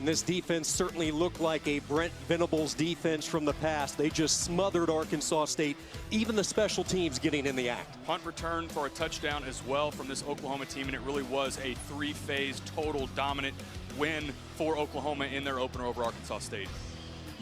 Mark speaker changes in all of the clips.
Speaker 1: And this defense certainly looked like a Brent Venables defense from the past. They just smothered Arkansas State, even the special teams getting in the act.
Speaker 2: Punt return for a touchdown as well from this Oklahoma team, and it really was a three-phase total dominant win for Oklahoma in their opener over Arkansas State.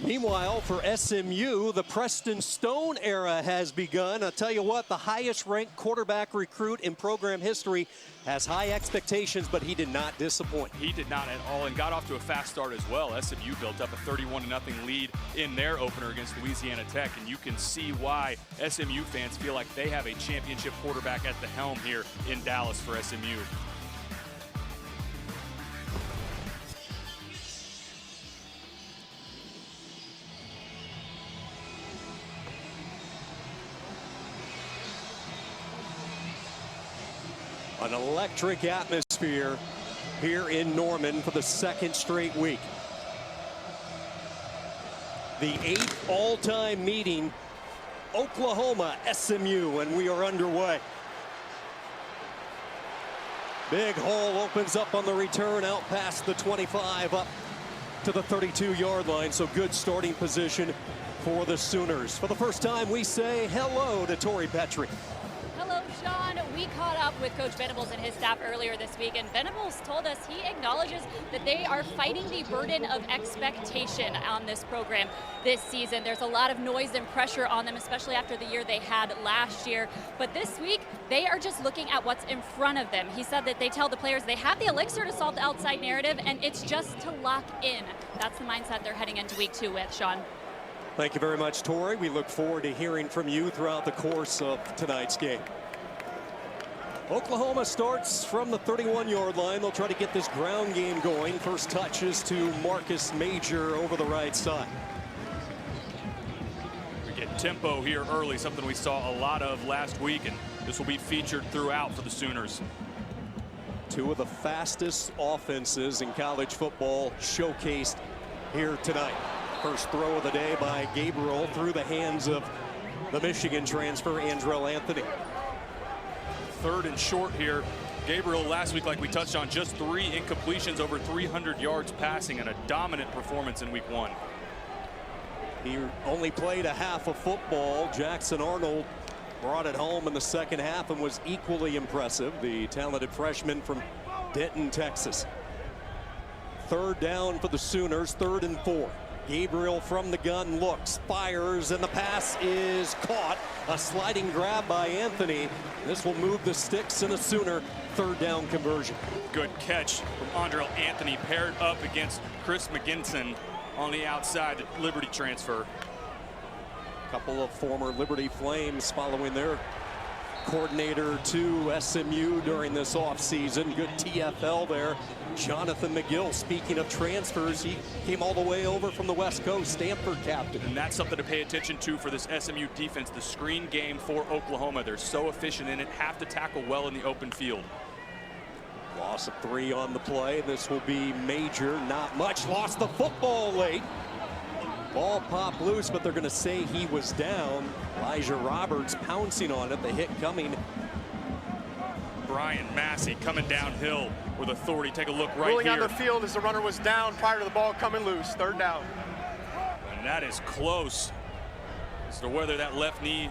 Speaker 1: Meanwhile, for SMU, the Preston Stone era has begun. I'll tell you what, the highest-ranked quarterback recruit in program history has high expectations, but he did not disappoint.
Speaker 2: He did not at all, and got off to a fast start as well. SMU built up a 31-0 lead in their opener against Louisiana Tech, and you can see why SMU fans feel like they have a championship quarterback at the helm here in Dallas for SMU.
Speaker 1: An electric atmosphere here in Norman for the second straight week. The 8th all-time meeting, Oklahoma, SMU, and we are underway. Big hole opens up on the return, out past the 25, up to the 32-yard line, so good starting position for the Sooners. For the first time, we say hello to Tori Petrie.
Speaker 3: Hello, Sean. We caught up with Coach Venables and his staff earlier this week, and Venables told us he acknowledges that they are fighting the burden of expectation on this program this season. There's a lot of noise and pressure on them, especially after the year they had last year. But this week, they are just looking at what's in front of them. He said that they tell the players they have the elixir to solve the outside narrative, and it's just to lock in. That's the mindset they're heading into week 2 with, Sean.
Speaker 1: Thank you very much, Tori. We look forward to hearing from you throughout the course of tonight's game. Oklahoma starts from the 31-yard line. They'll try to get this ground game going. First touches to Marcus Major over the right side.
Speaker 2: We get tempo here early, something we saw a lot of last week, and this will be featured throughout for the Sooners.
Speaker 1: Two of the fastest offenses in college football showcased here tonight. First throw of the day by Gabriel through the hands of the Michigan transfer, Andrell Anthony.
Speaker 2: 3rd and short here. Gabriel last week, like we touched on, just 3 incompletions, over 300 yards passing, and a dominant performance in week 1.
Speaker 1: He only played a half of football. Jackson Arnold brought it home in the second half and was equally impressive. The talented freshman from Denton, Texas. 3rd down for the Sooners, 3rd and 4. Gabriel from the gun looks, fires, and the pass is caught. A sliding grab by Anthony. This will move the sticks in a Sooner 3rd down conversion.
Speaker 2: Good catch from Andrell Anthony, paired up against Chris McGinson on the outside, the Liberty transfer.
Speaker 1: A couple of former Liberty Flames following their coordinator to SMU during this offseason. Good TFL there. Jonathan McGill, speaking of transfers, he came all the way over from the West Coast, Stanford captain.
Speaker 2: And that's something to pay attention to for this SMU defense, the screen game for Oklahoma. They're so efficient in it, have to tackle well in the open field.
Speaker 1: Loss of 3 on the play. This will be Major, not much. Lost the football late. Ball popped loose, but they're going to say he was down. Elijah Roberts pouncing on it, the hit coming.
Speaker 2: Brian Massey coming downhill with authority. Take a look right
Speaker 4: Rolling
Speaker 2: here.
Speaker 4: on the field as the runner was down prior to the ball coming loose. 3rd down.
Speaker 2: And that is close as to whether that left knee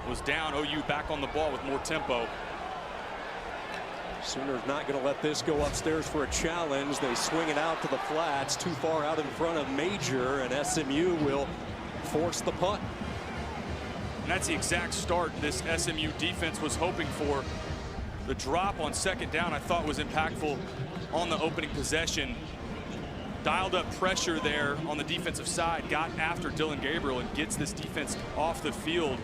Speaker 2: was down. OU back on the ball with more tempo.
Speaker 1: Sooners not going to let this go upstairs for a challenge. They swing it out to the flats, too far out in front of Major, and SMU will force the punt.
Speaker 2: And that's the exact start this SMU defense was hoping for. The drop on 2nd down I thought was impactful on the opening possession. Dialed up pressure there on the defensive side, got after Dylan Gabriel and gets this defense off the field.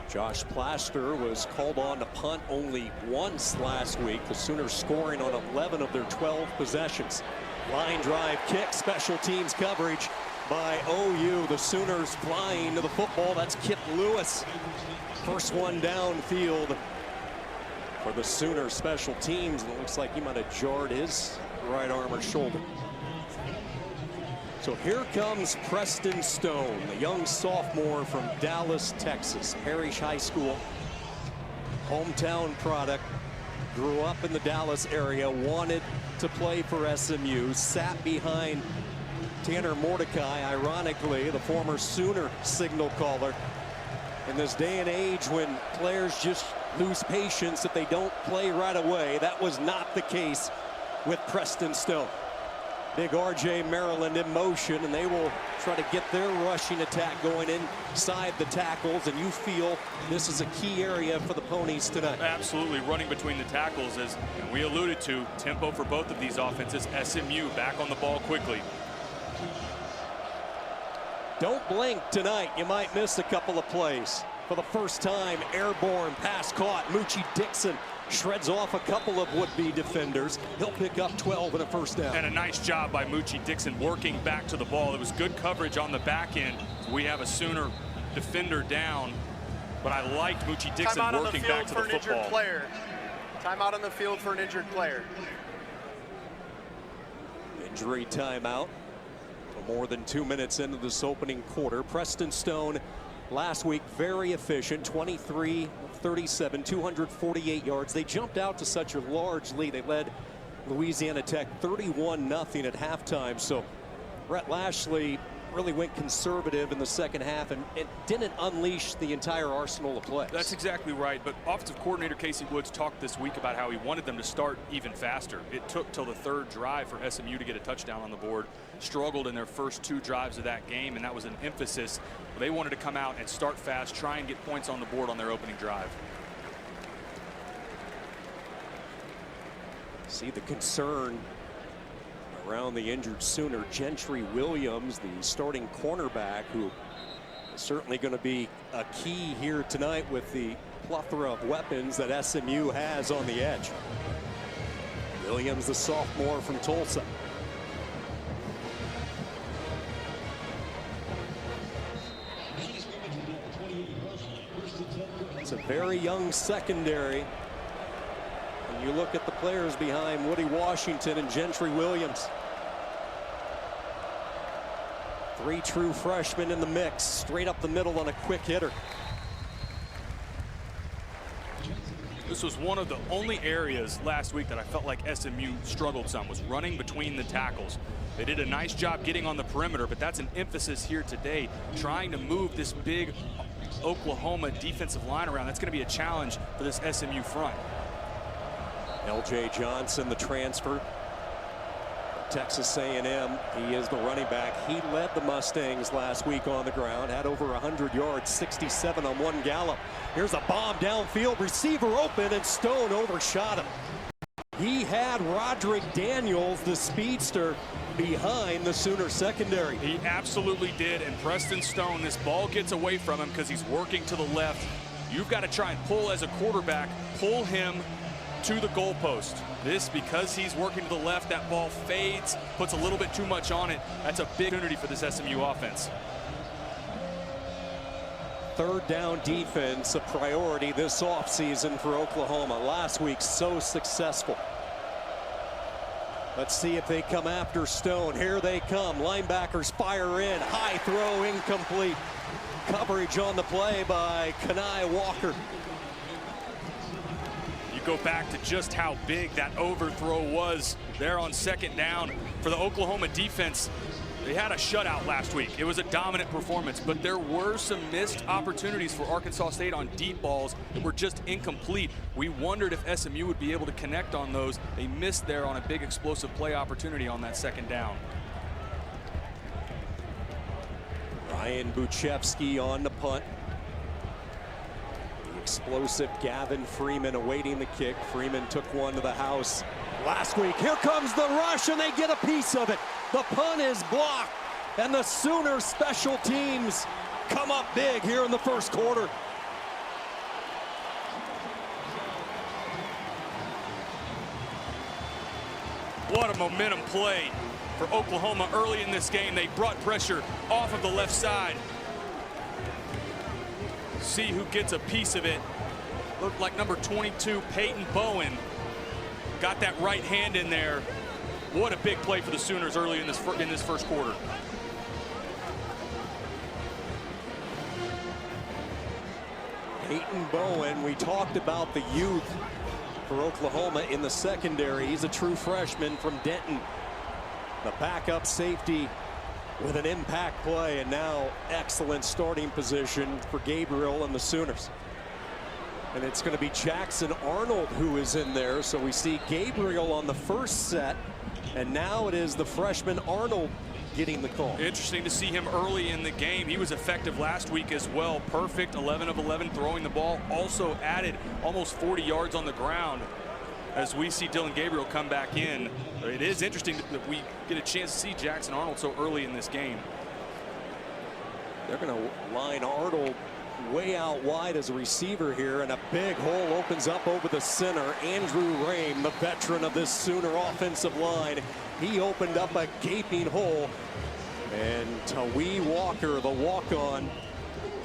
Speaker 1: Josh Plaster was called on to punt only once last week. The Sooners scoring on 11 of their 12 possessions. Line drive kick, special teams coverage by OU. The Sooners flying to the football. That's Kip Lewis. First one downfield for the Sooners special teams. And it looks like he might have jarred his right arm or shoulder. So here comes Preston Stone, the young sophomore from Dallas, Texas. Parrish High School, hometown product. grew up in the Dallas area, wanted to play for SMU, sat behind Tanner Mordecai, ironically, the former Sooner signal caller. In this day and age when players just lose patience if they don't play right away, that was not the case with Preston Stone. Big RJ Maryland in motion, and they will try to get their rushing attack going inside the tackles, and you feel this is a key area for the Ponies tonight.
Speaker 2: Absolutely, running between the tackles, as we alluded to, tempo for both of these offenses. SMU back on the ball quickly.
Speaker 1: Don't blink tonight, you might miss a couple of plays. For the first time, airborne pass caught. Moochie Dixon shreds off a couple of would-be defenders. He'll pick up 12 and a first down.
Speaker 2: And a nice job by Moochie Dixon working back to the ball. It was good coverage on the back end. We have a Sooner defender down, but I liked Moochie Dixon working back to the football.
Speaker 4: Timeout on the field for an injured player.
Speaker 1: Injury timeout. More than 2 minutes into this opening quarter. Preston Stone last week very efficient, 23 of 37, 248 yards. They jumped out to such a large lead. They led Louisiana Tech 31-0 at halftime. So Brett Lashley really went conservative in the second half and it didn't unleash the entire arsenal of plays.
Speaker 2: That's exactly right, but offensive coordinator Casey Woods talked this week about how he wanted them to start even faster. It took till the third drive for SMU to get a touchdown on the board. Struggled in their first 2 drives of that game, and that was an emphasis. They wanted to come out and start fast, try and get points on the board on their opening drive.
Speaker 1: See the concern around the injured Sooner. Gentry Williams, the starting cornerback, who is certainly going to be a key here tonight with the plethora of weapons that SMU has on the edge. Williams, the sophomore from Tulsa. It's a very young secondary. And you look at the players behind Woody Washington and Gentry Williams. 3 true freshmen in the mix, straight up the middle on a quick hitter.
Speaker 2: This was one of the only areas last week that I felt like SMU struggled some, was running between the tackles. They did a nice job getting on the perimeter, but that's an emphasis here today, trying to move this big Oklahoma defensive line around. That's going to be a challenge for this SMU front.
Speaker 1: LJ Johnson, the transfer, Texas A&M. He is the running back. He led the Mustangs last week on the ground, had over 100 yards, 67 on 1 gallop. Here's a bomb downfield, receiver open, and Stone overshot him. He had Roderick Daniels, the speedster, behind the Sooner secondary.
Speaker 2: He absolutely did, and Preston Stone, this ball gets away from him because he's working to the left. You've got to try and pull as a quarterback, pull him to the goalpost. This, because he's working to the left, that ball fades, puts a little bit too much on it. That's a big opportunity for this SMU offense.
Speaker 1: Third down defense, a priority this offseason for Oklahoma. Last week, so successful. Let's see if they come after Stone. Here they come. Linebackers fire in. High throw, incomplete. Coverage on the play by Kenai Walker.
Speaker 2: You go back to just how big that overthrow was there on second down for the Oklahoma defense. They had a shutout last week. It was a dominant performance, but there were some missed opportunities for Arkansas State on deep balls that were just incomplete. We wondered if SMU would be able to connect on those. They missed there on a big explosive play opportunity on that second down.
Speaker 1: Ryan Buchevsky on the punt. The explosive Gavin Freeman awaiting the kick. Freeman took one to the house last week. Here comes the rush, and they get a piece of it. The punt is blocked, and the Sooner special teams come up big here in the first quarter.
Speaker 2: What a momentum play for Oklahoma early in this game. They brought pressure off of the left side. See who gets a piece of it. Looked like number 22, Peyton Bowen, got that right hand in there. What a big play for the Sooners early in this first quarter.
Speaker 1: Peyton Bowen, we talked about the youth for Oklahoma in the secondary. He's a true freshman from Denton. The backup safety with an impact play, and now excellent starting position for Gabriel and the Sooners. And it's going to be Jackson Arnold who is in there. So we see Gabriel on the first set, and now it is the freshman Arnold getting the call.
Speaker 2: Interesting to see him early in the game. He was effective last week as well. Perfect, 11 of 11 throwing the ball. Also added almost 40 yards on the ground as we see Dylan Gabriel come back in. It is interesting that we get a chance to see Jackson Arnold so early in this game.
Speaker 1: They're going to line Arnold way out wide as a receiver here, and a big hole opens up over the center. Andrew Rame, the veteran of this Sooner offensive line, he opened up a gaping hole. And Tawee Walker, the walk-on,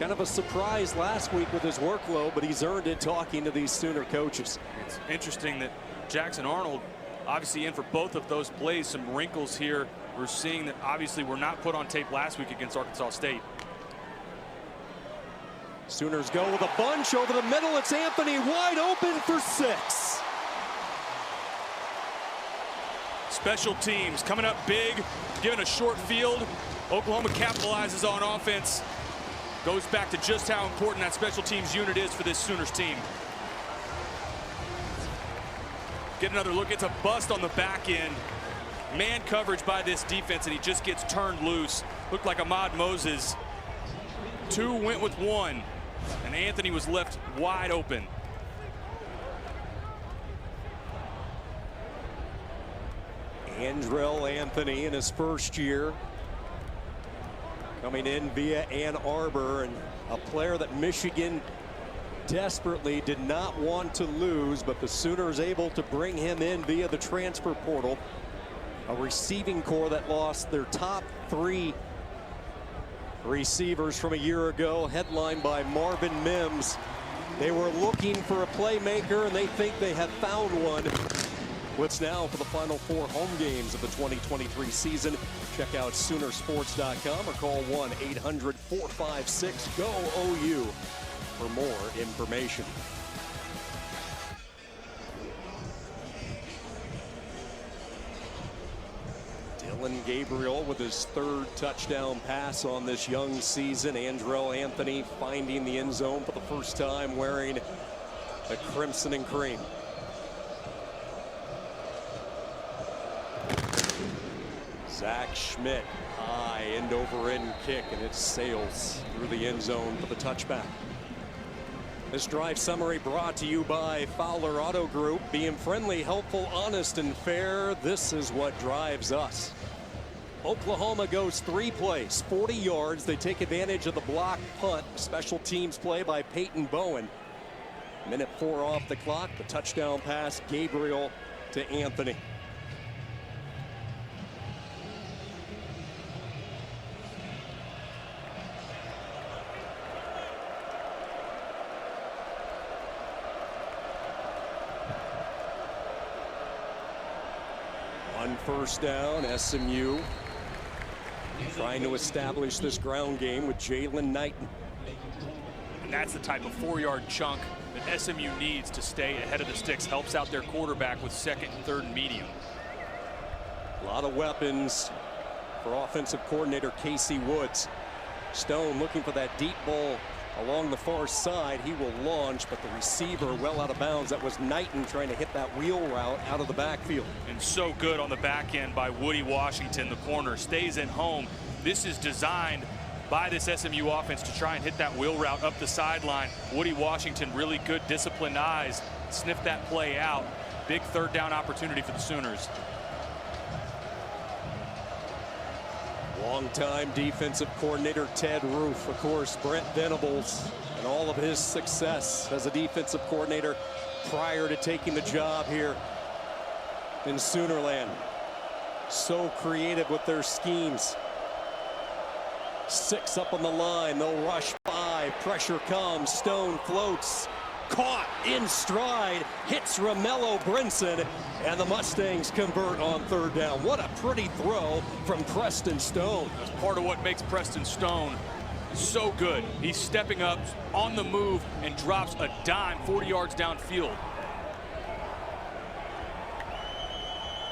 Speaker 1: kind of a surprise last week with his workload, but he's earned it talking to these Sooner coaches.
Speaker 2: It's interesting that Jackson Arnold obviously in for both of those plays. Some wrinkles here we're seeing that obviously were not put on tape last week against Arkansas State.
Speaker 1: Sooners go with a bunch over the middle. It's Anthony wide open for 6.
Speaker 2: Special teams coming up big, given a short field. Oklahoma capitalizes on offense. Goes back to just how important that special teams unit is for this Sooners team. Get another look. It's a bust on the back end. Man coverage by this defense, and he just gets turned loose. Looked like Ahmad Moses. 2 went with 1, and Anthony was left wide open.
Speaker 1: Andrell Anthony in his first year, coming in via Ann Arbor, and a player that Michigan desperately did not want to lose, but the Sooners able to bring him in via the transfer portal. A receiving core that lost their top 3 receivers from a year ago, headlined by Marvin Mims. They were looking for a playmaker, and they think they have found one. What's now for the final 4 home games of the 2023 season? Check out Soonersports.com or call 1-800-456-GO-OU for more information. Dylan Gabriel with his 3rd touchdown pass on this young season. Andrell Anthony finding the end zone for the first time wearing a crimson and cream. Zach Schmidt, high end over end kick, and it sails through the end zone for the touchback. This drive summary brought to you by Fowler Auto Group. Being friendly, helpful, honest, and fair, this is what drives us. Oklahoma goes 3 plays, 40 yards. They take advantage of the block punt. Special teams play by Peyton Bowen. Minute 4 off the clock. The touchdown pass, Gabriel to Anthony. On first down, SMU trying to establish this ground game with Jalen Knighton.
Speaker 2: And that's the type of 4-yard chunk that SMU needs to stay ahead of the sticks. Helps out their quarterback with 2nd and 3rd and medium.
Speaker 1: A lot of weapons for offensive coordinator Casey Woods. Stone looking for that deep ball along the far side. He will launch, but the receiver well out of bounds. That was Knighton trying to hit that wheel route out of the backfield.
Speaker 2: And so good on the back end by Woody Washington. The corner stays at home. This is designed by this SMU offense to try and hit that wheel route up the sideline. Woody Washington, really good disciplined eyes, sniffed that play out. Big 3rd down opportunity for the Sooners.
Speaker 1: Longtime defensive coordinator Ted Roof, of course, Brent Venables, and all of his success as a defensive coordinator prior to taking the job here in Soonerland. So creative with their schemes. 6 up on the line, they'll rush 5, pressure comes, Stone floats, caught in stride, hits Romello Brinson, and the Mustangs convert on 3rd down. What a pretty throw from Preston Stone.
Speaker 2: That's part of what makes Preston Stone so good. He's stepping up on the move and drops a dime 40 yards downfield.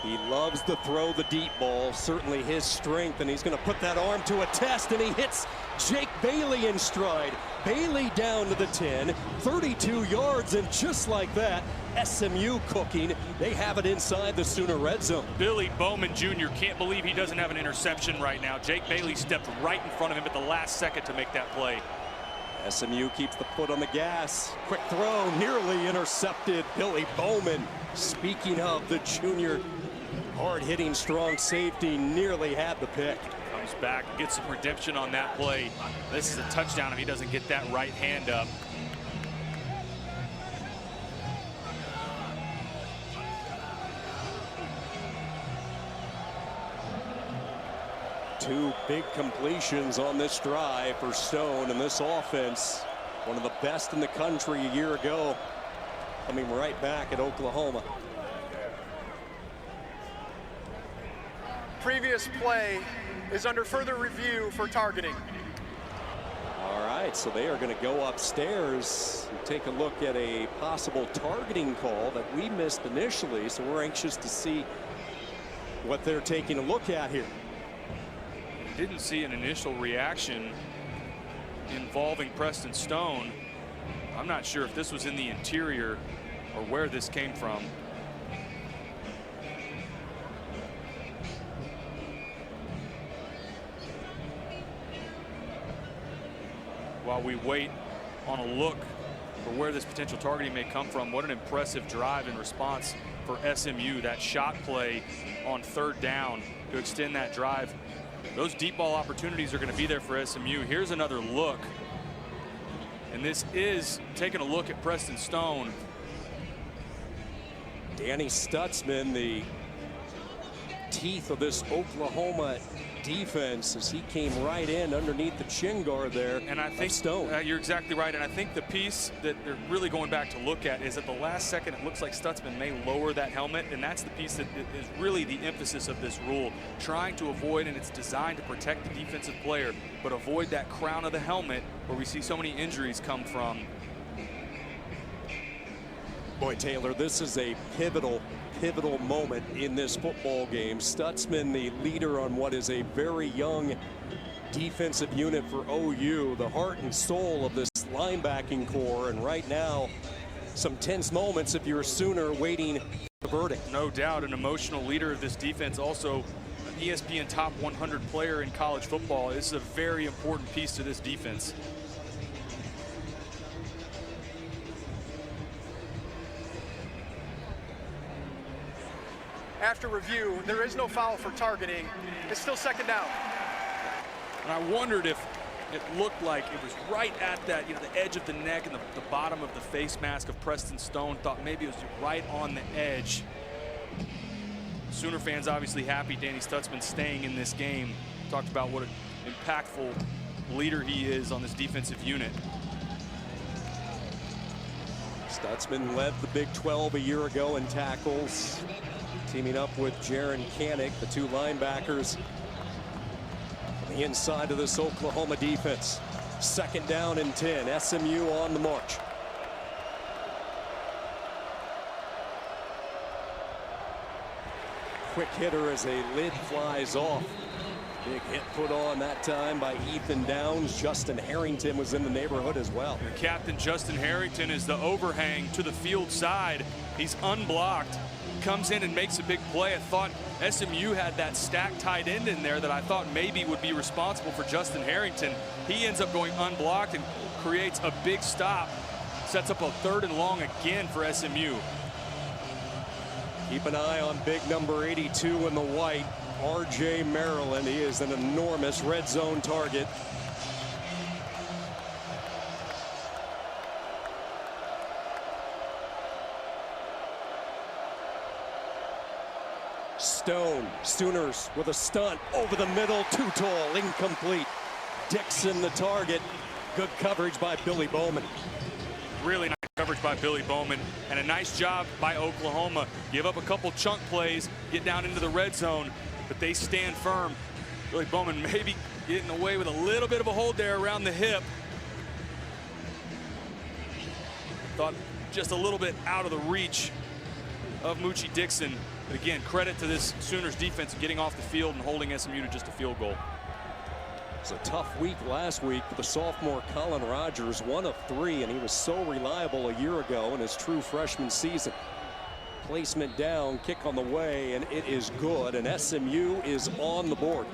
Speaker 1: He loves to throw the deep ball, certainly his strength, and he's going to put that arm to a test, and he hits Jake Bailey in stride. Bailey down to the 10, 32 yards, and just like that, SMU cooking. They have it inside the Sooner red zone.
Speaker 2: Billy Bowman Jr. can't believe he doesn't have an interception right now. Jake Bailey stepped right in front of him at the last second to make that play.
Speaker 1: SMU keeps the foot on the gas. Quick throw, nearly intercepted. Billy Bowman, speaking of the junior, hard-hitting strong safety, nearly had the pick.
Speaker 2: Comes back, gets some redemption on that play. This is a touchdown if he doesn't get that right hand up.
Speaker 1: Two big completions on this drive for Stone, and this offense, one of the best in the country a year ago, coming right back at Oklahoma.
Speaker 4: Previous play is under further review for targeting.
Speaker 1: All right, so they are going to go upstairs and take a look at a possible targeting call that we missed initially, so we're anxious to see what they're taking a look at here.
Speaker 2: Didn't see an initial reaction involving Preston Stone. I'm not sure if this was in the interior or where this came from. While we wait on a look for where this potential targeting may come from, what an impressive drive in response for SMU. That shot play on 3rd down to extend that drive. Those deep ball opportunities are going to be there for SMU. Here's another look. And this is taking a look at Preston Stone.
Speaker 1: Danny Stutzman, the teeth of this Oklahoma defense, as he came right in underneath the chin guard there.
Speaker 2: And I think
Speaker 1: Stone.
Speaker 2: You're exactly right. And I think the piece that they're really going back to look at is at the last second, it looks like Stutzman may lower that helmet. And that's the piece that is really the emphasis of this rule, trying to avoid, and it's designed to protect the defensive player, but avoid that crown of the helmet where we see so many injuries come from.
Speaker 1: Boy, Taylor, this is a pivotal moment in this football game. Stutzman, the leader on what is a very young defensive unit for OU, the heart and soul of this linebacking core, and right now some tense moments if you're a Sooner waiting for the verdict.
Speaker 2: No doubt, an emotional leader of this defense, also an ESPN top 100 player in college football. This is a very important piece to this defense.
Speaker 4: After review, there is no foul for targeting. It's still 2nd down.
Speaker 2: And I wondered if it looked like it was right at that, the edge of the neck and the bottom of the face mask of Preston Stone. Thought maybe it was right on the edge. Sooner fans obviously happy Danny Stutzman staying in this game. Talked about what an impactful leader he is on this defensive unit.
Speaker 1: Stutzman led the Big 12 a year ago in tackles, teaming up with Jaron Kanik, the two linebackers on the inside of this Oklahoma defense. 2nd down and 10. SMU on the march. Quick hitter as a lid flies off. Big hit put on that time by Ethan Downs. Justin Harrington was in the neighborhood as well.
Speaker 2: The captain, Justin Harrington, is the overhang to the field side. He's unblocked. Comes in and makes a big play. I thought SMU had that stacked tight end in there that I thought maybe would be responsible for Justin Harrington. He ends up going unblocked and creates a big stop. Sets up a 3rd and long again for SMU.
Speaker 1: Keep an eye on big number 82 in the white, R.J. Maryland. He is an enormous red zone target. Stone, Sooners with a stunt over the middle, too tall, incomplete. Dixon the target. Good coverage by Billy Bowman.
Speaker 2: Really nice coverage by Billy Bowman, and a nice job by Oklahoma. Give up a couple chunk plays, get down into the red zone, but they stand firm. Billy Bowman maybe getting away with a little bit of a hold there around the hip. Thought just a little bit out of the reach of Moochie Dixon. But again, credit to this Sooners defense getting off the field and holding SMU to just a field goal.
Speaker 1: It was a tough week last week for the sophomore Colin Rogers, 1 of 3, and he was so reliable a year ago in his true freshman season. Placement down, kick on the way, and it is good, and SMU is on the board.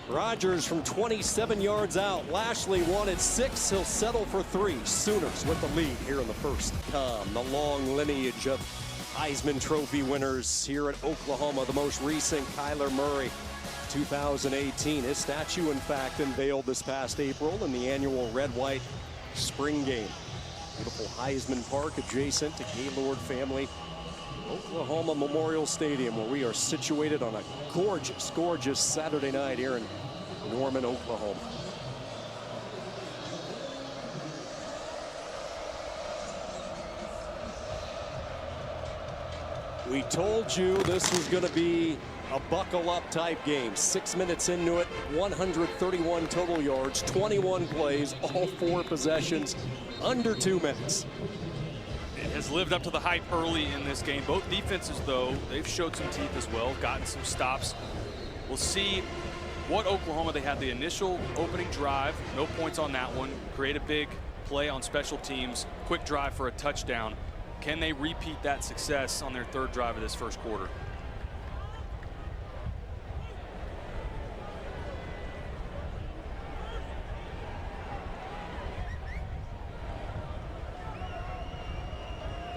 Speaker 1: Rogers from 27 yards out. Lashley wanted 6. He'll settle for 3. Sooners with the lead here in the first. The long lineage of Heisman Trophy winners here at Oklahoma. The most recent, Kyler Murray, 2018. His statue, in fact, unveiled this past April in the annual Red-White Spring Game. Beautiful Heisman Park adjacent to Gaylord family Oklahoma Memorial Stadium, where we are situated on a gorgeous, gorgeous Saturday night here in Norman, Oklahoma. We told you this was going to be a buckle-up type game. 6 minutes into it, 131 total yards, 21 plays, all 4 possessions, under 2 minutes.
Speaker 2: It has lived up to the hype early in this game. Both defenses, though, they've showed some teeth as well, gotten some stops. We'll see what Oklahoma, they had the initial opening drive, no points on that one, create a big play on special teams, quick drive for a touchdown. Can they repeat that success on their 3rd drive of this first quarter?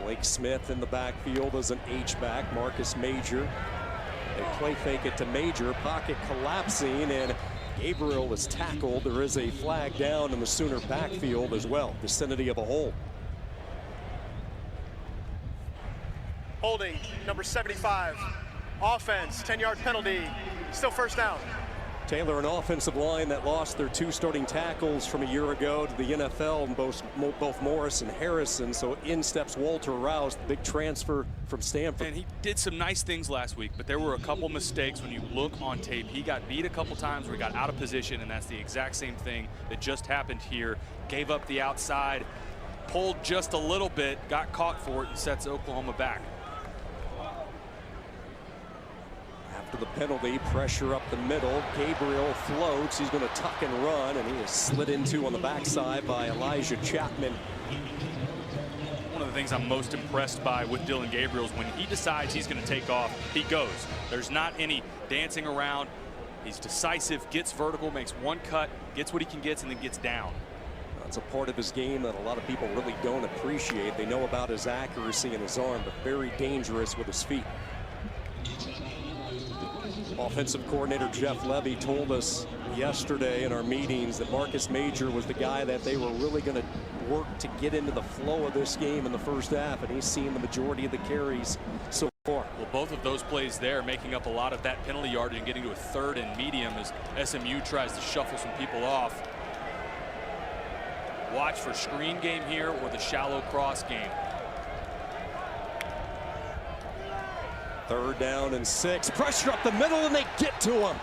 Speaker 1: Blake Smith in the backfield as an H-back. Marcus Major. They play fake it to Major. Pocket collapsing, and Gabriel is tackled. There is a flag down in the Sooner backfield as well. Vicinity of a hold.
Speaker 4: Holding, number 75. Offense, 10-yard penalty. Still first down.
Speaker 1: Taylor, an offensive line that lost their 2 starting tackles from a year ago to the NFL, and both Morris and Harrison. So in steps Walter Rouse, the big transfer from Stanford.
Speaker 2: And he did some nice things last week, but there were a couple mistakes when you look on tape. He got beat a couple times where he got out of position, and that's the exact same thing that just happened here. Gave up the outside, pulled just a little bit, got caught for it, and sets Oklahoma back.
Speaker 1: After the penalty, pressure up the middle. Gabriel floats. He's going to tuck and run, and he is slid into on the backside by Elijah Chapman.
Speaker 2: One of the things I'm most impressed by with Dylan Gabriel is when he decides he's going to take off, he goes. There's not any dancing around. He's decisive, gets vertical, makes one cut, gets what he can get, and then gets down.
Speaker 1: That's a part of his game that a lot of people really don't appreciate. They know about his accuracy and his arm, but very dangerous with his feet. Offensive coordinator Jeff Levy told us yesterday in our meetings that Marcus Major was the guy that they were really going to work to get into the flow of this game in the first half, and he's seen the majority of the carries so far.
Speaker 2: Well, both of those plays there making up a lot of that penalty yardage and getting to a 3rd and medium as SMU tries to shuffle some people off. Watch for screen game here or the shallow cross game.
Speaker 1: 3rd down and 6. Pressure up the middle, and they get to him.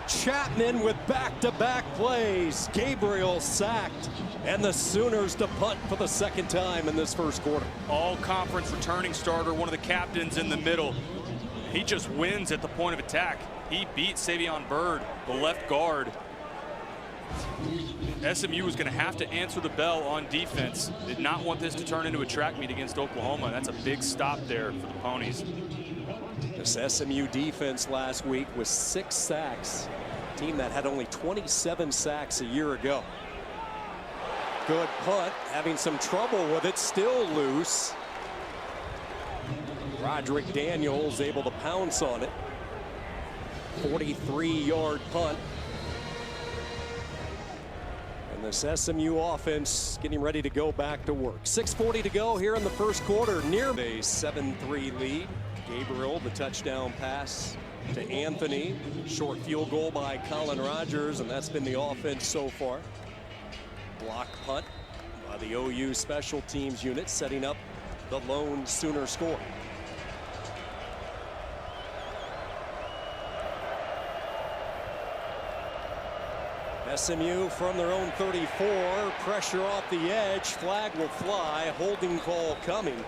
Speaker 1: Chapman with back-to-back plays. Gabriel sacked, and the Sooners to punt for the 2nd time in this first quarter.
Speaker 2: All-conference returning starter, one of the captains in the middle. He just wins at the point of attack. He beat Savion Byrd, the left guard. SMU was going to have to answer the bell on defense. Did not want this to turn into a track meet against Oklahoma. That's a big stop there for the Ponies.
Speaker 1: This SMU defense last week was 6 sacks. A team that had only 27 sacks a year ago. Good punt, having some trouble with it, still loose. Roderick Daniels able to pounce on it. 43-yard punt. And this SMU offense getting ready to go back to work. 6:40 to go here in the first quarter. Near a 7-3 lead. Gabriel, the touchdown pass to Anthony. Short field goal by Colin Rogers, and that's been the offense so far. Block punt by the OU special teams unit, setting up the lone Sooner score. SMU from their own 34. Pressure off the edge. Flag will fly. Holding call coming.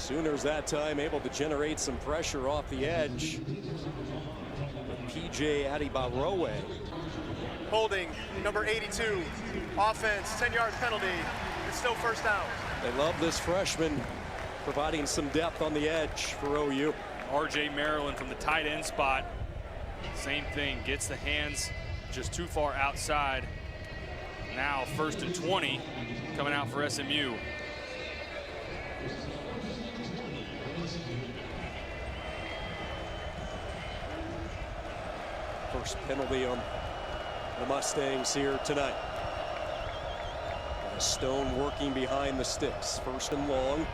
Speaker 1: Sooners that time able to generate some pressure off the edge. PJ Adibarowe.
Speaker 4: Holding, number 82. Offense, 10-yard penalty. It's still first down.
Speaker 1: They love this freshman providing some depth on the edge for OU.
Speaker 2: RJ Maryland from the tight end spot. Same thing, gets the hands just too far outside. Now 1st and 20 coming out for SMU.
Speaker 1: First penalty on the Mustangs here tonight. Stone working behind the sticks. 1st and long.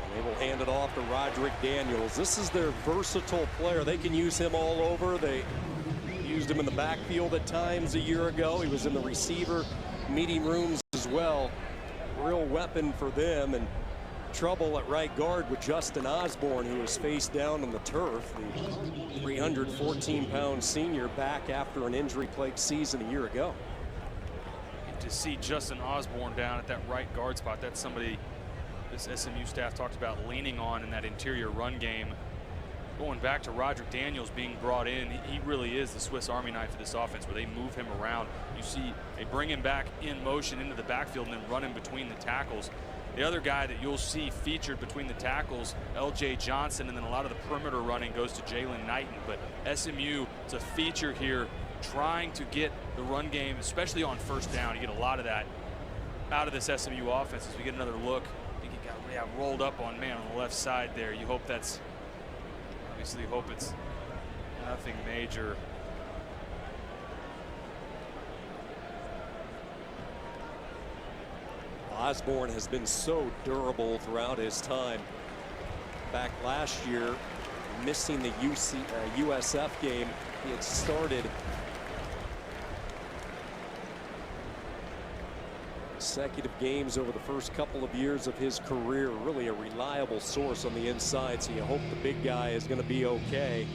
Speaker 1: And they will hand it off to Roderick Daniels. This is their versatile player. They can use him all over. They used him in the backfield at times a year ago. He was in the receiver meeting rooms as well. Real weapon for them, and trouble at right guard with Justin Osborne, who was face down on the turf. The 314-pound senior back after an injury-plagued season a year ago.
Speaker 2: To see Justin Osborne down at that right guard spot, that's somebody this SMU staff talked about leaning on in that interior run game. Going back to Roderick Daniels being brought in, he really is the Swiss Army knife of this offense, where they move him around. You see they bring him back in motion into the backfield and then run him between the tackles. The other guy that you'll see featured between the tackles, LJ Johnson, and then a lot of the perimeter running goes to Jalen Knighton. But SMU, it's a feature here, trying to get the run game, especially on 1st down. You get a lot of that out of this SMU offense. As we get another look, I think he got rolled up on man on the left side there. You hope that's, obviously hope it's nothing major.
Speaker 1: Osborne has been so durable throughout his time. Back last year, missing the USF game, he had started consecutive games over the first couple of years of his career. Really a reliable source on the inside, so you hope the big guy is going to be okay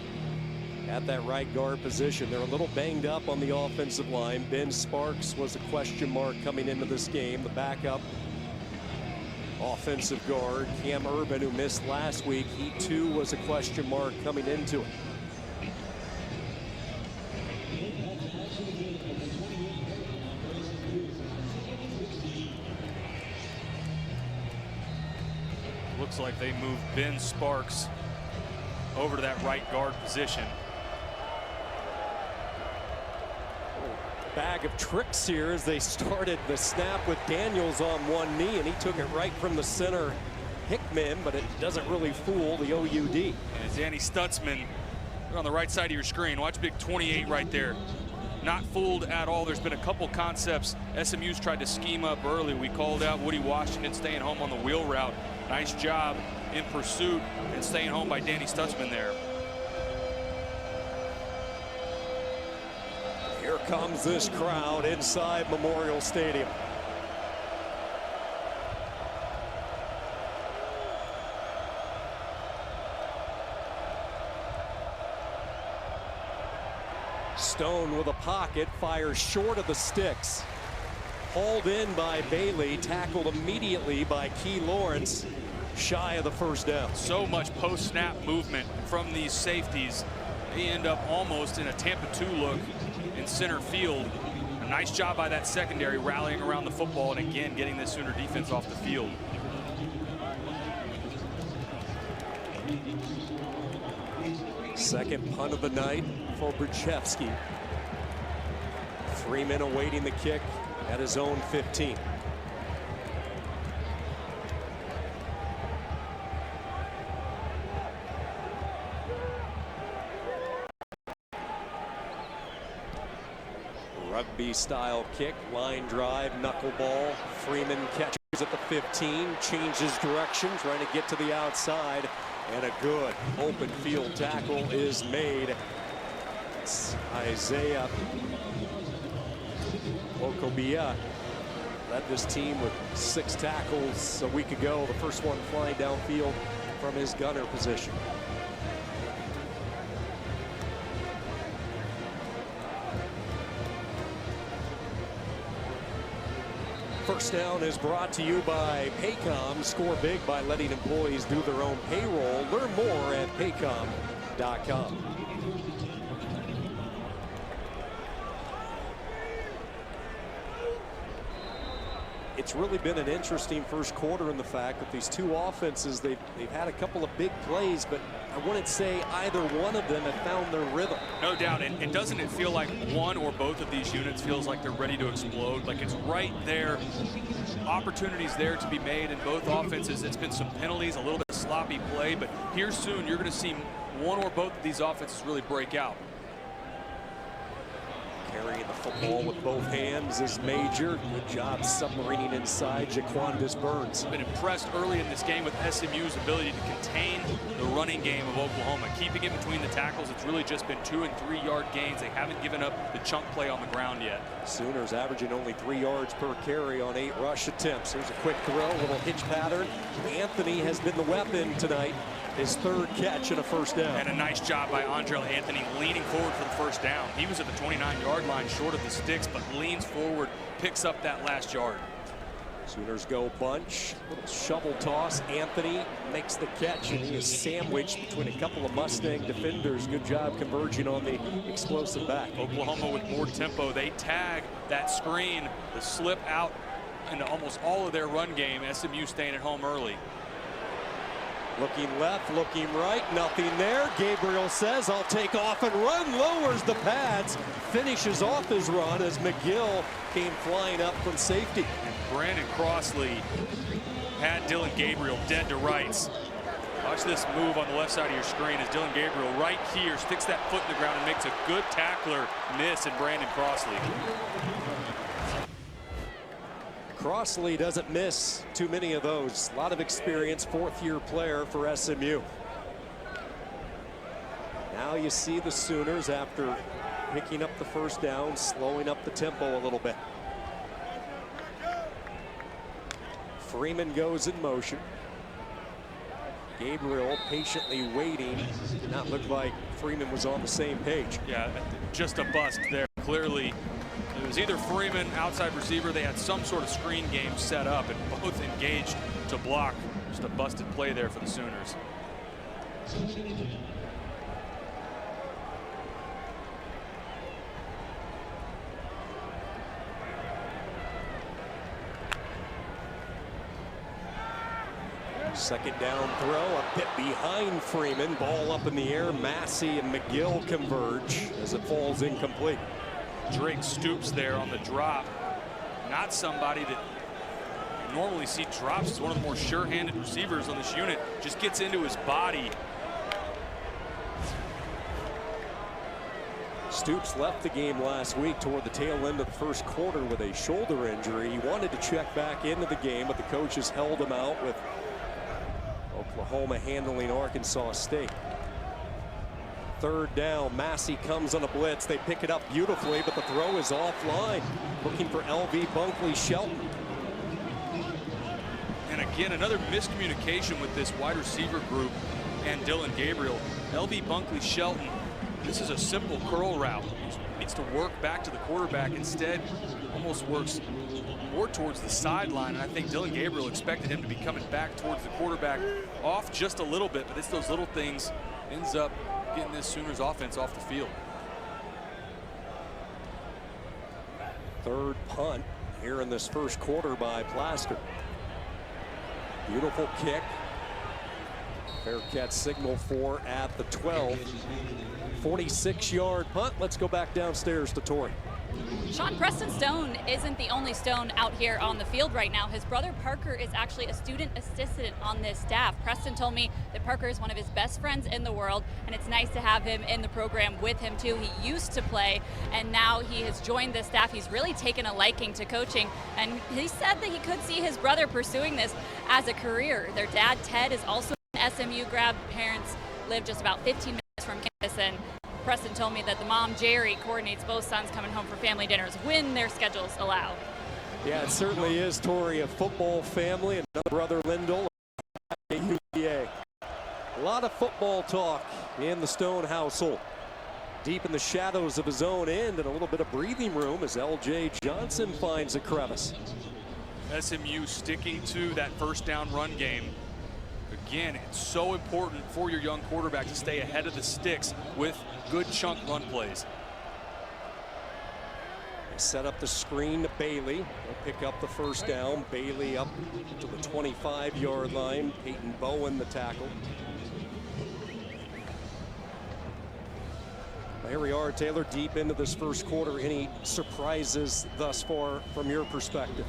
Speaker 1: at that right guard position. They're a little banged up on the offensive line. Ben Sparks was a question mark coming into this game, the backup offensive guard. Cam Urban, who missed last week, he too was a question mark coming into it.
Speaker 2: Looks like they moved Ben Sparks over to that right guard position.
Speaker 1: Bag of tricks here as they started the snap with Daniels on one knee, and he took it right from the center Hickman, but it doesn't really fool the OUD.
Speaker 2: And Danny Stutzman on the right side of your screen. Watch big 28 right there. Not fooled at all. There's been a couple concepts SMU's tried to scheme up early. We called out Woody Washington staying home on the wheel route. Nice job in pursuit and staying home by Danny Stutzman there.
Speaker 1: Here comes this crowd inside Memorial Stadium. Stone with a pocket, fires short of the sticks. Hauled in by Bailey, tackled immediately by Key Lawrence, shy of the 1st down.
Speaker 2: So much post-snap movement from these safeties. They end up almost in a Tampa 2 look in center field. A nice job by that secondary rallying around the football and again getting this Sooner defense off the field.
Speaker 1: Second punt of the night for Brachevsky. Freeman awaiting the kick at his own 15. Rugby style kick, line drive, knuckleball. Freeman catches at the 15, changes direction, trying to get to the outside, and a good open field tackle is made. It's Isaiah Okobia led this team with 6 tackles a week ago, the first one flying downfield from his gunner position. First Down is brought to you by Paycom. Score big by letting employees do their own payroll. Learn more at paycom.com. It's really been an interesting first quarter in the fact that these two offenses, they've had a couple of big plays, but I wouldn't say either one of them have found their rhythm.
Speaker 2: No doubt, and doesn't it feel like one or both of these units feels like they're ready to explode? Like it's right there, opportunities there to be made in both offenses. It's been some penalties, a little bit of sloppy play, but here soon you're going to see one or both of these offenses really break out.
Speaker 1: Carrying the football with both hands is Major. Good job submarining inside Jaquandis Burns.
Speaker 2: Been impressed early in this game with SMU's ability to contain the running game of Oklahoma. Keeping it between the tackles, it's really just been 2- and 3-yard gains. They haven't given up the chunk play on the ground yet.
Speaker 1: Sooners averaging only 3 yards per carry on 8 rush attempts. Here's a quick throw, a little hitch pattern. Anthony has been the weapon tonight. His third catch and a first down.
Speaker 2: And a nice job by Andrel Anthony leaning forward for the first down. He was at the 29-yard line short of the sticks, but leans forward, picks up that last yard.
Speaker 1: Sooners go bunch, little shovel toss. Anthony makes the catch, and he is sandwiched between a couple of Mustang defenders. Good job converging on the explosive back.
Speaker 2: Oklahoma with more tempo. They tag that screen, the slip out into almost all of their run game. SMU staying at home early.
Speaker 1: Looking left, looking right, nothing there. Gabriel says, I'll take off and run, lowers the pads, finishes off his run as McGill came flying up from safety.
Speaker 2: And Brandon Crossley had Dylan Gabriel dead to rights. Watch this move on the left side of your screen as Dylan Gabriel right here sticks that foot in the ground and makes a good tackler miss in Brandon Crossley.
Speaker 1: Crossley doesn't miss too many of those. A lot of experience, fourth-year player for SMU. Now you see the Sooners, after picking up the first down, slowing up the tempo a little bit. Freeman goes in motion. Gabriel patiently waiting. Did not look like Freeman was on the same page.
Speaker 2: Yeah, just a bust there. Clearly, it was either Freeman, outside receiver. They had some sort of screen game set up and both engaged to block. Just a busted play there for the Sooners.
Speaker 1: Second down throw, a bit behind Freeman. Ball up in the air. Massey and McGill converge as it falls incomplete.
Speaker 2: Drake Stoops there on the drop. Not somebody that you normally see drops. He's one of the more sure-handed receivers on this unit. Just gets into his body.
Speaker 1: Stoops left the game last week toward the tail end of the first quarter with a shoulder injury. He wanted to check back into the game, but the coaches held him out, with Oklahoma handling Arkansas State. Third down, Massey comes on a blitz. They pick it up beautifully, but the throw is offline. Looking for LV Bunkley Shelton.
Speaker 2: And again, another miscommunication with this wide receiver group and Dylan Gabriel. LV Bunkley Shelton, this is a simple curl route. He needs to work back to the quarterback. Instead, almost works more towards the sideline. And I think Dylan Gabriel expected him to be coming back towards the quarterback, off just a little bit, but it's those little things ends up getting this Sooners offense off the field.
Speaker 1: Third punt here in this first quarter by Plaster. Beautiful kick. Bearcat signal for at the 12. 46-yard punt. Let's go back downstairs to Tori.
Speaker 3: Sean, Preston Stone isn't the only Stone out here on the field right now. His brother Parker is actually a student assistant on this staff. Preston told me that Parker is one of his best friends in the world, and it's nice to have him in the program with him too. He used to play, and now he has joined the staff. He's really taken a liking to coaching, and he said that he could see his brother pursuing this as a career. Their dad, Ted, is also an SMU grad. Parents live just about 15 minutes from campus, and Preston told me that the mom, Jerry, coordinates both sons coming home for family dinners when their schedules allow.
Speaker 1: Yeah, it certainly is, Tori, a football family. Another brother, Lindell, at UVA. A lot of football talk in the Stone household. Deep in the shadows of his own end, and a little bit of breathing room as L.J. Johnson finds a crevice.
Speaker 2: SMU sticking to that first down run game. Again, it's so important for your young quarterback to stay ahead of the sticks with good chunk run plays.
Speaker 1: They set up the screen to Bailey. They'll pick up the first down. Bailey up to the 25-yard line. Peyton Bowen the tackle. Here we are, Taylor, deep into this first quarter. Any surprises thus far from your perspective?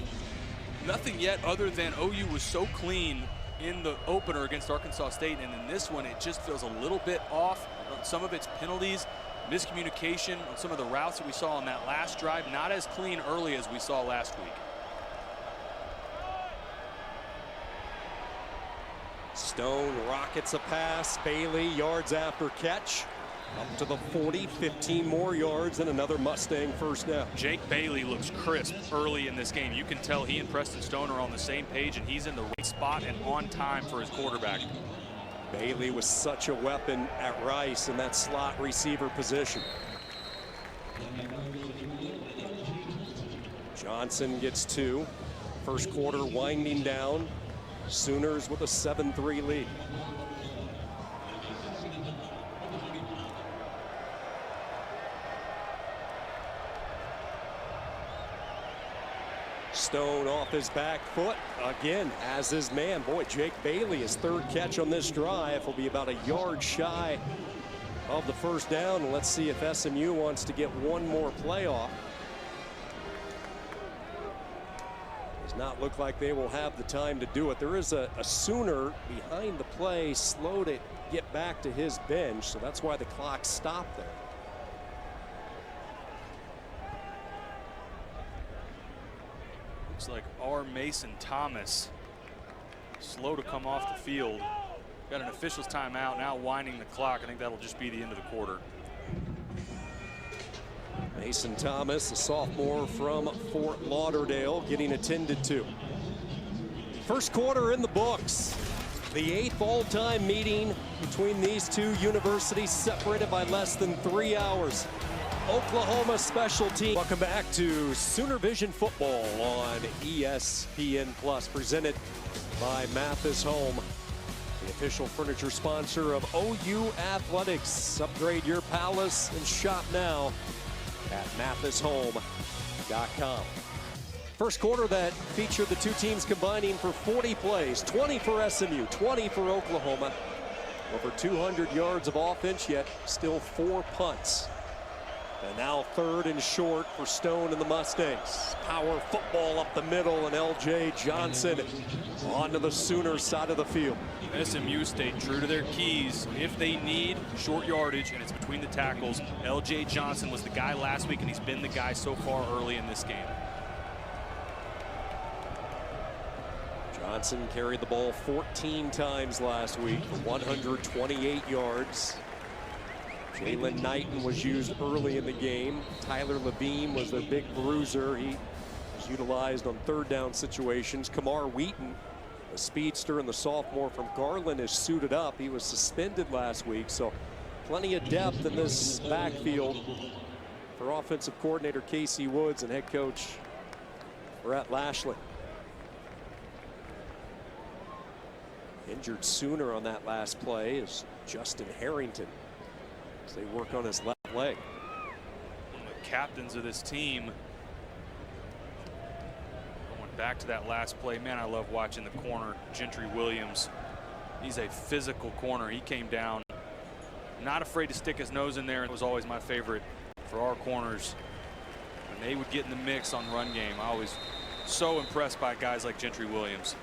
Speaker 2: Nothing yet, other than OU was so clean in the opener against Arkansas State, and in this one it just feels a little bit off on some of its penalties, miscommunication on some of the routes that we saw on that last drive. Not as clean early as we saw last week.
Speaker 1: Stone rockets a pass. Bailey yards after catch. Up to the 40, 15 more yards, and another Mustang first down.
Speaker 2: Jake Bailey looks crisp early in this game. You can tell he and Preston Stone are on the same page, and he's in the right spot and on time for his quarterback.
Speaker 1: Bailey was such a weapon at Rice in that slot receiver position. Johnson gets 2. First quarter winding down. Sooners with a 7-3 lead. Stone off his back foot again, as his man. Boy, Jake Bailey, his third catch on this drive, will be about a yard shy of the first down. Let's see if SMU wants to get one more playoff. Does not look like they will have the time to do it. There is a Sooner behind the play, slow to get back to his bench, so that's why the clock stopped there.
Speaker 2: Looks like R. Mason Thomas slow to come off the field. Got an official's timeout, now winding the clock. I think that'll just be the end of the quarter.
Speaker 1: Mason Thomas, a sophomore from Fort Lauderdale, getting attended to. First quarter in the books. The 8th all-time meeting between these two universities, separated by less than 3 hours. Oklahoma special team. Welcome back to Sooner Vision Football on ESPN Plus, presented by Mathis Home, the official furniture sponsor of OU Athletics. Upgrade your palace and shop now at mathishome.com. First quarter that featured the two teams combining for 40 plays, 20 for SMU, 20 for Oklahoma. Over 200 yards of offense, yet still 4 punts. And now 3rd and short for Stone and the Mustangs. Power football up the middle, and L.J. Johnson onto the Sooner side of the field.
Speaker 2: SMU stayed true to their keys. If they need short yardage and it's between the tackles, L.J. Johnson was the guy last week, and he's been the guy so far early in this game.
Speaker 1: Johnson carried the ball 14 times last week for 128 yards. Jalen Knighton was used early in the game. Tyler Levine was their big bruiser. He was utilized on 3rd down situations. Kamar Wheaton, a speedster and the sophomore from Garland, is suited up. He was suspended last week, so plenty of depth in this backfield for offensive coordinator Casey Woods and head coach Brett Lashley. Injured Sooner on that last play is Justin Harrington, as they work on his left leg.
Speaker 2: One of the captains of this team. Going back to that last play, man, I love watching the corner, Gentry Williams. He's a physical corner. He came down, not afraid to stick his nose in there. It was always my favorite for our corners when they would get in the mix on run game. I was so impressed by guys like Gentry Williams.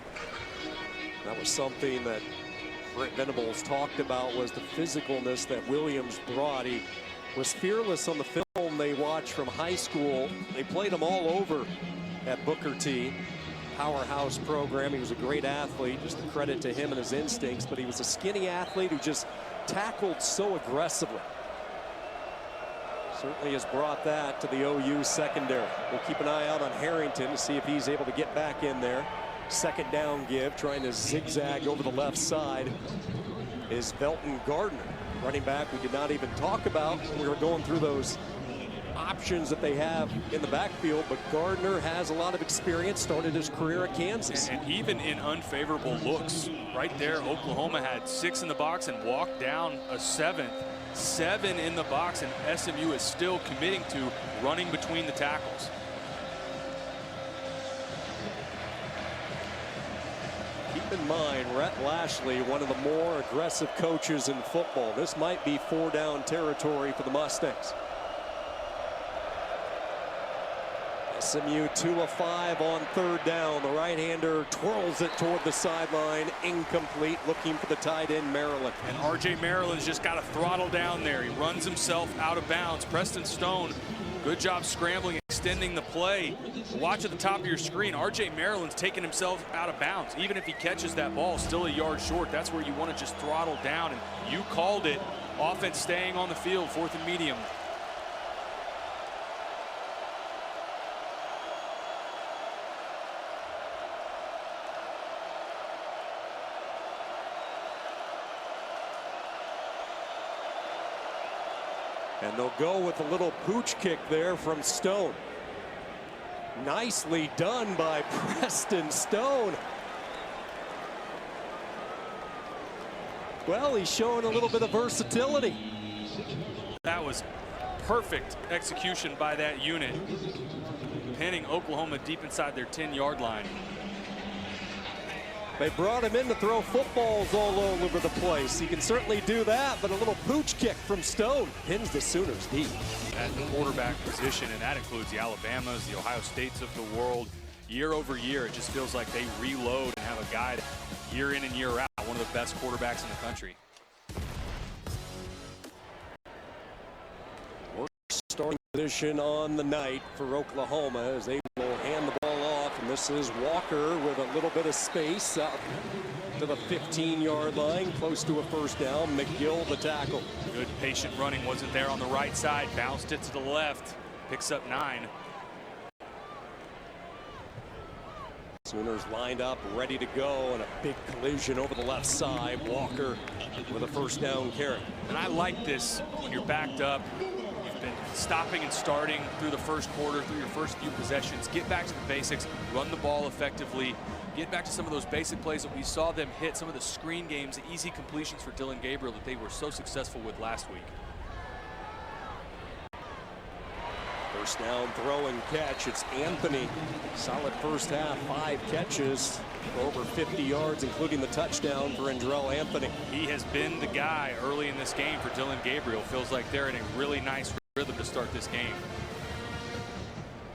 Speaker 1: That was something that Brent Venables talked about, was the physicalness that Williams brought. He was fearless on the film they watched from high school. They played him all over at Booker T. Powerhouse program. He was a great athlete, just a credit to him and his instincts, but he was a skinny athlete who just tackled so aggressively. Certainly has brought that to the OU secondary. We'll keep an eye out on Harrington to see if he's able to get back in there. 2nd down give, trying to zigzag over the left side, is Belton Gardner. Running back we did not even talk about when we were going through those options that they have in the backfield, but Gardner has a lot of experience, started his career at Kansas.
Speaker 2: And even in unfavorable looks, right there, Oklahoma had 6 in the box and walked down a 7th. 7 in the box, and SMU is still committing to running between the tackles.
Speaker 1: Keep in mind, Rhett Lashley, one of the more aggressive coaches in football. This might be 4-down territory for the Mustangs. SMU 2 of 5 on 3rd down. The right-hander twirls it toward the sideline, incomplete, looking for the tight end, Maryland.
Speaker 2: And R.J. Maryland's just got to throttle down there. He runs himself out of bounds. Preston Stone, good job scrambling, extending the play. Watch at the top of your screen. R.J. Maryland's taking himself out of bounds. Even if he catches that ball, still a yard short. That's where you want to just throttle down. And you called it. Offense staying on the field, 4th and medium.
Speaker 1: And they'll go with a little pooch kick there from Stone. Nicely done by Preston Stone. Well, he's showing a little bit of versatility.
Speaker 2: That was perfect execution by that unit, pinning Oklahoma deep inside their 10-yard line.
Speaker 1: They brought him in to throw footballs all over the place. He can certainly do that, but a little pooch kick from Stone pins the Sooners deep.
Speaker 2: At the quarterback position, and that includes the Alabamas, the Ohio States of the world. Year over year, it just feels like they reload and have a guy year in and year out, one of the best quarterbacks in the country.
Speaker 1: Worst starting position on the night for Oklahoma as they will hand the ball off, and this is Walker with a little bit of space up to the 15-yard line, close to a 1st down. McGill the tackle.
Speaker 2: Good patient running, wasn't there on the right side, bounced it to the left, picks up 9.
Speaker 1: Sooners lined up, ready to go, and a big collision over the left side. Walker with a 1st down carry.
Speaker 2: And I like this when you're backed up. You've been stopping and starting through the 1st quarter, through your first few possessions. Get back to the basics, run the ball effectively, get back to some of those basic plays that we saw them hit, some of the screen games, the easy completions for Dillon Gabriel that they were so successful with last week.
Speaker 1: 1st down throw and catch. It's Anthony. Solid 1st half, 5 catches for over 50 yards, including the touchdown for Andrell Anthony.
Speaker 2: He has been the guy early in this game for Dillon Gabriel. Feels like they're in a really nice rhythm to start this game.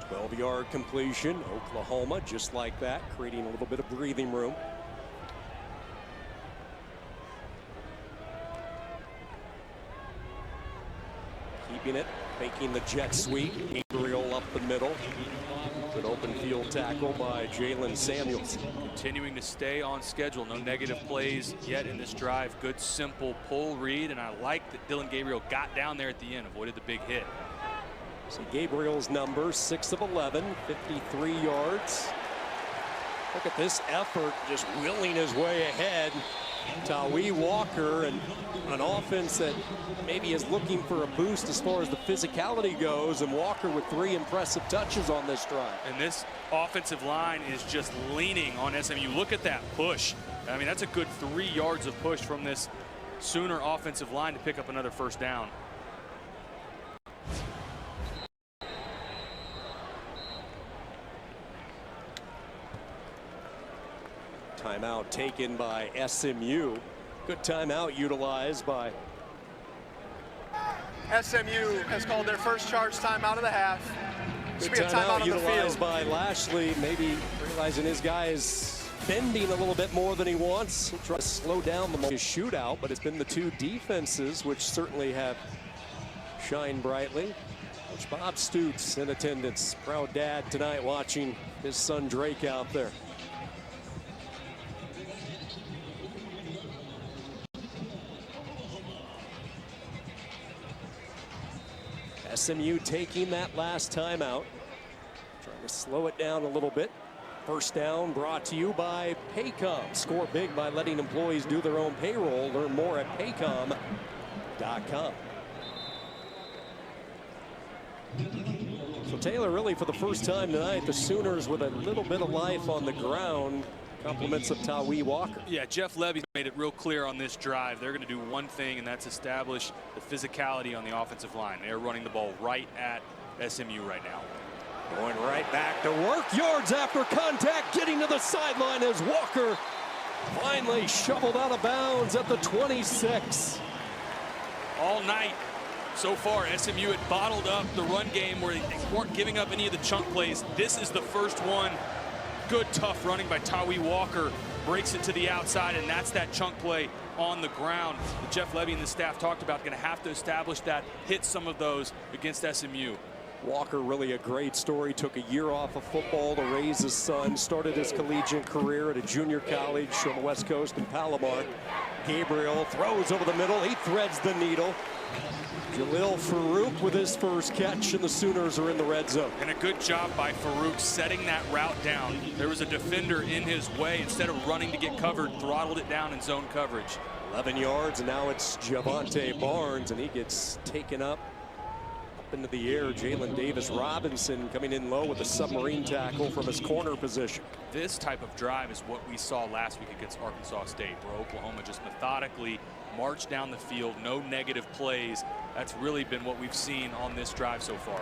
Speaker 1: 12-yard completion. Oklahoma just like that, creating a little bit of breathing room. Keeping it, making the jet sweep. Gabriel up the middle. Good open field tackle by Jalen Samuels.
Speaker 2: Continuing to stay on schedule. No negative plays yet in this drive. Good, simple pull read, and I like that Dillon Gabriel got down there at the end, avoided the big hit.
Speaker 1: See Gabriel's number, 6 of 11, 53 yards. Look at this effort, just willing his way ahead. Tawee Walker, and an offense that maybe is looking for a boost as far as the physicality goes, and Walker with 3 impressive touches on this drive.
Speaker 2: And this offensive line is just leaning on SMU. Look at that push. I mean, that's a good 3 yards of push from this Sooner offensive line to pick up another 1st down.
Speaker 1: Timeout taken by SMU. Good timeout utilized by
Speaker 4: SMU has called their first charge timeout of the half. This
Speaker 1: good
Speaker 4: will be a timeout on the
Speaker 1: utilized
Speaker 4: field.
Speaker 1: by Lashley, maybe realizing his guy is bending a little bit more than he wants. He'll try to slow down the shootout, but it's been the 2 defenses which certainly have shined brightly. Coach Bob Stutz in attendance. Proud dad tonight watching his son Drake out there. SMU taking that last timeout, trying to slow it down a little bit. 1st down brought to you by Paycom. Score big by letting employees do their own payroll. Learn more at paycom.com. So Taylor, really for the first time tonight, the Sooners with a little bit of life on the ground. Compliments of Tawee Walker.
Speaker 2: Yeah, Jeff Levy's made it real clear on this drive. They're going to do one thing, and that's establish the physicality on the offensive line. They're running the ball right at SMU right now.
Speaker 1: Going right back to work. Yards after contact, getting to the sideline as Walker finally shoveled out of bounds at the 26.
Speaker 2: All night so far, SMU had bottled up the run game where they weren't giving up any of the chunk plays. This is the first one. Good, tough running by Tawee Walker. Breaks it to the outside, and that's that chunk play on the ground that Jeff Levy and the staff talked about. Going to have to establish that, hit some of those against SMU.
Speaker 1: Walker, really a great story. Took a year off of football to raise his son. Started his collegiate career at a junior college on the West Coast in Palomar. Gabriel throws over the middle. He threads the needle. Jalil Farouk with his first catch, and the Sooners are in the red zone.
Speaker 2: And a good job by Farouk setting that route down. There was a defender in his way. Instead of running to get covered, throttled it down in zone coverage.
Speaker 1: 11 yards, and now it's Javante Barnes, and he gets taken up into the air. Jalen Davis Robinson coming in low with a submarine tackle from his corner position.
Speaker 2: This type of drive is what we saw last week against Arkansas State, where Oklahoma just methodically marched down the field, no negative plays. That's really been what we've seen on this drive so far.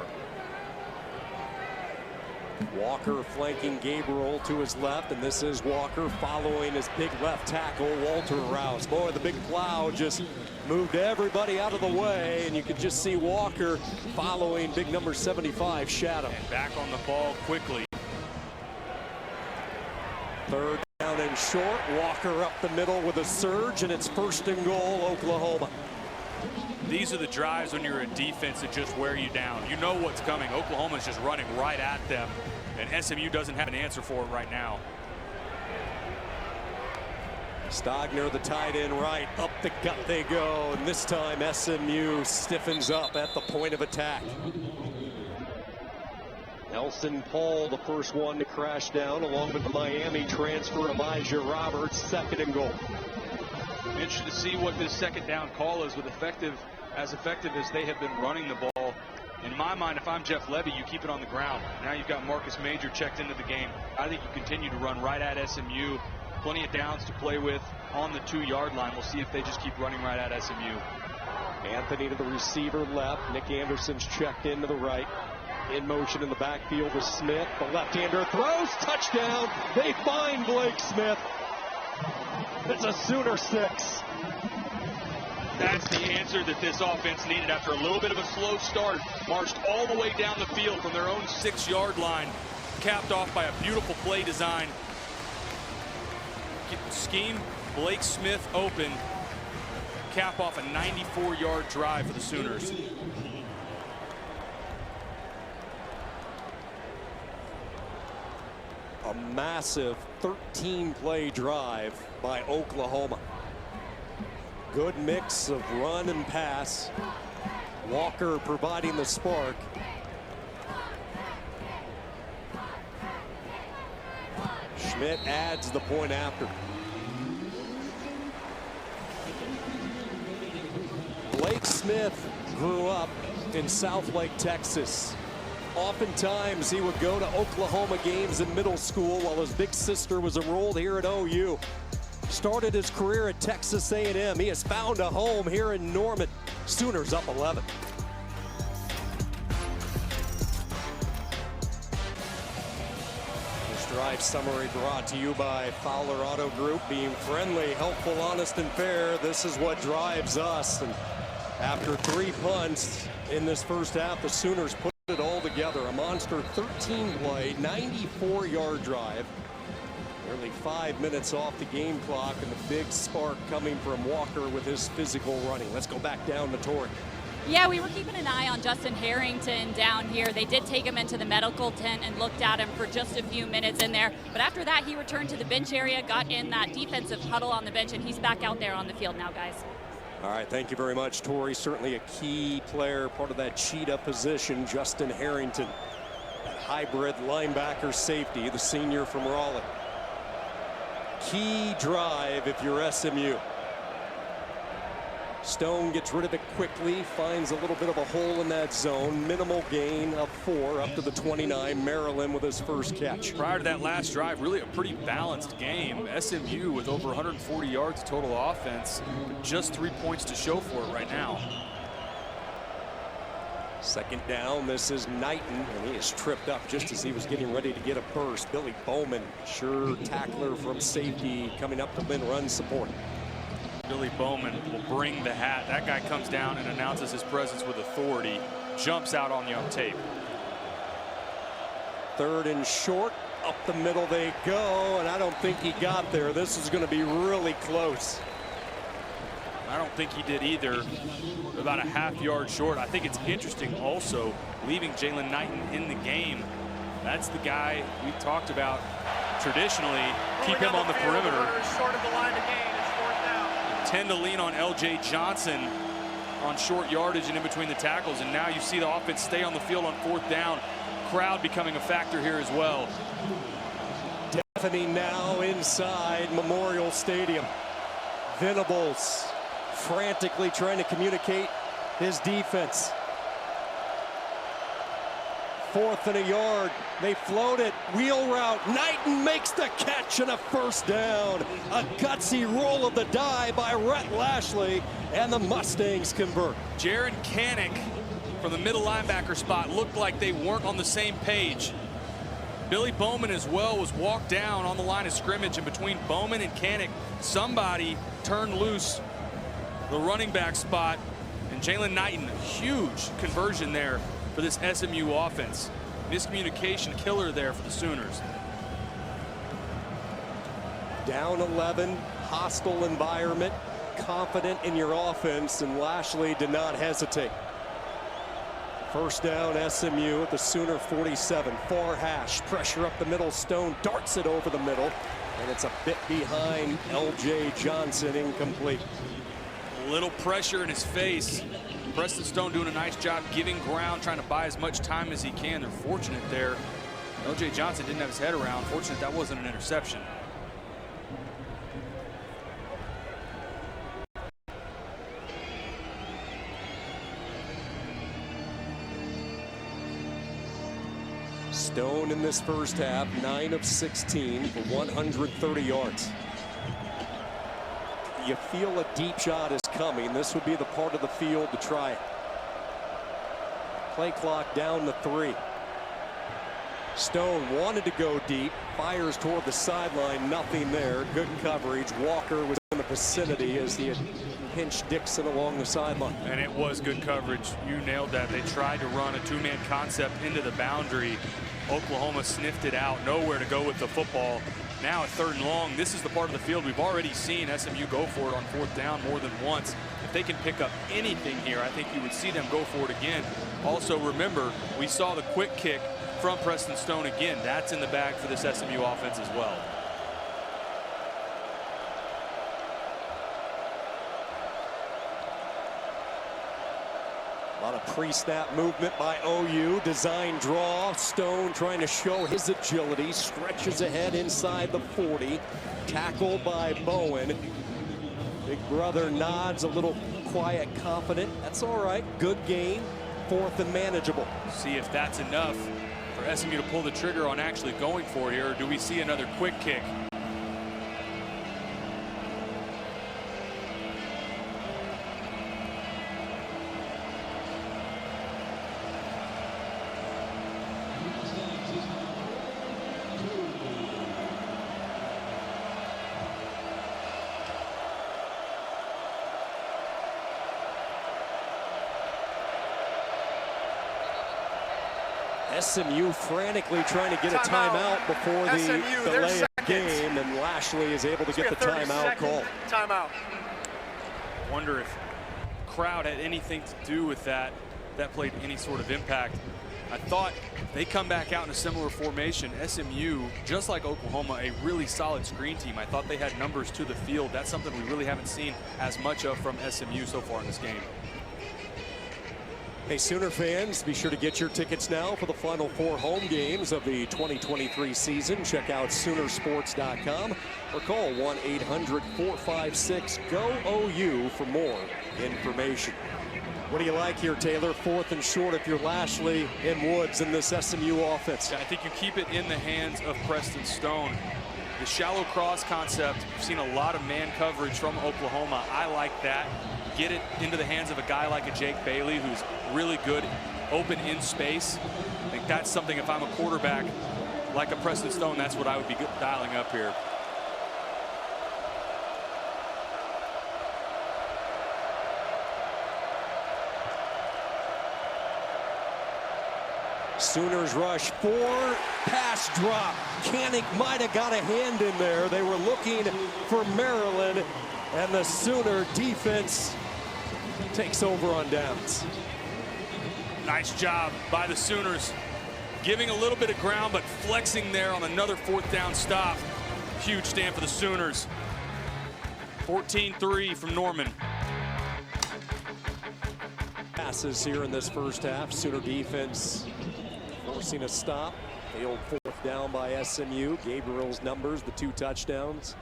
Speaker 1: Walker flanking Gabriel to his left, and this is Walker following his big left tackle, Walter Rouse. Boy, the big plow just moved everybody out of the way, and you could just see Walker following big number 75, Shadow.
Speaker 2: And back on the ball quickly.
Speaker 1: Third down and short. Walker up the middle with a surge, and it's 1st and goal, Oklahoma.
Speaker 2: These are the drives when you're a defense that just wear you down. You know what's coming. Oklahoma's just running right at them, and SMU doesn't have an answer for it right now.
Speaker 1: Stogner, the tight end right, up the gut they go, and this time SMU stiffens up at the point of attack. Nelson Paul, the first one to crash down, along with the Miami transfer, Elijah Roberts, 2nd and goal.
Speaker 5: Interested to see what this second down call is with as effective as they have been running the ball. In my mind, if I'm Jeff Levy, you keep it on the ground. Now you've got Marcus Major checked into the game. I think you continue to run right at SMU. Plenty of downs to play with on the 2-yard line. We'll see if they just keep running right at SMU.
Speaker 1: Anthony to the receiver left. Nick Anderson's checked into the right. In motion in the backfield with Smith. The left-hander throws. Touchdown. They find Blake Smith. It's a Sooner 6.
Speaker 5: That's the answer that this offense needed after a little bit of a slow start. Marched all the way down the field from their own
Speaker 2: 6-yard line. Capped off by a beautiful play design. Scheme Blake Smith open. Cap off a 94-yard drive for the Sooners.
Speaker 1: A massive 13-play drive by Oklahoma. Good mix of run and pass. Walker providing the spark. Schmidt adds the point after. Blake Smith grew up in Southlake, Texas. Oftentimes he would go to Oklahoma games in middle school while his big sister was enrolled here at OU. Started his career at Texas A&M. He has found a home here in Norman. Sooners up 11. This drive summary brought to you by Fowler Auto Group. Being friendly, helpful, honest, and fair. This is what drives us. And after 3 punts in this first half, the Sooners put it all together. A monster 13-play, 94-yard drive. Nearly 5 minutes off the game clock, and the big spark coming from Walker with his physical running. Let's go back down to Tori.
Speaker 3: Yeah, we were keeping an eye on Justin Harrington down here. They did take him into the medical tent and looked at him for just a few minutes in there. But after that, he returned to the bench area, got in that defensive huddle on the bench, and he's back out there on the field now, guys.
Speaker 1: All right, thank you very much, Tori. Certainly a key player, part of that cheetah position, Justin Harrington. That hybrid linebacker safety, the senior from Raleigh. Key drive if you're SMU. Stone gets rid of it quickly, finds a little bit of a hole in that zone. Minimal gain of 4 up to the 29. Maryland with his first catch.
Speaker 2: Prior to that last drive, really a pretty balanced game. SMU with over 140 yards of total offense, but just 3 points to show for it right now.
Speaker 1: Second down, this is Knighton, and he is tripped up just as he was getting ready to get a burst. Billy Bowman, sure tackler from safety, coming up to lend run support.
Speaker 2: Billy Bowman will bring the hat. That guy comes down and announces his presence with authority, jumps out on you on tape.
Speaker 1: Third and short, up the middle they go, and I don't think he got there. This is going to be really close.
Speaker 2: I don't think he did either. About a half-yard short. I think it's interesting also leaving Jalen Knighton in the game. That's the guy we talked about traditionally. Keep him on the perimeter.
Speaker 4: Short of the line to gain. It's 4th down.
Speaker 2: Tend to lean on L.J. Johnson on short yardage and in between the tackles, and now you see the offense stay on the field on 4th down. Crowd becoming a factor here as well.
Speaker 1: Deafening now inside Memorial Stadium. Venables frantically trying to communicate his defense. 4th and a yard. They float it. Wheel route. Knighton makes the catch and a first down. A gutsy roll of the die by Rhett Lashley, and the Mustangs convert.
Speaker 2: Jaron Kanik from the middle linebacker spot looked like they weren't on the same page. Billy Bowman as well was walked down on the line of scrimmage, and between Bowman and Kanik, somebody turned loose the running back spot, and Jalen Knighton, huge conversion there for this SMU offense. Miscommunication killer there for the Sooners.
Speaker 1: Down 11, hostile environment, confident in your offense, and Lashley did not hesitate. First down, SMU at the Sooner 47. Far hash, pressure up the middle. Stone darts it over the middle, and it's a bit behind L.J. Johnson, incomplete.
Speaker 2: A little pressure in his face. Preston Stone doing a nice job giving ground, trying to buy as much time as he can. They're fortunate there. L.J. Johnson didn't have his head around. Fortunate that wasn't an interception.
Speaker 1: Stone in this first half, 9 of 16 for 130 yards. You feel a deep shot is coming. This would be the part of the field to try it. Play clock down to 3. Stone wanted to go deep, fires toward the sideline, nothing there. Good coverage. Walker was in the vicinity as he had pinched Dixon along the sideline.
Speaker 2: And it was good coverage. You nailed that. They tried to run a two-man concept into the boundary. Oklahoma sniffed it out. Nowhere to go with the football. Now at 3rd and long, this is the part of the field we've already seen SMU go for it on 4th down more than once. If they can pick up anything here, I think you would see them go for it again. Also, remember, we saw the quick kick from Preston Stone again. That's in the bag for this SMU offense as well.
Speaker 1: A lot of pre-snap movement by OU. Design draw. Stone trying to show his agility. Stretches ahead inside the 40. Tackled by Bowen. Big brother nods, a little quiet, confident. That's all right. Good game. 4th and manageable.
Speaker 2: See if that's enough for SMU to pull the trigger on actually going for it here. Or do we see another quick kick?
Speaker 1: SMU frantically trying to get a timeout before the delay of game, and Lashley is able to get the timeout call.
Speaker 4: Timeout.
Speaker 2: Wonder if the crowd had anything to do with that. That played any sort of impact. I thought they come back out in a similar formation. SMU, just like Oklahoma, a really solid screen team. I thought they had numbers to the field. That's something we really haven't seen as much of from SMU so far in this game.
Speaker 1: Hey, Sooner fans, be sure to get your tickets now for the final 4 home games of the 2023 season. Check out Soonersports.com or call 1-800-456-GO-OU for more information. What do you like here, Taylor? 4th and short if you're Lashley and Woods in this SMU offense.
Speaker 2: Yeah, I think you keep it in the hands of Preston Stone. The shallow cross concept, we've seen a lot of man coverage from Oklahoma. I like that. Get it into the hands of a guy like a Jake Bailey, who's really good open in space. I think that's something, if I'm a quarterback like a Preston Stone, that's what I would be dialing up here.
Speaker 1: Sooners rush 4, pass drop. Koenig might have got a hand in there. They were looking for Maryland, and the Sooner defense takes over on downs.
Speaker 2: Nice job by the Sooners, giving a little bit of ground, but flexing there on another 4th down stop. Huge stand for the Sooners. 14-3 from Norman.
Speaker 1: Passes here in this first half. Sooner defense forcing a stop. The old 4th down by SMU. Gabriel's numbers, the 2 touchdowns.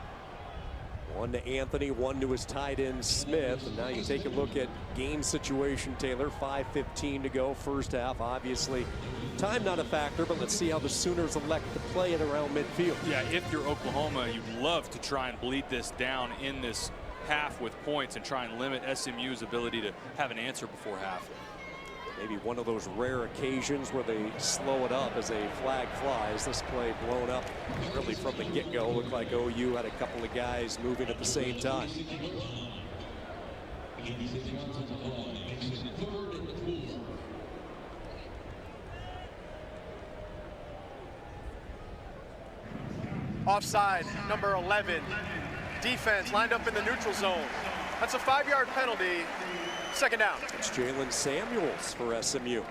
Speaker 1: 1 to Anthony, 1 to his tight end Smith. And now you take a look at game situation, Taylor. 5:15 to go, first half. Obviously, time not a factor, but let's see how the Sooners elect to play it around midfield.
Speaker 2: Yeah, if you're Oklahoma, you'd love to try and bleed this down in this half with points and try and limit SMU's ability to have an answer before half.
Speaker 1: Maybe one of those rare occasions where they slow it up as a flag flies. This play blown up really from the get-go. Looked like OU had a couple of guys moving at the same time.
Speaker 4: Offside, number 11. Defense lined up in the neutral zone. That's a 5-yard penalty. 2nd down.
Speaker 1: It's Jalen Samuels for SMU.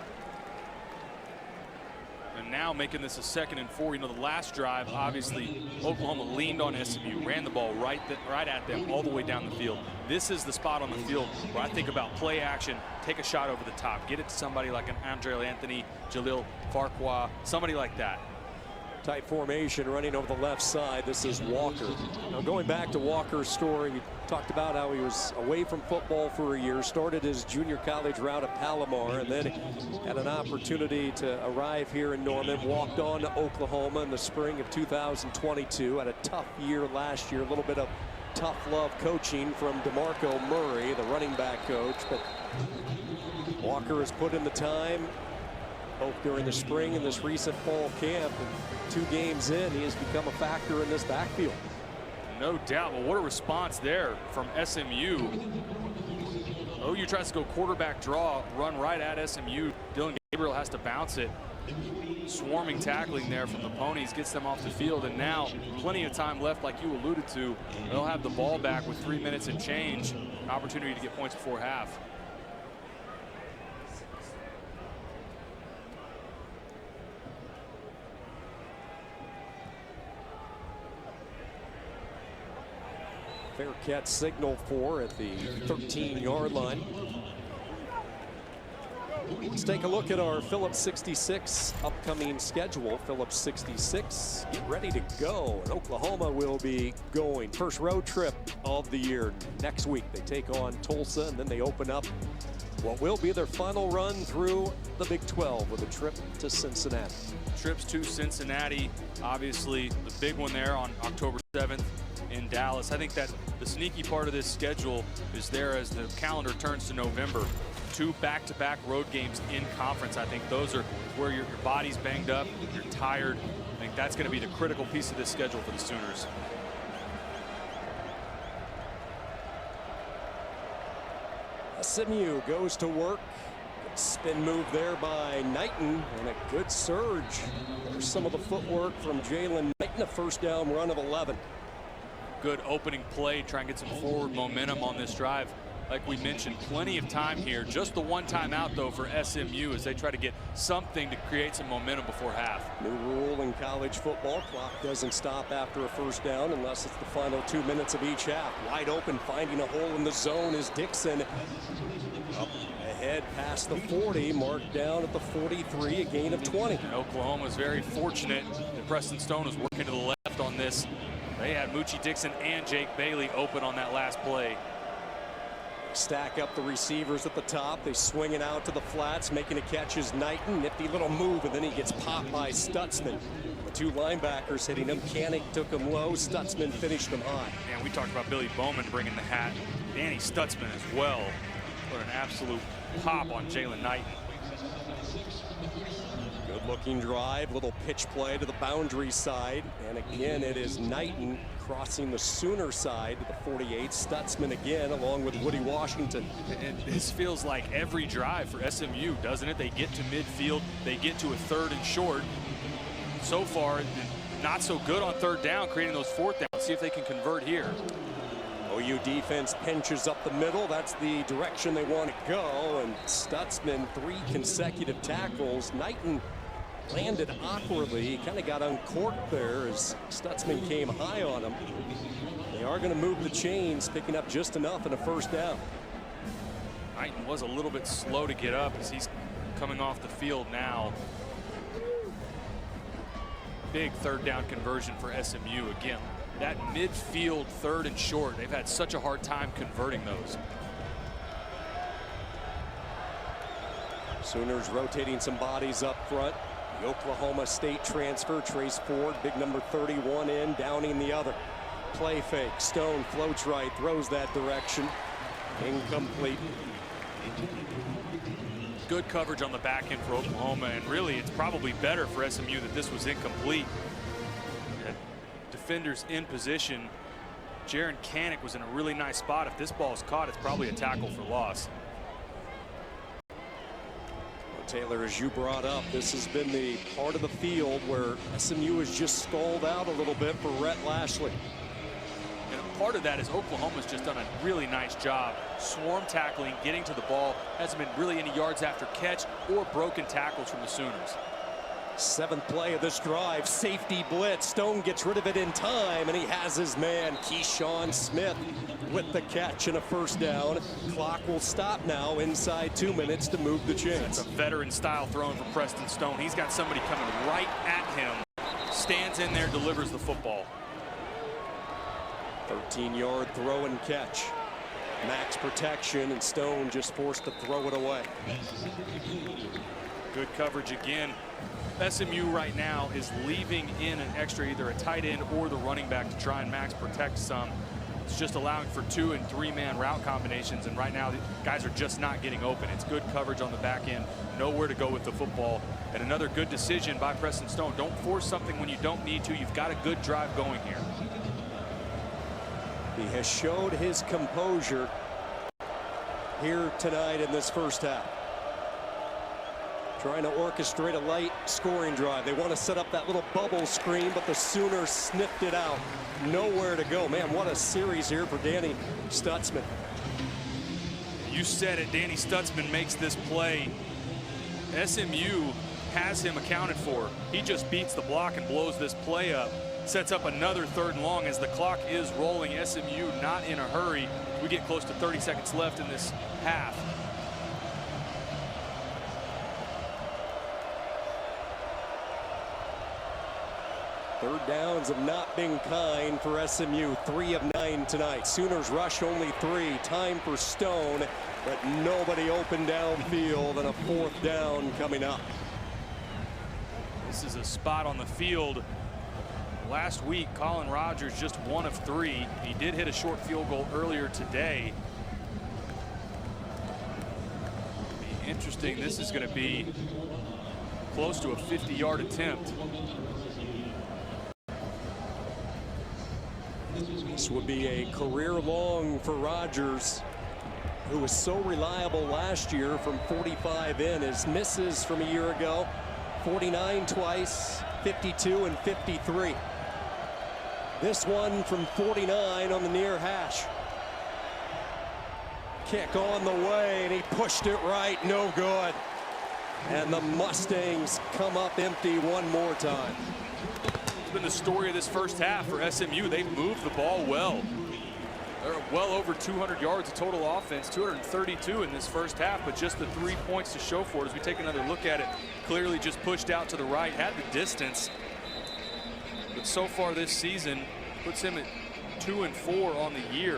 Speaker 2: And now making this a 2nd and 4. You know, the last drive, obviously, Oklahoma leaned on SMU, ran the ball right at them all the way down the field. This is the spot on the field where I think about play action, take a shot over the top, get it to somebody like an Andre Anthony, Jalil Farquhar, somebody like that.
Speaker 1: Tight formation running over the left side. This is Walker. Now going back to Walker's story, we talked about how he was away from football for a year, started his junior college route at Palomar, and then had an opportunity to arrive here in Norman, walked on to Oklahoma in the spring of 2022, had a tough year last year, a little bit of tough love coaching from DeMarco Murray, the running back coach, but Walker has put in the time both during the spring and this recent fall camp. And 2 games in, he has become a factor in this backfield.
Speaker 2: No doubt. Well, what a response there from SMU. OU tries to go quarterback draw, run right at SMU. Dylan Gabriel has to bounce it. Swarming tackling there from the Ponies gets them off the field, and now plenty of time left, like you alluded to. They'll have the ball back with 3 minutes and change. An opportunity to get points before half.
Speaker 1: Fair catch signal for at the 13-yard line. Let's take a look at our Phillips 66 upcoming schedule. Phillips 66, get ready to go. And Oklahoma will be going. First road trip of the year next week. They take on Tulsa, and then they open up what will be their final run through the Big 12 with a trip to Cincinnati.
Speaker 2: Trips to Cincinnati, obviously the big one there on October 7th in Dallas. I think that the sneaky part of this schedule is there as the calendar turns to November. 2 back-to-back road games in conference. I think those are where your body's banged up, you're tired. I think that's going to be the critical piece of this schedule for the Sooners.
Speaker 1: SMU goes to work. Good spin move there by Knighton, and a good surge. There's some of the footwork from Jalen Knighton, a first down run of 11.
Speaker 2: Good opening play, try and get some forward momentum on this drive. Like we mentioned, plenty of time here. Just the one timeout, though, for SMU as they try to get something to create some momentum before half.
Speaker 1: New rule in college football. Clock doesn't stop after a first down unless it's the final 2 minutes of each half. Wide open, finding a hole in the zone is Dixon. Up ahead ahead past the 40, marked down at the 43, a gain of 20.
Speaker 2: And Oklahoma was very fortunate that Preston Stone was working to the left on this. They had Moochie Dixon and Jake Bailey open on that last play.
Speaker 1: Stack up the receivers at the top. They swing it out to the flats. Making a catch is Knighton. Nifty little move, and then he gets popped by Stutzman. The two linebackers hitting him. Cannick took him low. Stutzman finished him high.
Speaker 2: And we talked about Billy Bowman bringing the hat. Danny Stutzman as well. Put an absolute pop on Jalen Knighton.
Speaker 1: Good looking drive. Little pitch play to the boundary side. And again, it is Knighton crossing the Sooner side to the 48. Stutzman again, along with Woody Washington.
Speaker 2: And this feels like every drive for SMU, doesn't it? They get to midfield. They get to a 3rd and short. So far, not so good on 3rd down, creating those 4th downs. See if they can convert here.
Speaker 1: OU defense pinches up the middle. That's the direction they want to go. And Stutzman, 3 consecutive tackles. Knighton landed awkwardly. He kind of got uncorked there as Stutzman came high on him. They are going to move the chains, picking up just enough in a 1st down.
Speaker 2: Knighton was a little bit slow to get up as he's coming off the field now. Big 3rd down conversion for SMU. Again, that midfield 3rd and short, they've had such a hard time converting those.
Speaker 1: Sooners rotating some bodies up front. The Oklahoma State transfer, Trace Ford, big number 31 in, Downing the other. Play fake, Stone floats right, throws that direction. Incomplete.
Speaker 2: Good coverage on the back end for Oklahoma, and really it's probably better for SMU that this was incomplete. Defenders in position. Jaron Cannick was in a really nice spot. If this ball is caught, it's probably a tackle for loss.
Speaker 1: Well, Taylor, as you brought up, this has been the part of the field where SMU has just stalled out a little bit for Rhett Lashley.
Speaker 2: And part of that is Oklahoma's just done a really nice job swarm tackling, getting to the ball. Hasn't been really any yards after catch or broken tackles from the Sooners.
Speaker 1: 7th play of this drive, safety blitz. Stone gets rid of it in time, and he has his man, Keyshawn Smith, with the catch and a 1st down. Clock will stop now inside 2 minutes to move the chains.
Speaker 2: It's a veteran style throwing for Preston Stone. He's got somebody coming right at him, stands in there, delivers the football.
Speaker 1: 13-yard throw and catch. Max protection, and Stone just forced to throw it away.
Speaker 2: Good coverage again. SMU right now is leaving in an extra, either a tight end or the running back, to try and max protect some. It's just allowing for 2- and 3-man route combinations, and right now the guys are just not getting open. It's good coverage on the back end, nowhere to go with the football, and another good decision by Preston Stone. Don't force something when you don't need to. You've got a good drive going here.
Speaker 1: He has showed his composure here tonight in this 1st half. Trying to orchestrate a light scoring drive. They want to set up that little bubble screen, but the Sooners sniffed it out. Nowhere to go. Man, what a series here for Danny Stutzman.
Speaker 2: You said it, Danny Stutzman makes this play. SMU has him accounted for. He just beats the block and blows this play up. Sets up another 3rd and long as the clock is rolling. SMU not in a hurry. We get close to 30 seconds left in this half.
Speaker 1: Third downs have not been kind for SMU. 3 of 9 tonight. Sooners rush only 3. Time for Stone, but nobody open downfield, and a 4th down coming up.
Speaker 2: This is a spot on the field. Last week, Colin Rogers just 1 of 3. He did hit a short field goal earlier today. Be interesting. This is going to be close to a 50-yard attempt.
Speaker 1: This would be a career long for Rogers, who was so reliable last year from 45 in. His misses from a year ago, 49 twice, 52 and 53. This one from 49 on the near hash. Kick on the way, and he pushed it right, no good. And the Mustangs come up empty one more time.
Speaker 2: It's been the story of this 1st half for SMU. They've moved the ball well. They're well over 200 yards of total offense, 232 in this first half, but just the 3 points to show for it. As we take another look at it, clearly just pushed out to the right, had the distance. But so far this season, puts him at 2-4 on the year.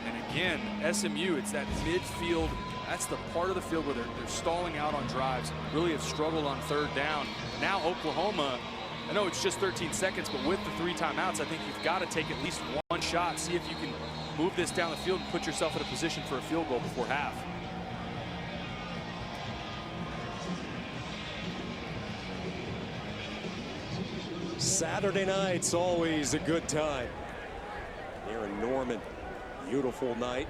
Speaker 2: And again, SMU, it's that midfield. That's the part of the field where they're stalling out on drives, really have struggled on third down. Now Oklahoma, I know it's just 13 seconds, but with the 3 timeouts, I think you've got to take at least one shot, see if you can move this down the field and put yourself in a position for a field goal before half.
Speaker 1: Saturday night's always a good time here in Norman. Beautiful night.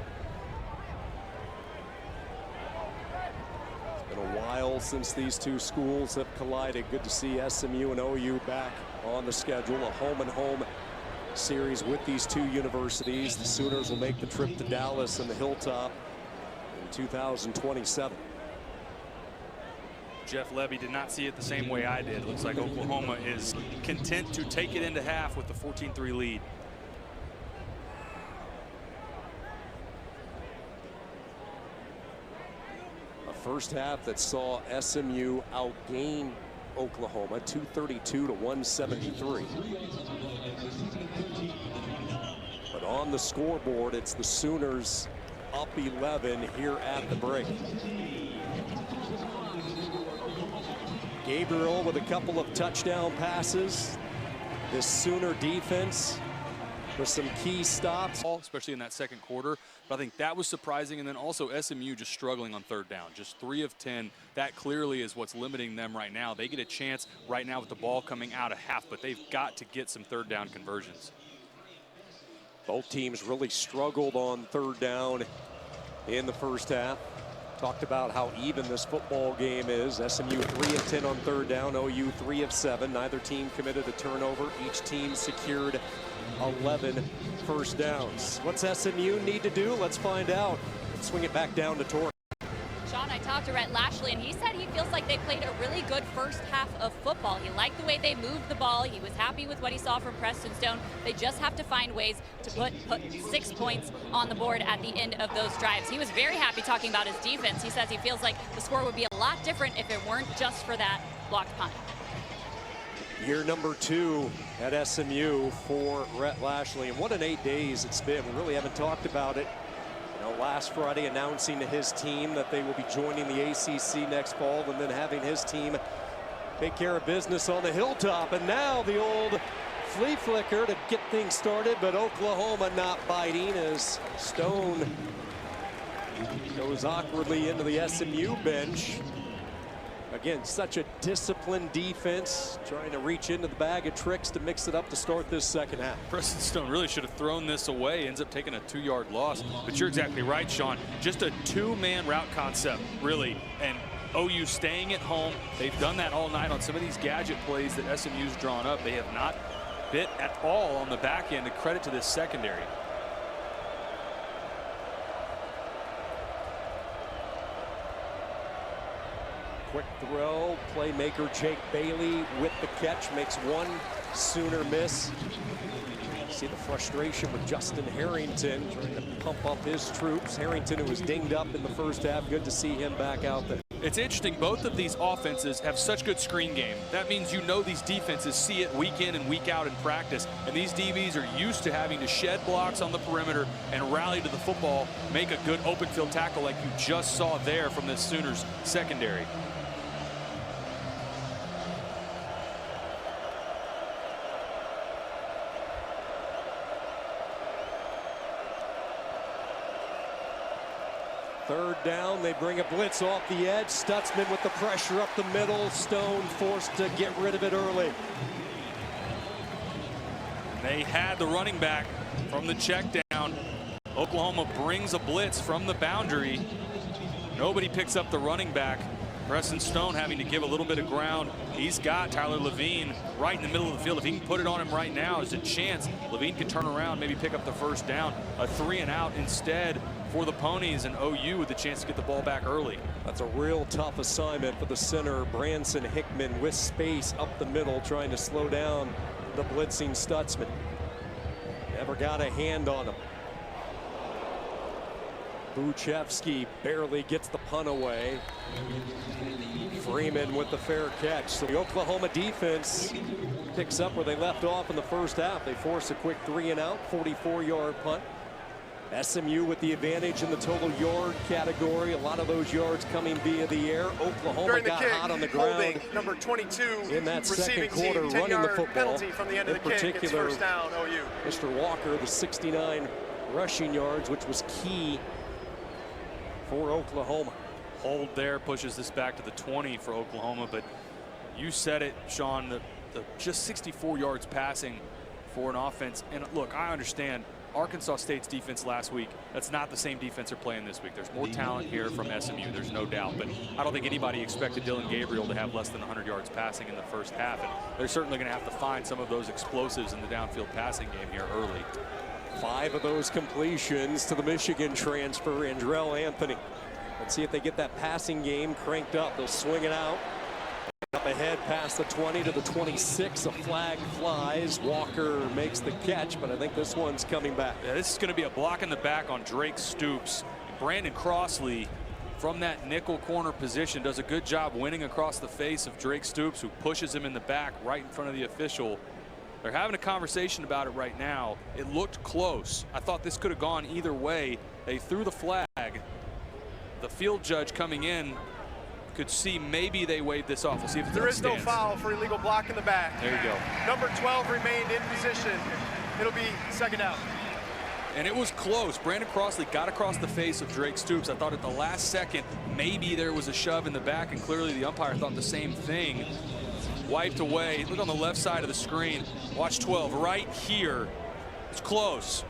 Speaker 1: It's been a while since these two schools have collided. Good to see SMU and OU back on the schedule. A home-and-home series with these two universities. The Sooners will make the trip to Dallas and the Hilltop in 2027.
Speaker 2: Jeff Levy did not see it the same way I did. Looks like Oklahoma is content to take it into half with the 14-3 lead.
Speaker 1: A first half that saw SMU outgain Oklahoma 232 to 173. But on the scoreboard, it's the Sooners up 11 here at the break. Gabriel with a couple of touchdown passes. This Sooner defense with some key stops.
Speaker 2: Especially in that second quarter. But I think that was surprising. And then also SMU just struggling on third down. Just 3 of 10. That clearly is what's limiting them right now. They get a chance right now with the ball coming out of half, but they've got to get some third down conversions.
Speaker 1: Both teams really struggled on third down in the first half. Talked about how even this football game is. SMU 3 of 10 on third down, OU 3 of 7. Neither team committed a turnover. Each team secured 11 first downs. What's SMU need to do? Let's find out. Swing it back down to Torrey.
Speaker 3: Sean, I talked to Rhett Lashley, and he said he feels like they played a really good first half of football. He liked the way they moved the ball. He was happy with what he saw from Preston Stone. They just have to find ways to put 6 points on the board at the end of those drives. He was very happy talking about his defense. He says he feels like the score would be a lot different if it weren't just for that blocked punt.
Speaker 1: Year number 2 at SMU for Rhett Lashley. And what an 8 days it's been. We really haven't talked about it. Last Friday announcing to his team that they will be joining the ACC next fall, and then having his team take care of business on the Hilltop. And now the old flea flicker to get things started, but Oklahoma not biting as Stone goes awkwardly into the SMU bench. Again, such a disciplined defense, trying to reach into the bag of tricks to mix it up to start this second half.
Speaker 2: Preston Stone really should have thrown this away, ends up taking a 2-yard loss. But you're exactly right, Sean. Just a 2-man route concept, really. And OU staying at home. They've done that all night on some of these gadget plays that SMU's drawn up. They have not bit at all on the back end, to credit to this secondary.
Speaker 1: Quick throw, playmaker Jake Bailey with the catch, makes one Sooner miss. See the frustration with Justin Harrington trying to pump up his troops. Harrington, who was dinged up in the first half, good to see him back out there.
Speaker 2: It's interesting, both of these offenses have such good screen game. That means you know these defenses see it week in and week out in practice, and these DBs are used to having to shed blocks on the perimeter and rally to the football, make a good open field tackle like you just saw there from this Sooners secondary.
Speaker 1: Third down, they bring a blitz off the edge. Stutzman with the pressure up the middle. Stone forced to get rid of it early.
Speaker 2: They had the running back from the check down. Oklahoma brings a blitz from the boundary. Nobody picks up the running back. Preston Stone having to give a little bit of ground. He's got Tyler Levine right in the middle of the field. If he can put it on him right now, there's a chance Levine can turn around, maybe pick up the first down. A 3-and-out instead for the Ponies, and OU with the chance to get the ball back early.
Speaker 1: That's a real tough assignment for the center, Branson Hickman, with space up the middle, trying to slow down the blitzing Stutzman. never got a hand on him. Buchevsky barely gets the punt away. Freeman with the fair catch. So the Oklahoma defense picks up where they left off in the first half. They force a quick 3-and-out, 44-yard punt. SMU with the advantage in the total yard category. A lot of those yards coming via the air. Oklahoma got hot on the ground.
Speaker 4: Holding number 22
Speaker 1: in that second quarter,
Speaker 4: team,
Speaker 1: running the football.
Speaker 4: Penalty from the end of the kick. It's first down, OU.
Speaker 1: Mr. Walker, the 69 rushing yards, which was key for Oklahoma.
Speaker 2: Hold there pushes this back to the 20 for Oklahoma, but you said it, Sean, the just 64 yards passing for an offense. And look, I understand Arkansas State's defense last week, that's not the same defense they're playing this week. There's more talent here from SMU, there's no doubt, but I don't think anybody expected Dillon Gabriel to have less than 100 yards passing in the first half, and they're certainly going to have to find some of those explosives in the downfield passing game here early.
Speaker 1: 5 of those completions to the Michigan transfer, Andrell Anthony. Let's see if they get that passing game cranked up. They'll swing it out. Up ahead past the 20 to the 26. A flag flies. Walker makes the catch, but I think this one's coming back.
Speaker 2: Yeah, this is going to be a block in the back on Drake Stoops. Brandon Crossley from that nickel corner position does a good job winning across the face of Drake Stoops, who pushes him in the back right in front of the official. They're having a conversation about it right now. It looked close. I thought this could have gone either way. They threw the flag. The field judge coming in could see maybe they waved this off. We'll see if it's
Speaker 4: there is no foul for illegal block in the back.
Speaker 2: There you go.
Speaker 4: Number 12 remained in position. It'll be second down.
Speaker 2: And it was close. Brandon Crossley got across the face of Drake Stoops. I thought at the last second maybe there was a shove in the back, and clearly the umpire thought the same thing. Wiped away. Look on the left side of the screen. Watch 12 right here. It's close.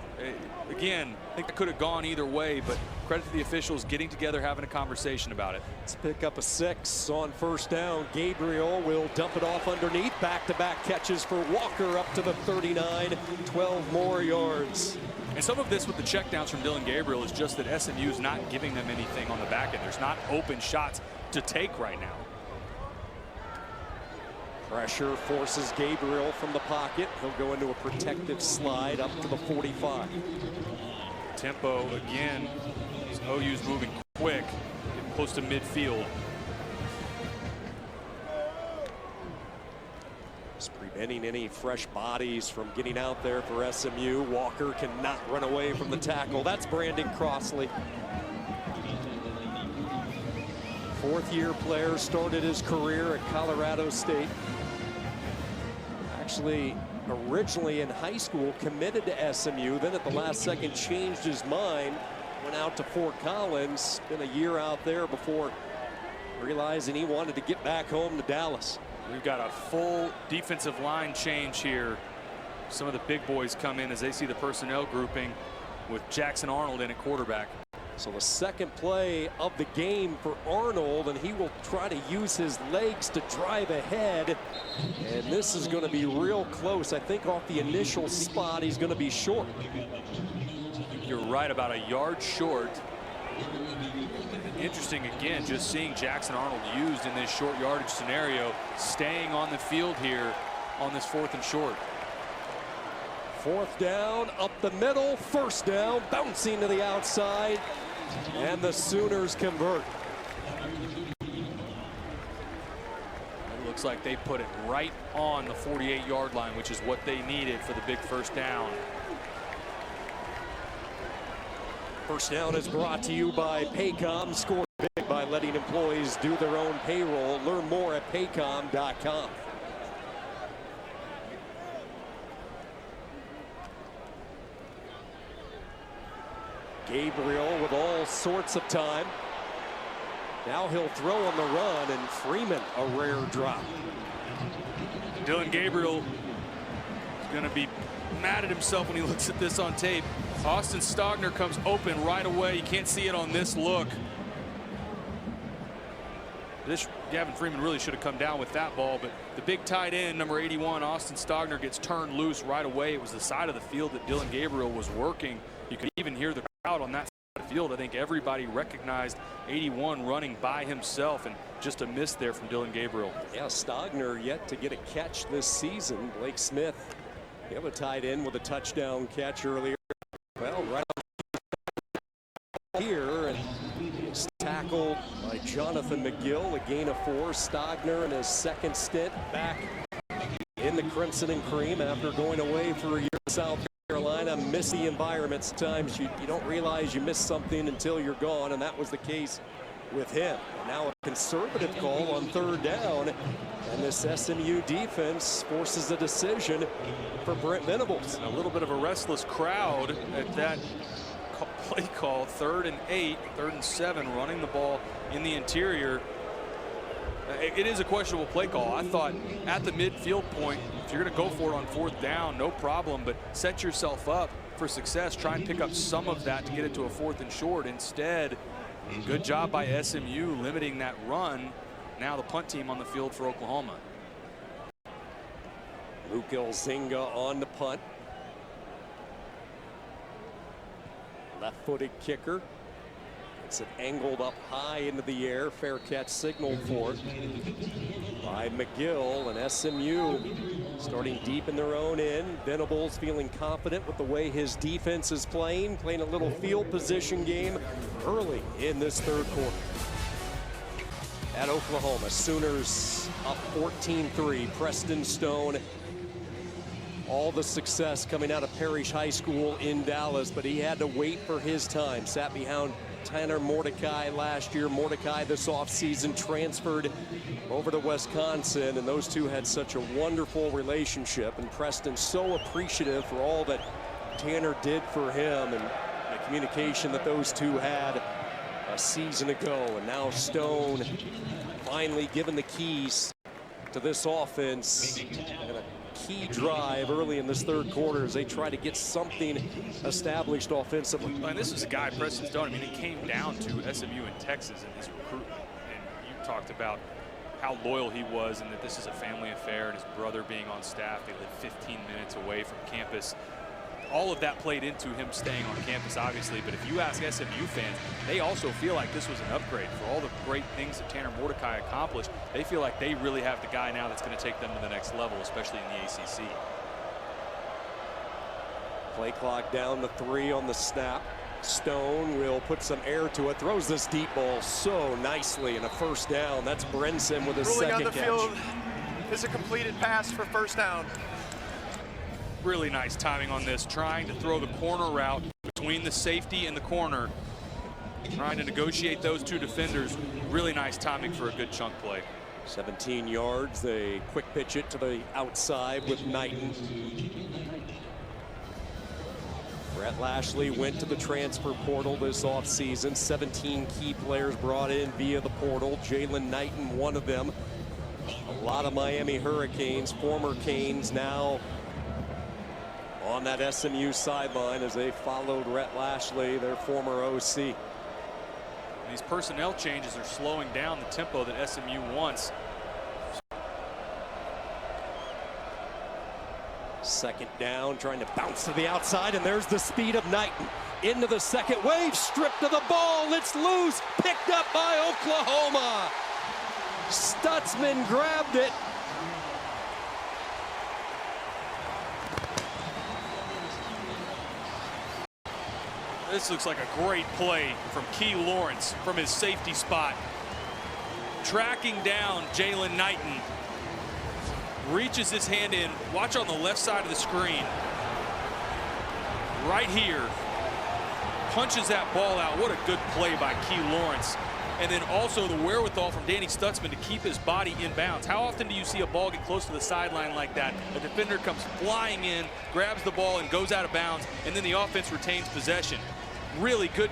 Speaker 2: Again, I think it could have gone either way, but credit to the officials getting together, having a conversation about it.
Speaker 1: Let's pick up a 6 on first down. Gabriel will dump it off underneath. Back-to-back catches for Walker up to the 39. 12 more yards.
Speaker 2: And some of this with the checkdowns from Dillon Gabriel is just that SMU is not giving them anything on the back end. There's not open shots to take right now.
Speaker 1: Pressure forces Gabriel from the pocket. He'll go into a protective slide up to the 45.
Speaker 2: Tempo again. OU's moving quick, getting close to midfield.
Speaker 1: Just preventing any fresh bodies from getting out there for SMU. Walker cannot run away from the tackle. That's Brandon Crossley. Fourth-year player, started his career at Colorado State. Actually, originally in high school, committed to SMU, then at the last second changed his mind, went out to Fort Collins, spent a year out there before realizing he wanted to get back home to Dallas.
Speaker 2: We've got a full defensive line change here. Some of the big boys come in as they see the personnel grouping with Jackson Arnold in at quarterback.
Speaker 1: So the second play of the game for Arnold, and he will try to use his legs to drive ahead. And this is going to be real close. I think off the initial spot, he's going to be short.
Speaker 2: You're right, about a yard short. Interesting again, just seeing Jackson Arnold used in this short yardage scenario, staying on the field here on this 4th and short.
Speaker 1: 4th down, up the middle, 1st down, bouncing to the outside, and the Sooners convert.
Speaker 2: It looks like they put it right on the 48-yard line, which is what they needed for the big 1st down.
Speaker 1: First down is brought to you by Paycom. Score big by letting employees do their own payroll. Learn more at paycom.com. Gabriel with all sorts of time. Now he'll throw on the run, and Freeman a rare drop.
Speaker 2: Dillon Gabriel is going to be mad at himself when he looks at this on tape. Austin Stogner comes open right away. You can't see it on this look. Gavin Freeman really should have come down with that ball, but the big tight end, number 81, Austin Stogner, gets turned loose right away. It was the side of the field that Dillon Gabriel was working. You could even hear the crowd on that side of the field. I think everybody recognized 81 running by himself, and just a miss there from Dillon Gabriel.
Speaker 1: Yeah, Stogner yet to get a catch this season. Blake Smith You have a tight end with a touchdown catch earlier. Well, right here, and he's tackled by Jonathan McGill, a gain of 4. Stogner in his second stint back in the Crimson and Cream after going away for a year in South Carolina. Miss the environment. Sometimes you don't realize you miss something until you're gone, and that was the case with him. And now a conservative call on 3rd down, and this SMU defense forces a decision for Brent Venables.
Speaker 2: A little bit of a restless crowd at that play call. 3rd and 8, 3rd and 7, running the ball in the interior. It is a questionable play call. I thought at the midfield point, if you're going to go for it on 4th down, no problem, but set yourself up for success. Try and pick up some of that to get it to a 4th and short. Instead, good job by SMU limiting that run. Now the punt team on the field for Oklahoma.
Speaker 1: Luke Elzinga on the punt. Left-footed kicker. It's angled up high into the air. Fair catch signaled for it by McGill, and SMU starting deep in their own end. Venables feeling confident with the way his defense is playing a little field position game early in this 3rd quarter. At Oklahoma, Sooners up 14-3. Preston Stone, all the success coming out of Parrish High School in Dallas, but he had to wait for his time. Sat behind Tanner Mordecai last year. Mordecai this offseason transferred over to Wisconsin, and those two had such a wonderful relationship. And Preston so appreciative for all that Tanner did for him and the communication that those two had a season ago. And now Stone finally given the keys to this offense, and a key drive early in this 3rd quarter as they try to get something established offensively.
Speaker 2: And this is a guy, Preston Stone, I mean, he came down to SMU in Texas in his recruitment, and you talked about how loyal he was and that this is a family affair, and his brother being on staff. They live 15 minutes away from campus. All of that played into him staying on campus, obviously, but if you ask SMU fans, they also feel like this was an upgrade for all the great things that Tanner Mordecai accomplished. They feel like they really have the guy now that's going to take them to the next level, especially in the ACC.
Speaker 1: Play clock down to 3 on the snap. Stone will put some air to it, throws this deep ball so nicely, and a 1st down. That's Brenson with his
Speaker 4: Ruling
Speaker 1: second
Speaker 4: on the
Speaker 1: catch.
Speaker 4: field is a completed pass for 1st down.
Speaker 2: Really nice timing on this, trying to throw the corner route between the safety and the corner, trying to negotiate those two defenders. Really nice timing for a good chunk play.
Speaker 1: 17 yards, they quick pitch it to the outside with Knighton. Brett Lashley went to the transfer portal this offseason. 17 key players brought in via the portal. Jalen Knighton, one of them. A lot of Miami Hurricanes, former Canes, now on that SMU sideline as they followed Rhett Lashley, their former OC.
Speaker 2: These personnel changes are slowing down the tempo that SMU wants.
Speaker 1: 2nd down, trying to bounce to the outside, and there's the speed of Knighton. Into the 2nd wave, stripped of the ball, it's loose, picked up by Oklahoma. Stutzman grabbed it.
Speaker 2: This looks like a great play from Key Lawrence from his safety spot. Tracking down Jalen Knighton. Reaches his hand in. Watch on the left side of the screen. Right here. Punches that ball out. What a good play by Key Lawrence. And then also the wherewithal from Danny Stutzman to keep his body in bounds. How often do you see a ball get close to the sideline like that? A defender comes flying in, grabs the ball, and goes out of bounds, and then the offense retains possession. Really good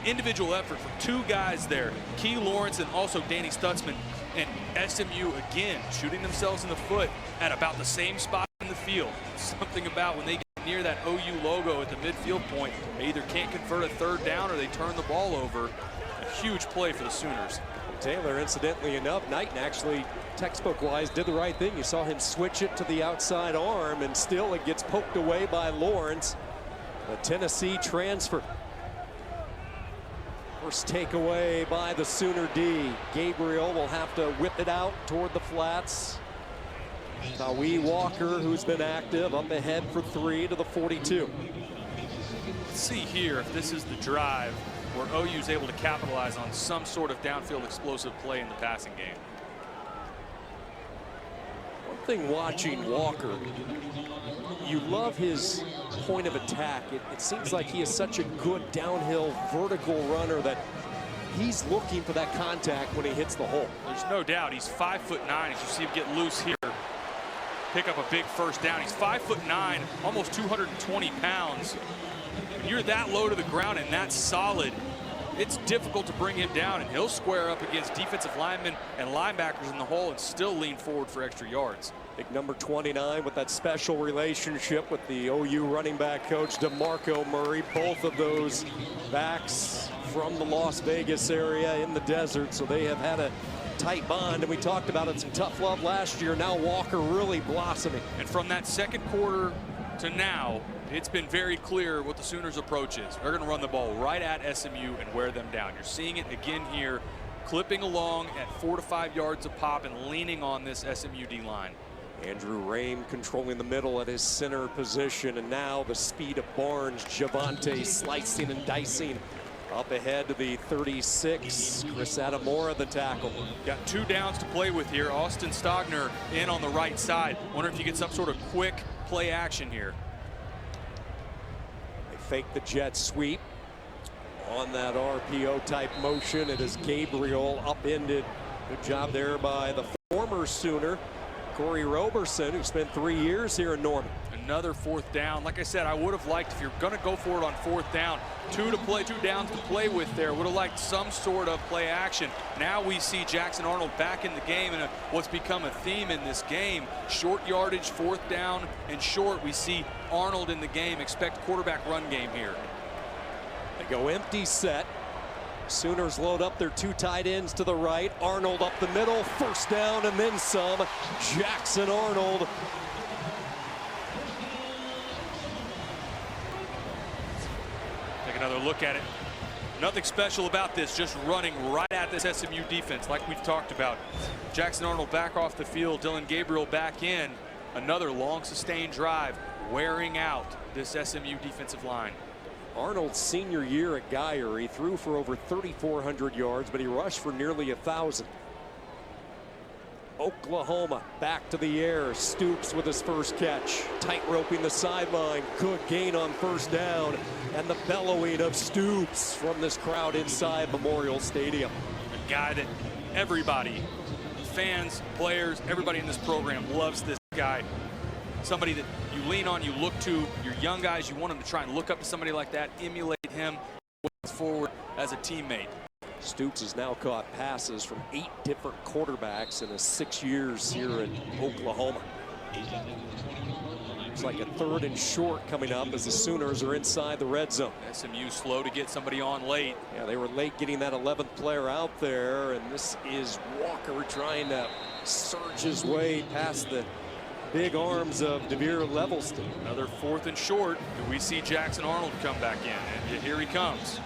Speaker 2: individual effort from 2 guys there, Key Lawrence and also Danny Stutzman. And SMU again shooting themselves in the foot at about the same spot in the field. Something about when they get near that OU logo at the midfield point, they either can't convert a 3rd down or they turn the ball over. A huge play for the Sooners.
Speaker 1: Taylor, incidentally enough, Knighton actually textbook-wise did the right thing. You saw him switch it to the outside arm, and still it gets poked away by Lawrence, the Tennessee transfer. First takeaway by the Sooner D. Gabriel will have to whip it out toward the flats. Tawi Walker, who's been active, up ahead for 3 to the 42.
Speaker 2: Let's see here if this is the drive where OU is able to capitalize on some sort of downfield explosive play in the passing game.
Speaker 1: One thing watching Walker, you love his point of attack. It seems like he is such a good downhill vertical runner that he's looking for that contact when he hits the hole.
Speaker 2: There's no doubt he's 5'9". As you see him get loose here, pick up a big first down. He's 5'9", almost 220 pounds. When you're that low to the ground and that solid, it's difficult to bring him down, and he'll square up against defensive linemen and linebackers in the hole and still lean forward for extra yards.
Speaker 1: Big number 29 with that special relationship with the OU running back coach DeMarco Murray. Both of those backs from the Las Vegas area in the desert, so they have had a tight bond, and we talked about it, some tough love last year. Now Walker really blossoming.
Speaker 2: And from that second quarter to now, it's been very clear what the Sooners' approach is. They're going to run the ball right at SMU and wear them down. You're seeing it again here, clipping along at 4 to 5 yards a pop and leaning on this SMU D-line.
Speaker 1: Andrew Rame controlling the middle at his center position, and now the speed of Barnes. Javante slicing and dicing up ahead to the 36. Chris Adamora the tackle.
Speaker 2: Got 2 downs to play with here. Austin Stogner in on the right side. Wonder if you get some sort of quick play action here.
Speaker 1: They fake the jet sweep on that RPO type motion. It is Gabriel upended. Good job there by the former Sooner, Corey Roberson, who spent 3 years here in Norman.
Speaker 2: Another 4th down. Like I said, I would have liked, if you're going to go for it on 4th down, 2 downs to play with there. Would have liked some sort of play action. Now we see Jackson Arnold back in the game, and what's become a theme in this game, short yardage, 4th down and short. We see Arnold in the game. Expect quarterback run game here.
Speaker 1: They go empty set. Sooners load up their 2 tight ends to the right. Arnold up the middle, 1st down and then some. Jackson Arnold.
Speaker 2: Take another look at it. Nothing special about this, just running right at this SMU defense like we've talked about. Jackson Arnold back off the field, Dylan Gabriel back in. Another long sustained drive, wearing out this SMU defensive line.
Speaker 1: Arnold's senior year at Geyer, he threw for over 3,400 yards, but he rushed for nearly 1,000. Oklahoma back to the air. Stoops with his first catch. Tight roping the sideline. Good gain on 1st down. And the bellowing of Stoops from this crowd inside Memorial Stadium.
Speaker 2: A guy that everybody, fans, players, everybody in this program loves this guy. Somebody that you lean on, you look to. Your young guys, you want them to try and look up to somebody like that, emulate him forward as a teammate.
Speaker 1: Stoops has now caught passes from 8 different quarterbacks in his 6 years here in Oklahoma. Looks like a 3rd and short coming up as the Sooners are inside the red zone.
Speaker 2: SMU slow to get somebody on late.
Speaker 1: Yeah, they were late getting that 11th player out there, and this is Walker trying to surge his way past the big arms of DeVere Levelston.
Speaker 2: Another 4th and short. Do we see Jackson Arnold come back in? And here he comes.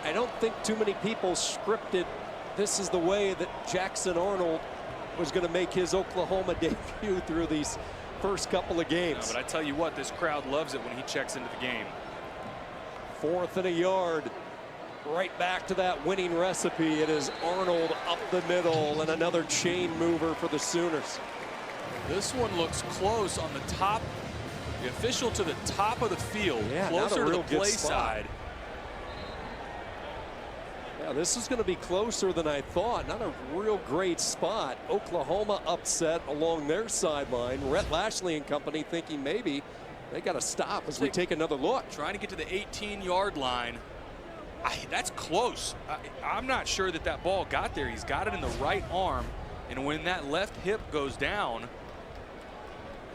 Speaker 1: I don't think too many people scripted this is the way that Jackson Arnold was going to make his Oklahoma debut through these first couple of games.
Speaker 2: No, but I tell you what, this crowd loves it when he checks into the game.
Speaker 1: 4th and a yard. Right back to that winning recipe. It is Arnold up the middle and another chain mover for the Sooners.
Speaker 2: This one looks close on the top. The official to the top of the field,
Speaker 1: yeah,
Speaker 2: closer to the play side.
Speaker 1: Yeah, this is going to be closer than I thought. Not a real great spot. Oklahoma upset along their sideline. Rhett Lashley and company thinking maybe they got to stop as we take another look.
Speaker 2: Trying to get to the 18-yard line. That's close. I'm not sure that that ball got there. He's got it in the right arm, and when that left hip goes down,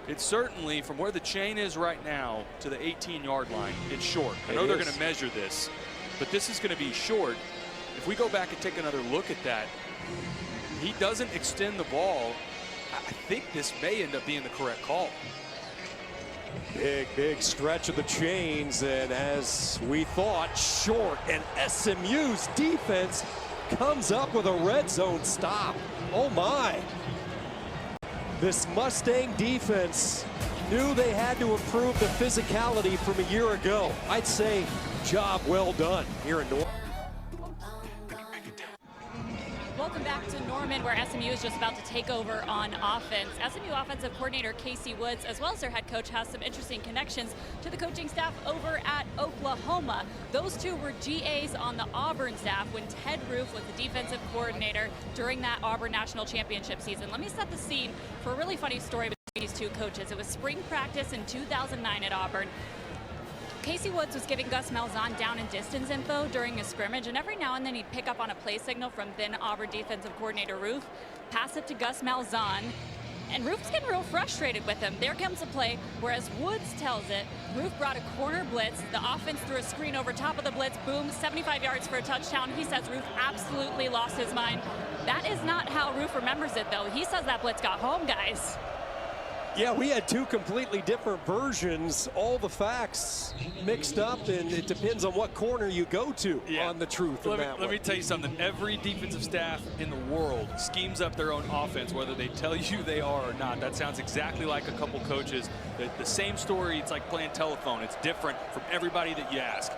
Speaker 2: it's certainly from where the chain is right now to the 18-yard line. It's short. I know they're going to measure this, but this is going to be short. If we go back and take another look at that, he doesn't extend the ball. I think this may end up being the correct call.
Speaker 1: Big stretch of the chains, and as we thought, short, and SMU's defense comes up with a red zone stop. Oh my. This Mustang defense knew they had to improve the physicality from a year ago. I'd say job well done here in Norman.
Speaker 3: Welcome back to Norman, where SMU is just about to take over on offense. SMU offensive coordinator Casey Woods, as well as their head coach, has some interesting connections to the coaching staff over at Oklahoma. Those two were GAs on the Auburn staff when Ted Roof was the defensive coordinator during that Auburn National Championship season. Let me set the scene for a really funny story between these two coaches. It was spring practice in 2009 at Auburn. Casey Woods was giving Gus Malzahn down and distance info during a scrimmage, and every now and then he'd pick up on a play signal from then Auburn defensive coordinator Roof, pass it to Gus Malzahn, and Roof's getting real frustrated with him. There comes a play where, as Woods tells it, Roof brought a corner blitz. The offense threw a screen over top of the blitz. Boom, 75 yards for a touchdown. He says Roof absolutely lost his mind. That is not how Roof remembers it, though. He says that blitz got home, guys.
Speaker 1: Yeah, we had two completely different versions, all the facts mixed up, and it depends on what corner you go to on the truth of that.
Speaker 2: Let me tell you something. Every defensive staff in the world schemes up their own offense, whether they tell you they are or not. That sounds exactly like a couple coaches. The same story, it's like playing telephone. It's different from everybody that you ask.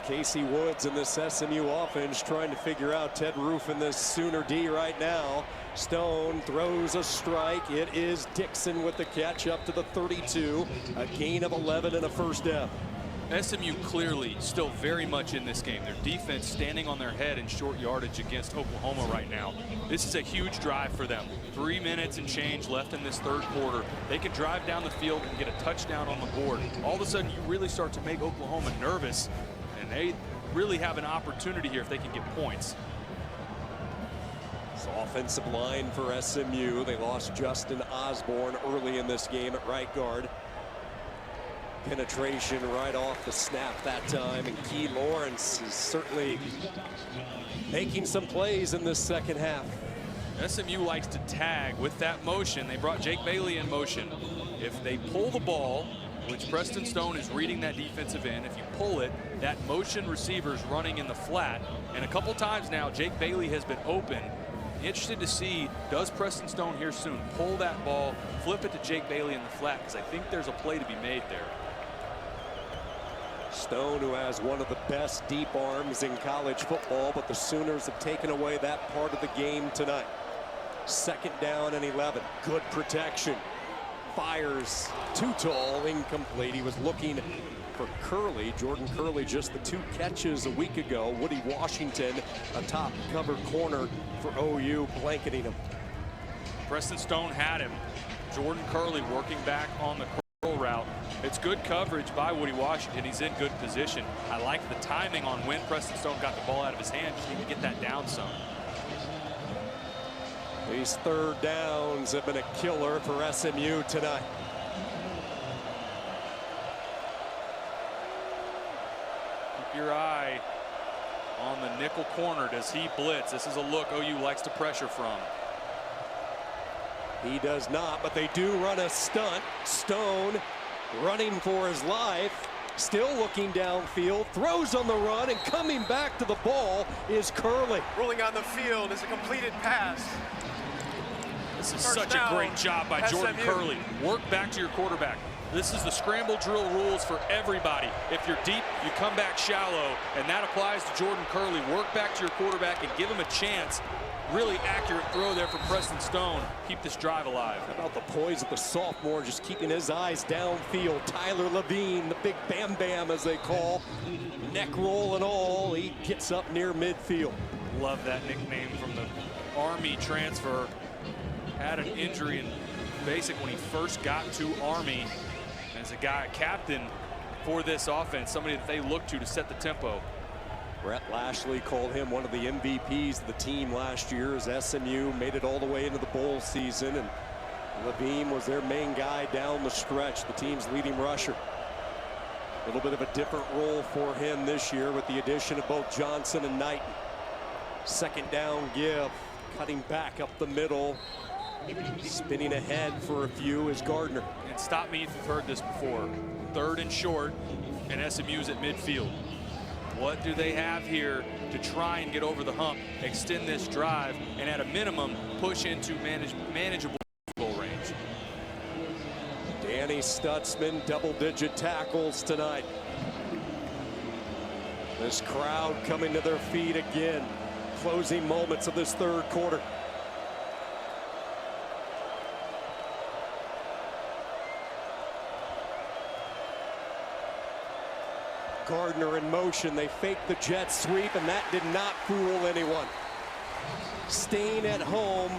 Speaker 1: Casey Woods in this SMU offense trying to figure out Ted Roof in this Sooner D right now. Stone throws a strike. It is Dixon with the catch up to the 32. A gain of 11 and a first down.
Speaker 2: SMU clearly still very much in this game. Their defense standing on their head in short yardage against Oklahoma right now. This is a huge drive for them. 3 minutes and change left in this third quarter. They can drive down the field and get a touchdown on the board. All of a sudden, you really start to make Oklahoma nervous, and they really have an opportunity here if they can get points.
Speaker 1: It's offensive line for SMU. They lost Justin Osborne early in this game at right guard. Penetration right off the snap that time, and Key Lawrence is certainly making some plays in this second half.
Speaker 2: SMU likes to tag with that motion. They brought Jake Bailey in motion. If they pull the ball, which Preston Stone is reading that defensive end, if you pull it, that motion receiver's running in the flat. And a couple times now, Jake Bailey has been open. Interested to see, does Preston Stone here soon pull that ball, flip it to Jake Bailey in the flat, because I think there's a play to be made there.
Speaker 1: Stone, who has one of the best deep arms in college football, but the Sooners have taken away that part of the game tonight. Second down and 11. Good protection. Fires too tall, incomplete. He was looking for Curley. Jordan Curley, just the 2 catches a week ago. Woody Washington, a top cover corner for OU, blanketing him.
Speaker 2: Preston Stone had him. Jordan Curley working back on the curl route. It's good coverage by Woody Washington. He's in good position. I like the timing on when Preston Stone got the ball out of his hand. Just need to get that down some.
Speaker 1: These third downs have been a killer for SMU tonight.
Speaker 2: Keep your eye on the nickel corner. Does he blitz? This is a look OU likes to pressure from.
Speaker 1: He does not, but they do run a stunt. Stone running for his life, still looking downfield, throws on the run, and coming back to the ball is Curley.
Speaker 4: Rolling on the field is a completed pass.
Speaker 2: This is such a great job by Jordan Curley. Work back to your quarterback. This is the scramble drill rules for everybody. If you're deep, you come back shallow, and that applies to Jordan Curley. Work back to your quarterback and give him a chance. Really accurate throw there from Preston Stone. Keep this drive alive.
Speaker 1: How about the poise of the sophomore, just keeping his eyes downfield. Tyler Levine, the big Bam Bam as they call. Neck roll and all, he gets up near midfield.
Speaker 2: Love that nickname from the Army transfer. Had an injury in basic when he first got to Army as a captain for this offense, somebody that they look to set the tempo.
Speaker 1: Brett Lashley called him one of the MVPs of the team last year as SMU made it all the way into the bowl season, and Levine was their main guy down the stretch, the team's leading rusher. A little bit of a different role for him this year with the addition of both Johnson and Knighton. Second down give, cutting back up the middle. Spinning ahead for a few is Gardner.
Speaker 2: And stop me if you've heard this before. 3rd and short, and SMU's at midfield. What do they have here to try and get over the hump, extend this drive, and at a minimum, push into manageable goal range?
Speaker 1: Danny Stutzman, double-digit tackles tonight. This crowd coming to their feet again. Closing moments of this 3rd quarter. Gardner in motion. They faked the jet sweep, and that did not fool anyone. Staying at home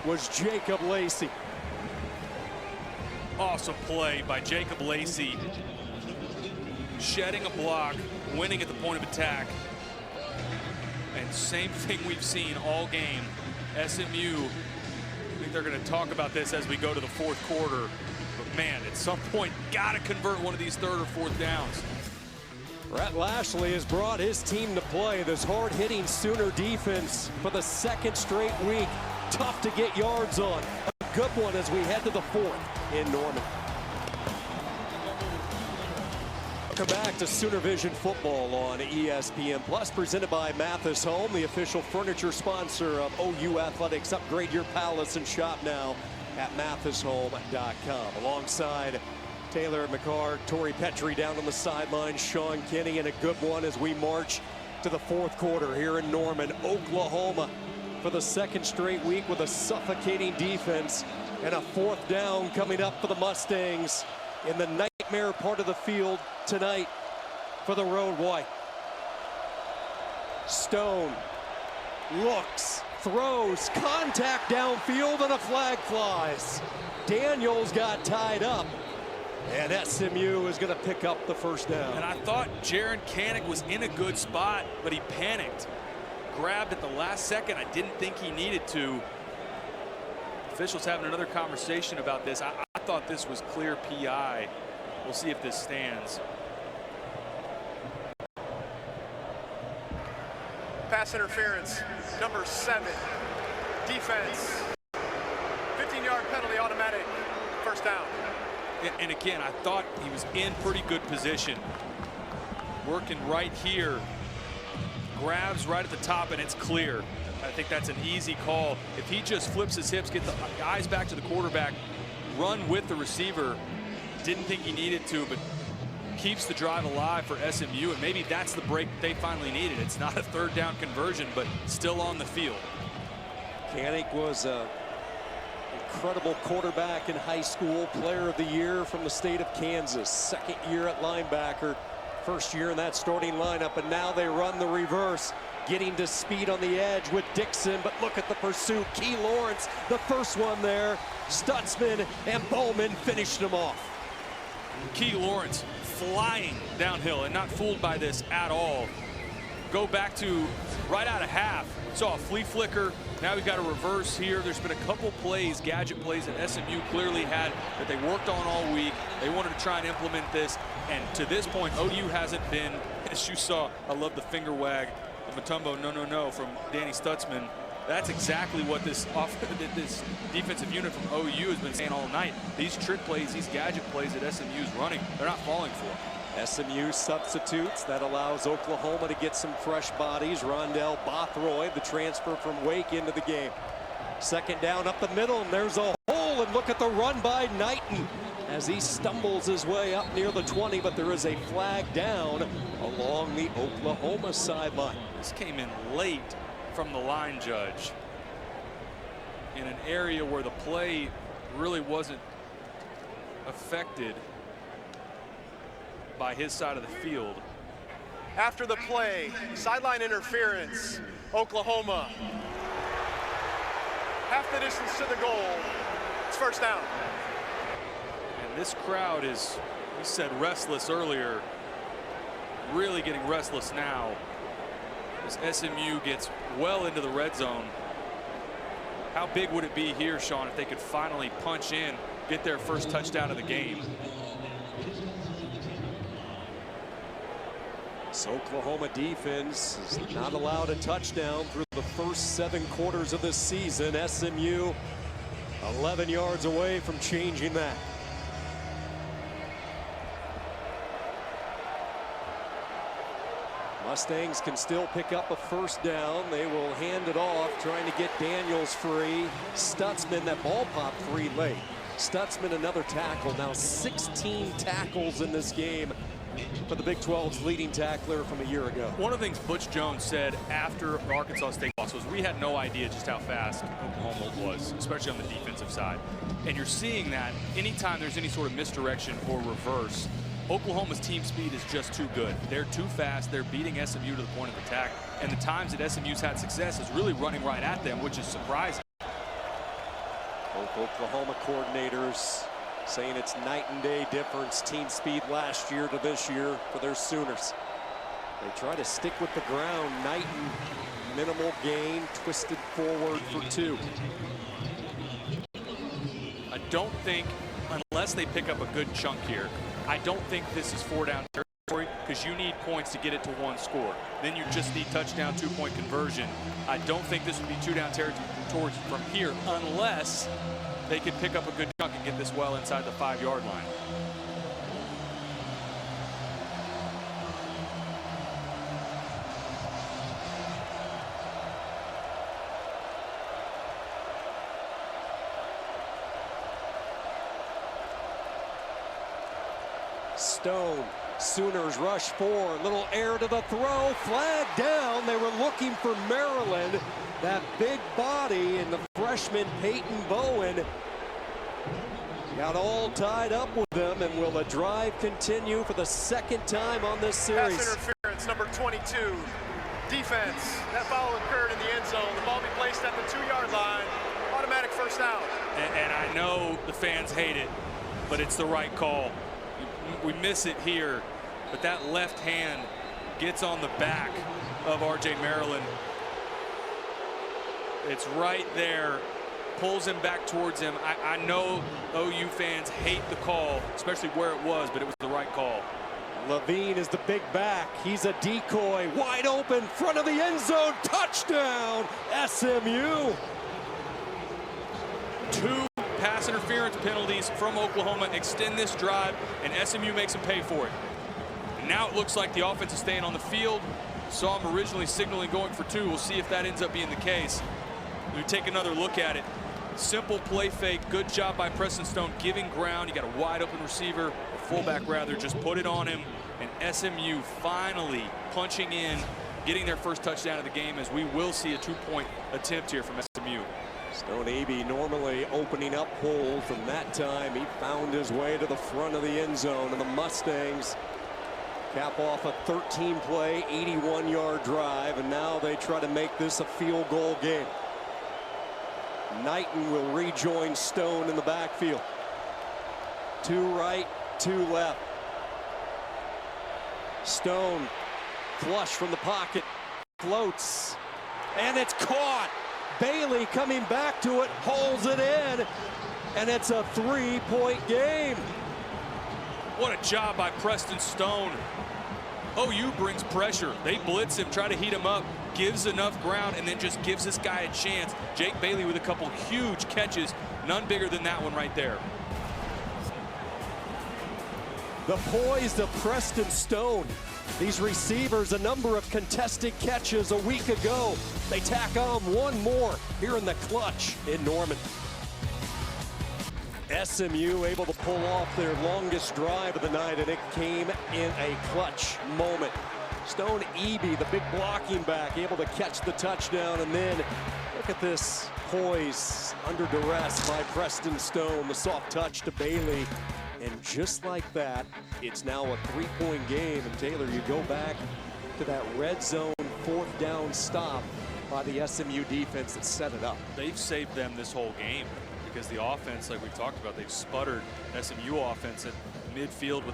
Speaker 1: was Jacob Lacey.
Speaker 2: Awesome play by Jacob Lacey. Shedding a block, winning at the point of attack. And same thing we've seen all game. SMU, I think they're going to talk about this as we go to the 4th quarter. But man, at some point, got to convert one of these 3rd or 4th downs.
Speaker 1: Brett Lashley has brought his team to play. This hard-hitting Sooner defense for the 2nd straight week. Tough to get yards on. A good one as we head to the 4th in Norman. Welcome back to Sooner Vision Football on ESPN Plus, presented by Mathis Home, the official furniture sponsor of OU Athletics. Upgrade your palace and shop now at mathishome.com. Alongside Taylor McCarr, Torrey Petrie down on the sideline, Sean Kinney, and a good one as we march to the 4th quarter here in Norman, Oklahoma, for the 2nd straight week with a suffocating defense and a 4th down coming up for the Mustangs in the nightmare part of the field tonight for the Road White. Stone looks, throws, contact downfield, and a flag flies. Daniels got tied up, and SMU is going to pick up the 1st down.
Speaker 2: And I thought Jaron Kanik was in a good spot, but he panicked. Grabbed at the last second. I didn't think he needed to. Officials having another conversation about this. I thought this was clear PI. We'll see if this stands.
Speaker 4: Pass interference, number 7. Defense. 15-yard penalty, automatic. 1st down.
Speaker 2: And again, I thought he was in pretty good position. Working right here. Grabs right at the top, and it's clear. I think that's an easy call. If he just flips his hips, get the eyes back to the quarterback, run with the receiver, didn't think he needed to, but keeps the drive alive for SMU, and maybe that's the break they finally needed. It's not a 3rd down conversion, but still on the field.
Speaker 1: Kanik was an incredible quarterback in high school, player of the year from the state of Kansas, 2nd year at linebacker, 1st year in that starting lineup, and now they run the reverse, getting to speed on the edge with Dixon, but look at the pursuit. Key Lawrence, the first one there. Stutzman and Bowman finished him off.
Speaker 2: Key Lawrence flying downhill and not fooled by this at all. Go back to right out of half. Saw a flea flicker. Now we've got a reverse here. There's been a couple plays, gadget plays, that SMU clearly had that they worked on all week. They wanted to try and implement this. And to this point, OU hasn't been, as you saw, I love the finger wag, the Matumbo no from Danny Stutzman. That's exactly what this defensive unit from OU has been saying all night. These trick plays, these gadget plays that SMU is running, they're not falling for.
Speaker 1: SMU substitutes. That allows Oklahoma to get some fresh bodies. Rondell Bothroyd, the transfer from Wake, into the game. 2nd down up the middle, and there's a hole, and look at the run by Knighton as he stumbles his way up near the 20, but there is a flag down along the Oklahoma sideline.
Speaker 2: This came in late from the line judge in an area where the play really wasn't affected by his side of the field.
Speaker 4: After the play, sideline interference, Oklahoma. Half the distance to the goal. It's 1st down.
Speaker 2: And this crowd is, we said restless earlier, really getting restless now as SMU gets well into the red zone. How big would it be here, Sean, if they could finally punch in, get their 1st touchdown of the game?
Speaker 1: This Oklahoma defense is not allowed a touchdown through the first 7 quarters of this season. SMU 11 yards away from changing that. Mustangs can still pick up a first down. They will hand it off, trying to get Daniels free. Stutzman, that ball popped free late. Stutzman, another tackle. Now 16 tackles in this game for the Big 12's leading tackler from a year ago.
Speaker 2: One of the things Butch Jones said after the Arkansas State loss was we had no idea just how fast Oklahoma was, especially on the defensive side. And you're seeing that anytime there's any sort of misdirection or reverse, Oklahoma's team speed is just too good. They're too fast. They're beating SMU to the point of attack. And the times that SMU's had success is really running right at them, which is surprising.
Speaker 1: Both Oklahoma coordinators saying it's night and day difference, team speed last year to this year for their Sooners. They try to stick with the ground. Knighton, minimal gain, twisted forward for 2.
Speaker 2: I don't think, unless they pick up a good chunk here, I don't think this is 4-down territory because you need points to get it to 1 score. Then you just need touchdown, 2-point conversion. I don't think this would be 2-down territory from here unless they could pick up a good chunk and get this well inside the 5-yard line.
Speaker 1: Stone, Sooners rush 4, little air to the throw, flag down. They were looking for Maryland. That big body and the freshman Peyton Bowen got all tied up with them. And will the drive continue for the 2nd time on this series?
Speaker 4: Pass interference, number 22. Defense, that foul occurred in the end zone. The ball be placed at the 2-yard line. Automatic first down.
Speaker 2: And I know the fans hate it, but it's the right call. We miss it here, but that left hand gets on the back of R.J. Maryland. It's right there, pulls him back towards him. I know OU fans hate the call, especially where it was, but it was the right call.
Speaker 1: Levine is the big back. He's a decoy, wide open, front of the end zone, touchdown, SMU.
Speaker 2: 2 pass interference penalties from Oklahoma extend this drive, and SMU makes them pay for it. And now it looks like the offense is staying on the field. Saw him originally signaling going for 2. We'll see if that ends up being the case. We take another look at it. Simple play fake. Good job by Preston Stone giving ground. You got a wide open receiver, or fullback rather, just put it on him. And SMU finally punching in, getting their first touchdown of the game, as we will see a 2-point attempt here from SMU.
Speaker 1: Stone Abey normally opening up holes, and that time he found his way to the front of the end zone, and the Mustangs cap off a 13-play, 81-yard drive, and now they try to make this a field goal game. Knighton will rejoin Stone in the backfield. 2 right, 2 left. Stone, flush from the pocket, floats, and it's caught. Bailey coming back to it, holds it in, and it's a 3-point game.
Speaker 2: What a job by Preston Stone. OU brings pressure. They blitz him, try to heat him up, gives enough ground, and then just gives this guy a chance. Jake Bailey with a couple huge catches, none bigger than that one right there.
Speaker 1: The poise of Preston Stone. These receivers, a number of contested catches a week ago. They tack on 1 more here in the clutch in Norman. SMU able to pull off their longest drive of the night, and it came in a clutch moment. Stone Abey, the big blocking back, able to catch the touchdown, and then look at this poise under duress by Preston Stone. The soft touch to Bailey, and just like that, it's now a 3-point game. And Taylor, you go back to that red zone 4th down stop by the SMU defense that set it up.
Speaker 2: They've saved them this whole game because the offense, like we talked about, they've sputtered. SMU offense at midfield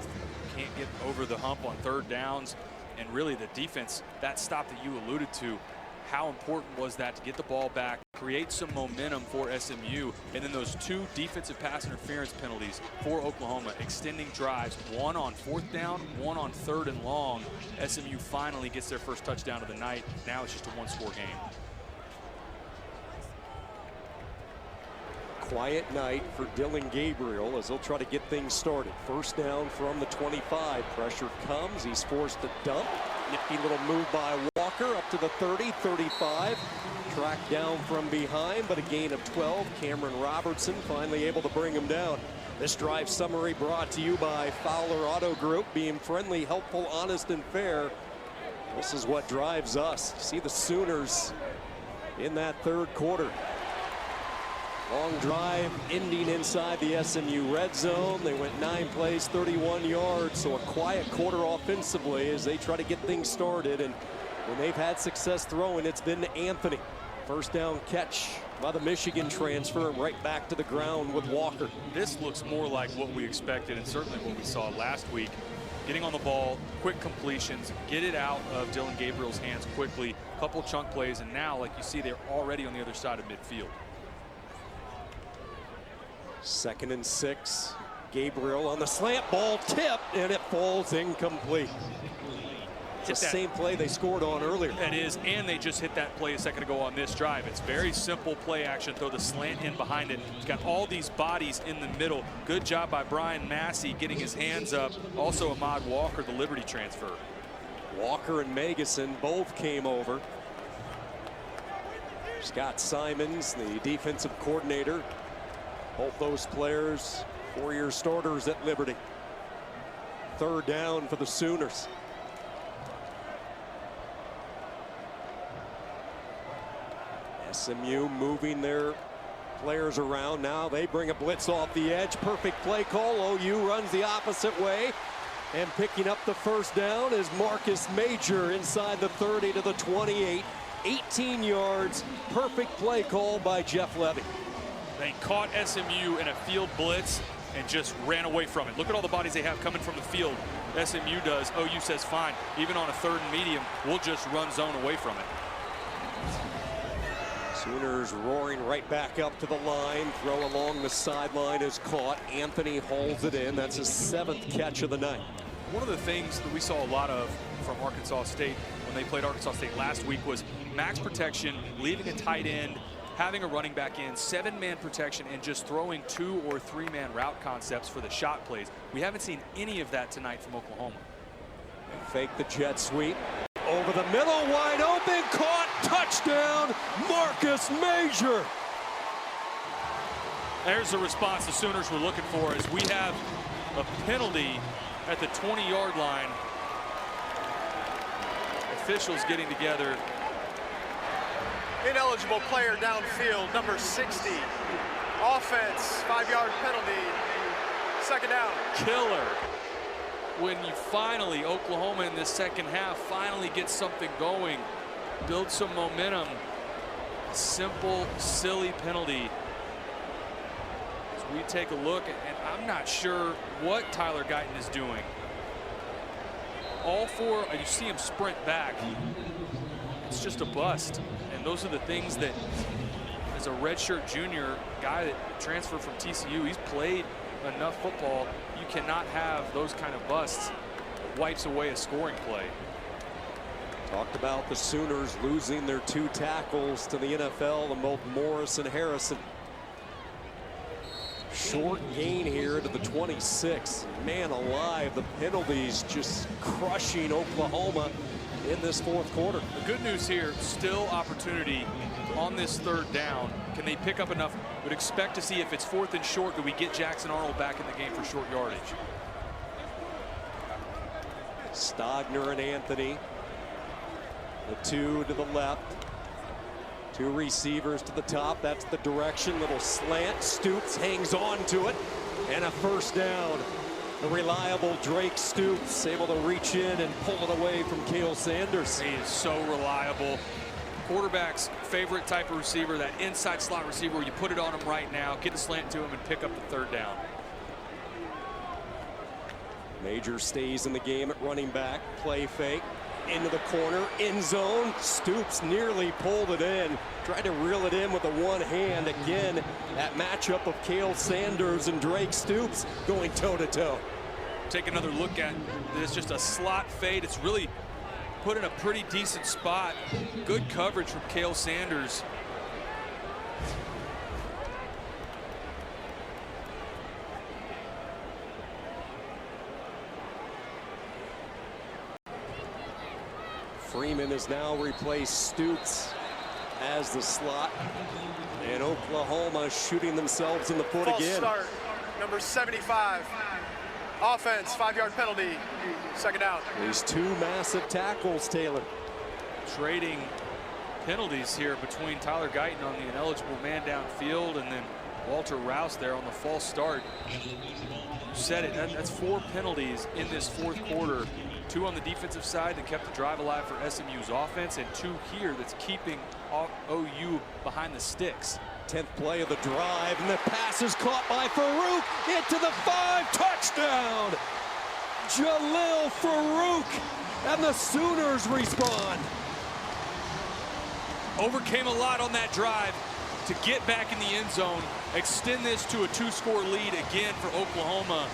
Speaker 2: can't get over the hump on 3rd downs. And really the defense, that stop that you alluded to, how important was that to get the ball back, create some momentum for SMU, and then those 2 defensive pass interference penalties for Oklahoma, extending drives, 1 on 4th down, 1 on 3rd and long. SMU finally gets their first touchdown of the night. Now it's just a 1-score game.
Speaker 1: quiet night for Dylan Gabriel as they'll try to get things started. First down from the 25. Pressure comes. He's forced to dump. Nifty little move by Walker up to the 30, 35. Tracked down from behind, but a gain of 12. Cameron Robertson finally able to bring him down. This drive summary brought to you by Fowler Auto Group, being friendly, helpful, honest, and fair. This is what drives us. See the Sooners in that third quarter. Long drive ending inside the SMU red zone. They went 9 plays, 31 yards. So a quiet quarter offensively as they try to get things started. And when they've had success throwing, it's been to Anthony. First down catch by the Michigan transfer, and right back to the ground with Walker.
Speaker 2: This looks more like what we expected and certainly what we saw last week. Getting on the ball, quick completions, get it out of Dylan Gabriel's hands quickly, couple chunk plays, and now, like you see, they're already on the other side of midfield.
Speaker 1: 2nd and 6. Gabriel on the slant, ball tipped, and it falls incomplete. It's the same play they scored on earlier.
Speaker 2: That is, and they just hit that play a second ago on this drive. It's very simple play action. Throw the slant in behind it. It's got all these bodies in the middle. Good job by Brian Massey getting his hands up. Also Ahmad Walker, the Liberty transfer.
Speaker 1: Walker and Magason both came over. Scott Simons, the defensive coordinator. Both those players, 4-year starters at Liberty. Third down for the Sooners. SMU moving their players around. Now they bring a blitz off the edge. Perfect play call. OU runs the opposite way. And picking up the first down is Marcus Major inside the 30 to the 28. 18 yards. Perfect play call by Jeff Levy.
Speaker 2: They caught SMU in a field blitz and just ran away from it. Look at all the bodies they have coming from the field. SMU does. OU says, fine, even on a 3rd and medium, we'll just run zone away from it.
Speaker 1: Sooners roaring right back up to the line. Throw along the sideline is caught. Anthony holds it in. That's his 7th catch of the night.
Speaker 2: One of the things that we saw a lot of from Arkansas State when they played Arkansas State last week was max protection, leaving a tight end, having a running back in, 7-man protection, and just throwing 2- or 3-man route concepts for the shot plays. We haven't seen any of that tonight from Oklahoma.
Speaker 1: Fake the jet sweep. Over the middle, wide open, caught, touchdown, Marcus Major.
Speaker 2: There's the response the Sooners were looking for as we have a penalty at the 20-yard line. Officials getting together.
Speaker 4: Ineligible player downfield, number 60. Offense, 5-yard penalty. 2nd down.
Speaker 2: Killer. When you finally, Oklahoma in this second half, finally gets something going, build some momentum. Simple, silly penalty. As we take a look, and I'm not sure what Tyler Guyton is doing. All 4, you see him sprint back. It's just a bust. And those are the things that, as a redshirt junior, guy that transferred from TCU, he's played enough football. You cannot have those kind of busts. It wipes away a scoring play.
Speaker 1: Talked about the Sooners losing their 2 tackles to the NFL, and both Morris and Harrison. Short gain here to the 26. Man alive, the penalties just crushing Oklahoma in this 4th quarter.
Speaker 2: The good news here, still opportunity on this 3rd down. Can they pick up enough? Would expect to see if it's 4th and short, do we get Jackson Arnold back in the game for short yardage?
Speaker 1: Stogner and Anthony. The 2 to the left. 2 receivers to the top. That's the direction. Little slant. Stoops hangs on to it. And a first down. The reliable Drake Stoops able to reach in and pull it away from Cale Sanders.
Speaker 2: He is so reliable. Quarterback's favorite type of receiver, that inside slot receiver where you put it on him right now, get a slant to him, and pick up the 3rd down.
Speaker 1: Major stays in the game at running back. Play fake. Into the corner. End zone. Stoops nearly pulled it in. Tried to reel it in with the one hand. Again, that matchup of Cale Sanders and Drake Stoops going toe-to-toe.
Speaker 2: Take another look at this. Just a slot fade. It's really put in a pretty decent spot. Good coverage from Cale Sanders.
Speaker 1: Freeman has now replaced Stoops as the slot. And Oklahoma shooting themselves in the foot
Speaker 4: False
Speaker 1: again.
Speaker 4: Start, number 75. Offense, 5-yard penalty, second down.
Speaker 1: These two massive tackles, Taylor.
Speaker 2: Trading penalties here between Tyler Guyton on the ineligible man downfield and then Walter Rouse there on the false start. You said it, that's 4 penalties in this fourth quarter. 2 on the defensive side that kept the drive alive for SMU's offense, and 2 here that's keeping OU behind the sticks.
Speaker 1: 10th play of the drive, and the pass is caught by Farouk into the 5, touchdown! Jalil Farouk, and the Sooners respond.
Speaker 2: Overcame a lot on that drive to get back in the end zone, extend this to a 2-score lead again for Oklahoma.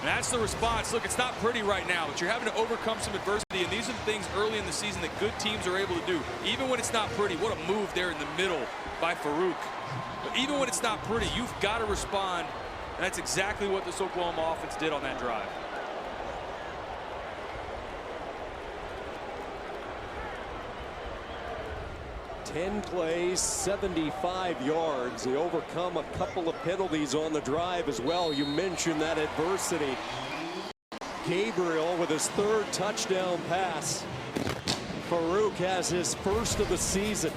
Speaker 2: And that's the response. Look, it's not pretty right now, but you're having to overcome some adversity, and these are the things early in the season that good teams are able to do. Even when it's not pretty, what a move there in the middle by Farouk. But even when it's not pretty, you've got to respond, and that's exactly what this Oklahoma offense did on that drive.
Speaker 1: Ten plays, 75 yards. They overcome a couple of penalties on the drive as well. You mentioned that adversity. Gabriel with his 3rd touchdown pass. Farouk has his first of the season.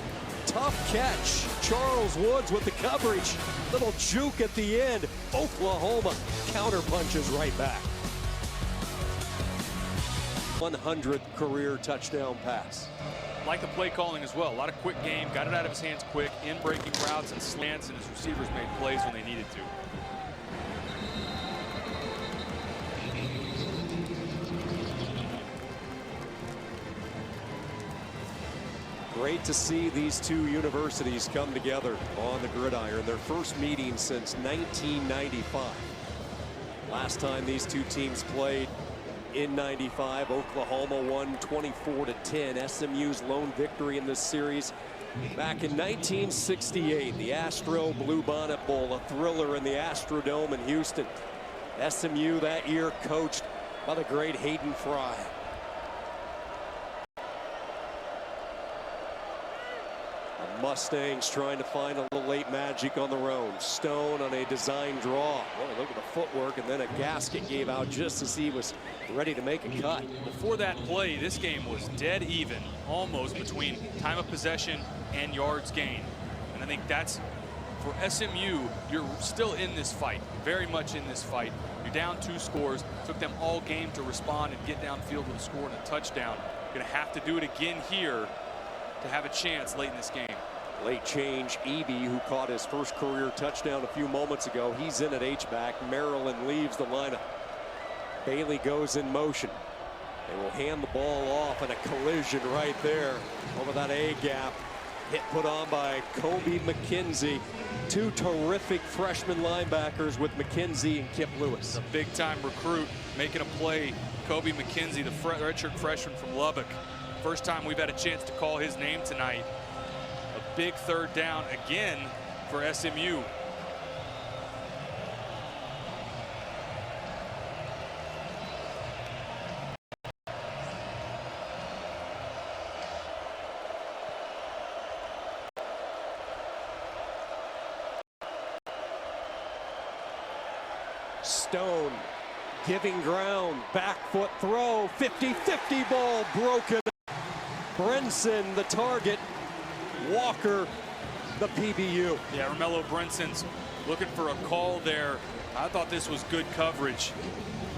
Speaker 1: Tough catch. Charles Woods with the coverage. Little juke at the end. Oklahoma counterpunches right back. 100th career touchdown pass.
Speaker 2: Like the play calling as well. A lot of quick game. Got it out of his hands quick. In breaking routes and slants, and his receivers made plays when they needed to.
Speaker 1: Great to see these two universities come together on the gridiron. Their first meeting since 1995. Last time these two teams played in 95, Oklahoma won 24-10. SMU's lone victory in this series back in 1968. The Astro Bluebonnet Bowl, a thriller in the Astrodome in Houston. SMU that year coached by the great Hayden Fry. Mustangs trying to find a little late magic on their own. Stone on a design draw. Oh, look at the footwork, and then a gasket gave out just as he was ready to make a cut.
Speaker 2: Before that play, this game was dead even, almost, between time of possession and yards gained. And I think that's, for SMU, you're still in this fight, very much in this fight. You're down 2 scores. Took them all game to respond and get downfield with a score and a touchdown. You're going to have to do it again here to have a chance late in this game.
Speaker 1: Late change, Eby, who caught his first career touchdown a few moments ago. He's in at H-back. Maryland leaves the lineup. Bailey goes in motion. They will hand the ball off, and a collision right there over that A-gap. Hit put on by Kobe McKenzie. 2 terrific freshman linebackers with McKenzie and Kip Lewis.
Speaker 2: A big-time recruit making a play. Kobe McKenzie, the redshirt freshman from Lubbock. First time we've had a chance to call his name tonight. A big 3rd down again for SMU.
Speaker 1: Stone giving ground, back foot throw, 50-50 ball broken. Brenson the target, Walker the PBU.
Speaker 2: Yeah, Romello Brenson's looking for a call there. I thought this was good coverage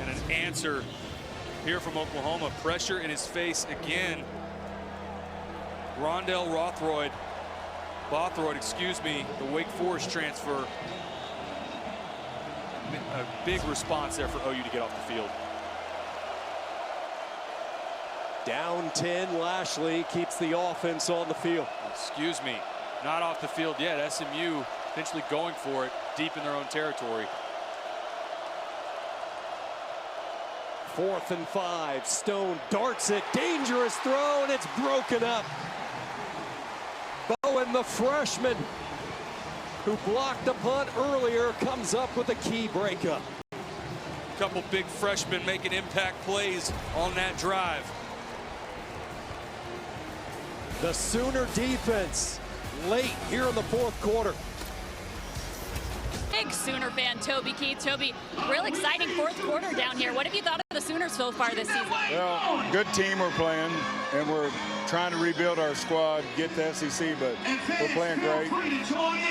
Speaker 2: and an answer here from Oklahoma. Pressure in his face again. Rondell Bothroyd, excuse me, the Wake Forest transfer. A big response there for OU to get off the field.
Speaker 1: Down 10, Lashley keeps the offense on the field.
Speaker 2: Excuse me, not off the field yet. SMU potentially going for it deep in their own territory.
Speaker 1: 4th and 5, Stone darts it, dangerous throw, and it's broken up. Bowen, the freshman, who blocked a punt earlier, comes up with a key breakup.
Speaker 2: Couple big freshmen making impact plays on that drive.
Speaker 1: The Sooner defense late here in the fourth quarter.
Speaker 3: Big Sooner fan, Toby Keith. Toby, real exciting fourth quarter down here. What have you thought of the Sooners so far this season?
Speaker 6: Well, good team we're playing, and we're trying to rebuild our squad, get to SEC, but we're playing great.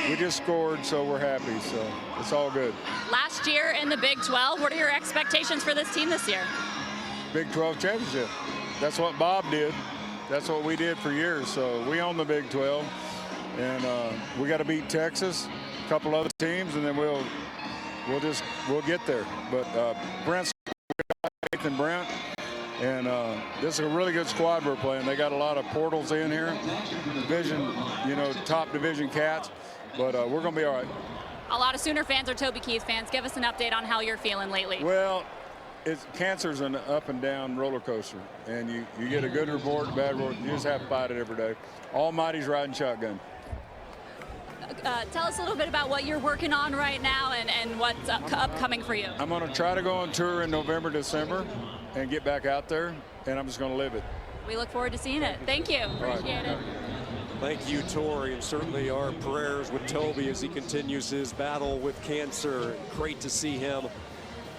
Speaker 6: We just scored, so we're happy, so it's all good.
Speaker 3: Last year in the Big 12, what are your expectations for this team this year?
Speaker 6: Big 12 championship. That's what Bob did. That's what we did for years, so we own the Big 12, and we got to beat Texas, a couple other teams, and then we'll get there. But Brent's faith in Brent, and this is a really good squad we're playing. They got a lot of portals in here, division, top division cats, but we're going to be all right.
Speaker 3: A lot of Sooner fans are Toby Keith fans. Give us an update on how you're feeling lately.
Speaker 6: Well, cancer's an up and down roller coaster, and you get a good report, bad report. You just have to fight it every day. Almighty's riding shotgun.
Speaker 3: Tell us a little bit about what you're working on right now and what's upcoming for you.
Speaker 6: I'm going to try to go on tour in November, December, and get back out there, and I'm just going to live it.
Speaker 3: We look forward to seeing it. Thank you. Appreciate it.
Speaker 1: Thank you, Tori, and certainly our prayers with Toby as he continues his battle with cancer. Great to see him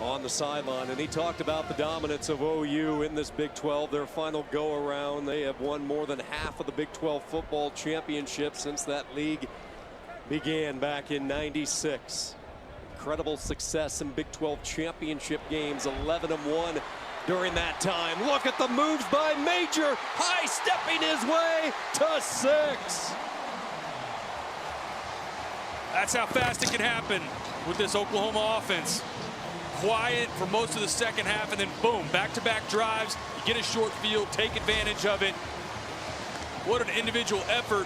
Speaker 1: on the sideline, and he talked about the dominance of OU in this Big 12. Their final go-around, they have won more than half of the Big 12 football championship since that league began back in '96. Incredible success in Big 12 championship games, 11-1 during that time. Look at the moves by Major, high-stepping his way to 6.
Speaker 2: That's how fast it can happen with this Oklahoma offense. Quiet for most of the second half, and then boom, back-to-back drives. You get a short field, take advantage of it. What an individual effort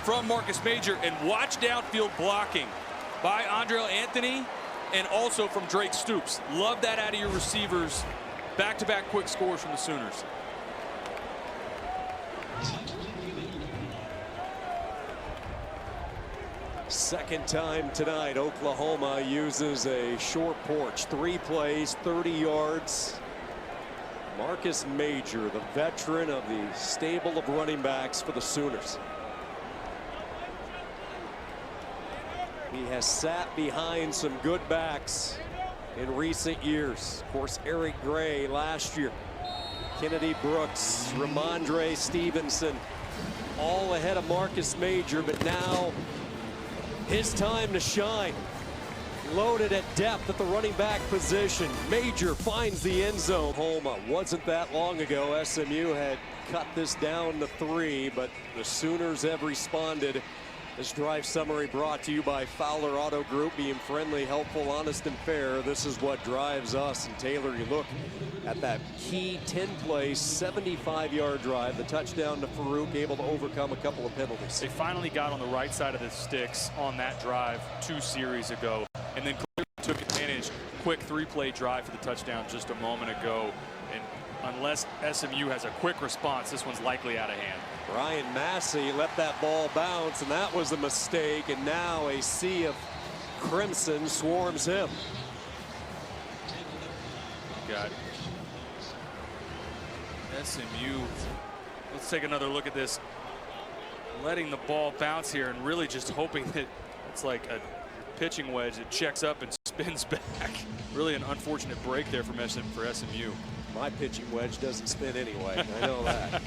Speaker 2: from Marcus Major, and watch downfield blocking by Andre Anthony and also from Drake Stoops. Love that out of your receivers. Back-to-back quick scores from the Sooners.
Speaker 1: Second time tonight, Oklahoma uses a short porch. 3 plays, 30 yards. Marcus Major, the veteran of the stable of running backs for the Sooners. He has sat behind some good backs in recent years. Of course, Eric Gray last year. Kennedy Brooks, Ramondre Stevenson, all ahead of Marcus Major, but now his time to shine. Loaded at depth at the running back position. Major finds the end zone. Oklahoma wasn't that long ago. SMU had cut this down to 3, but the Sooners have responded. This drive summary brought to you by Fowler Auto Group, being friendly, helpful, honest, and fair. This is what drives us. And Taylor, you look at that key 10-play, 75-yard drive, the touchdown to Farouk, able to overcome a couple of penalties.
Speaker 2: They finally got on the right side of the sticks on that drive 2 series ago, and then clearly took advantage. Quick 3-play drive for the touchdown just a moment ago. And unless SMU has a quick response, this one's likely out of hand.
Speaker 1: Ryan Massey let that ball bounce, and that was a mistake, and now a sea of crimson swarms him.
Speaker 2: Got SMU. Let's take another look at this. Letting the ball bounce here and really just hoping that it's like a pitching wedge that checks up and spins back. Really an unfortunate break there for SMU.
Speaker 1: My pitching wedge doesn't spin anyway. I know that.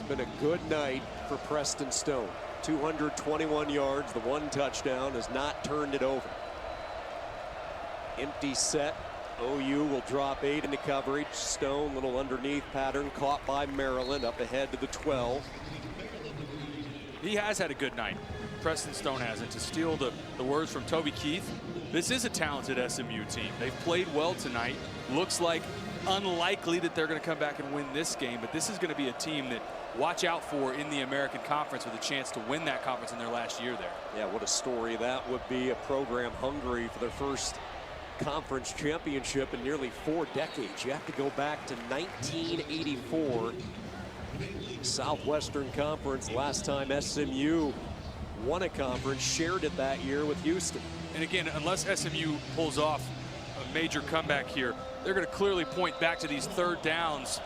Speaker 1: Been a good night for Preston Stone. 221 yards, the 1 touchdown, has not turned it over. Empty set. OU will drop 8 into coverage. Stone, little underneath pattern, caught by Maryland, up ahead to the 12.
Speaker 2: He has had a good night. Preston Stone has. And to steal the words from Toby Keith, this is a talented SMU team. They've played well tonight. Looks like unlikely that they're going to come back and win this game, but this is going to be a team that watch out for in the American Conference, with a chance to win that conference in their last year there.
Speaker 1: Yeah, what a story that would be. A program hungry for their first conference championship in nearly 4 decades. You have to go back to 1984. Southwestern Conference, last time SMU won a conference, shared it that year with Houston.
Speaker 2: And again, unless SMU pulls off a major comeback here, they're going to clearly point back to these third downs.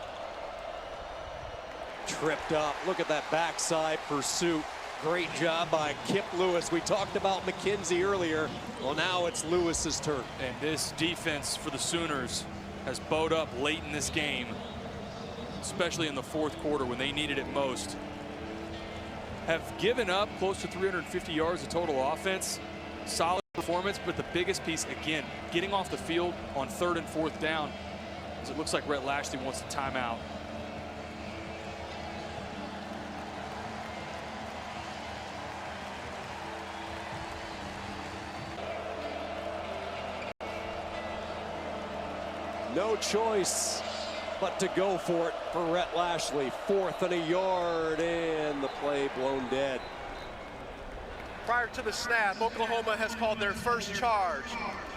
Speaker 1: Tripped up. Look at that backside pursuit. Great job by Kip Lewis. We talked about McKenzie earlier. Well, now it's Lewis's turn.
Speaker 2: And this defense for the Sooners has bowed up late in this game, especially in the fourth quarter when they needed it most. Have given up close to 350 yards of total offense. Solid performance, but the biggest piece, again, getting off the field on 3rd and 4th down, as it looks like Rhett Lashley wants the timeout.
Speaker 1: No choice but to go for it for Rhett Lashley. 4th and a yard, and the play blown dead.
Speaker 4: Prior to the snap, Oklahoma has called their first charge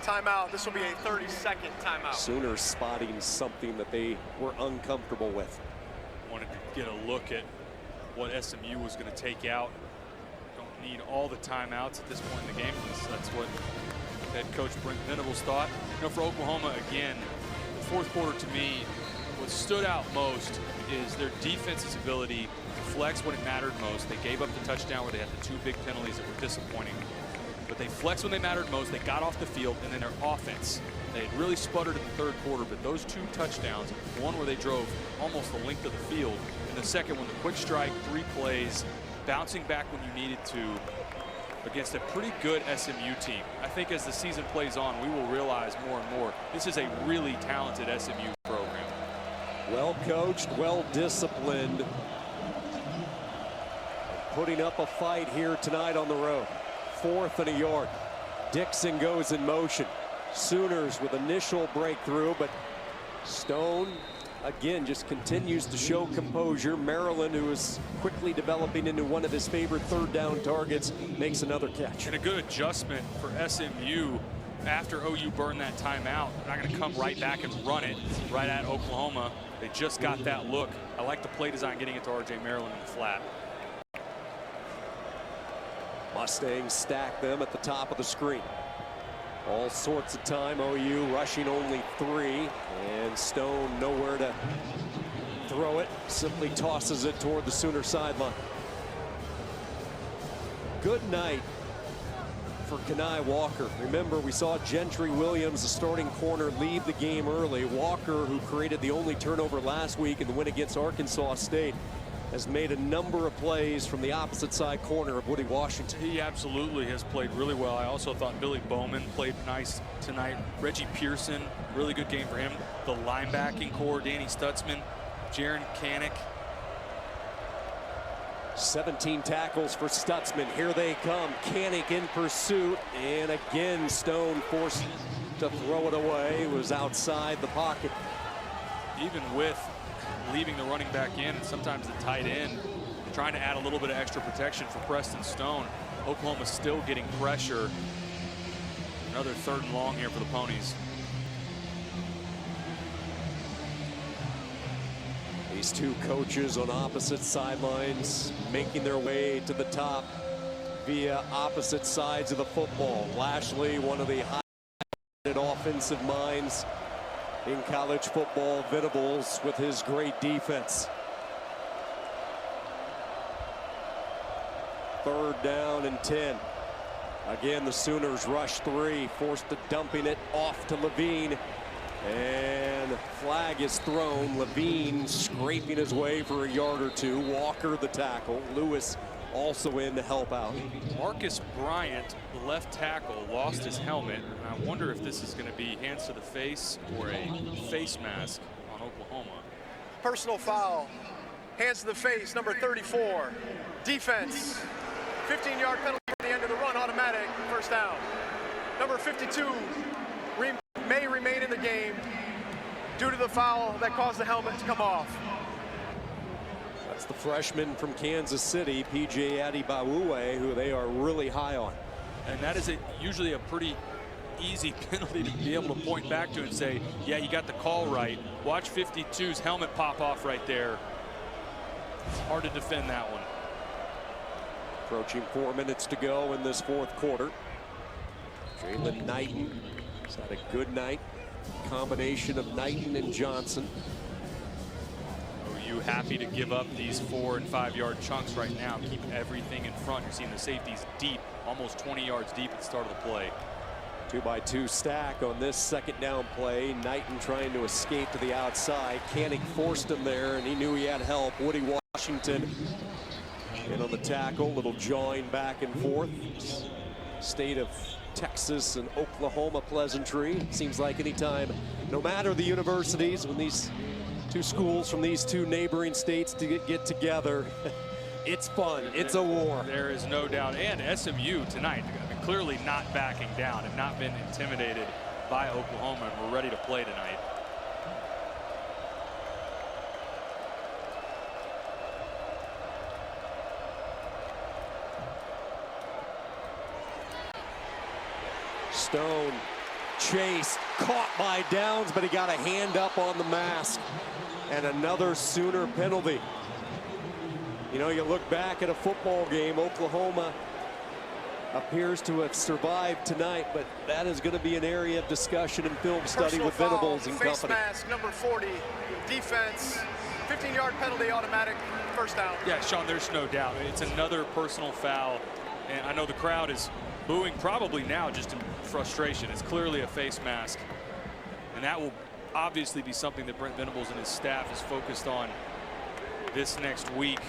Speaker 4: timeout. This will be a 30-second timeout.
Speaker 1: Sooners spotting something that they were uncomfortable with.
Speaker 2: Wanted to get a look at what SMU was going to take out. Don't need all the timeouts at this point in the game. That's what head coach Brent Venables thought. You know, for Oklahoma, again, the fourth quarter to me, what stood out most is their defense's ability to flex when it mattered most. They gave up the touchdown where they had the 2 big penalties that were disappointing. But they flexed when they mattered most. They got off the field, and then their offense. They had really sputtered in the 3rd quarter, but those 2 touchdowns, one where they drove almost the length of the field, and the second one, the quick strike, 3 plays, bouncing back when you needed to against a pretty good SMU team. I think as the season plays on, we will realize more and more this is a really talented SMU program.
Speaker 1: Well coached, well disciplined. Putting up a fight here tonight on the road. 4th and a yard. Dixon goes in motion. Sooners with initial breakthrough, but Stone again just continues to show composure. Maryland, who is quickly developing into one of his favorite 3rd down targets, makes another catch.
Speaker 2: And a good adjustment for SMU after OU burned that timeout. They're not going to come right back and run it right at Oklahoma. They just got that look. I like the play design getting it to RJ Maryland in the flat.
Speaker 1: Mustangs stack them at the top of the screen. All sorts of time. OU rushing only 3, and Stone nowhere to throw it. Simply tosses it toward the Sooner sideline. Good night for Kenai Walker. Remember, we saw Gentry Williams, the starting corner, leave the game early. Walker, who created the only turnover last week in the win against Arkansas State, has made a number of plays from the opposite side corner of Woody Washington.
Speaker 2: He absolutely has played really well. I also thought Billy Bowman played nice tonight. Reggie Pearson, really good game for him. The linebacking core, Danny Stutzman, Jaron Kanik.
Speaker 1: 17 tackles for Stutzman. Here they come. Kanik in pursuit, and again Stone forced to throw it away. It was outside the pocket.
Speaker 2: Even with leaving the running back in and sometimes the tight end, trying to add a little bit of extra protection for Preston Stone, Oklahoma's still getting pressure. Another 3rd and long here for the Ponies.
Speaker 1: These 2 coaches on opposite sidelines making their way to the top via opposite sides of the football. Lashley, one of the high-rated offensive minds in college football. Venables with his great defense. 3rd down and 10. Again, the Sooners rush 3, forced to dumping it off to Levine. And flag is thrown. Levine scraping his way for a yard or 2. Walker the tackle. Lewis also in to help out.
Speaker 2: Marcus Bryant, the left tackle, lost his helmet. And I wonder if this is going to be hands to the face or a face mask on Oklahoma.
Speaker 4: Personal foul. Hands to the face, number 34. Defense. 15-yard penalty at the end of the run, automatic, 1st down. Number 52 may remain in the game due to the foul that caused the helmet to come off.
Speaker 1: That's the freshman from Kansas City, PJ Adibawuwe, who they are really high on.
Speaker 2: And that is usually a pretty easy penalty to be able to point back to and say, yeah, you got the call right. Watch 52's helmet pop off right there. It's hard to defend that one.
Speaker 1: Approaching 4 minutes to go in this 4th quarter. Jalen Knighton has had a good night. Combination of Knighton and Johnson.
Speaker 2: OU happy to give up these 4- and 5-yard chunks right now. Keep everything in front. You're seeing the safeties deep, almost 20 yards deep at the start of the play.
Speaker 1: 2-by-2 stack on this second down play. Knighton trying to escape to the outside. Canning forced him there, and he knew he had help. Woody Washington in on the tackle. Little jawing back and forth. State of Texas and Oklahoma pleasantry. It seems like anytime, no matter the universities, when these two schools from these two neighboring states to get together, it's fun. It's a war.
Speaker 2: There is no doubt. And SMU tonight, clearly not backing down and not been intimidated by Oklahoma, and we're ready to play tonight.
Speaker 1: Stone chased, caught by Downs, but he got a hand up on the mask. And another Sooner penalty. You know, you look back at a football game, Oklahoma appears to have survived tonight, but that is going to be an area of discussion and film study with Venables and
Speaker 4: face
Speaker 1: company.
Speaker 4: Mask, number 40, defense, 15-yard penalty, automatic, first down.
Speaker 2: Yeah, Sean, there's no doubt. It's another personal foul, and I know the crowd is booing probably now just in frustration. It's clearly a face mask, and that will obviously be something that Brent Venables and his staff is focused on this next week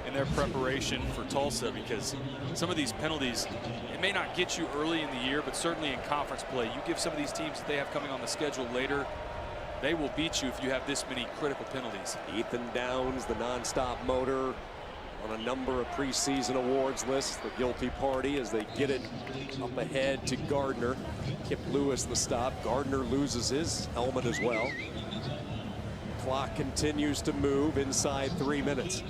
Speaker 2: in their preparation for Tulsa, because some of these penalties, it may not get you early in the year, but certainly in conference play, you give some of these teams that they have coming on the schedule later, they will beat you if you have this many critical penalties.
Speaker 1: Ethan Downs, the nonstop motor, on a number of preseason awards lists, the guilty party as they get it up ahead to Gardner. Kip Lewis the stop. Gardner loses his helmet as well. Clock continues to move inside 3 minutes.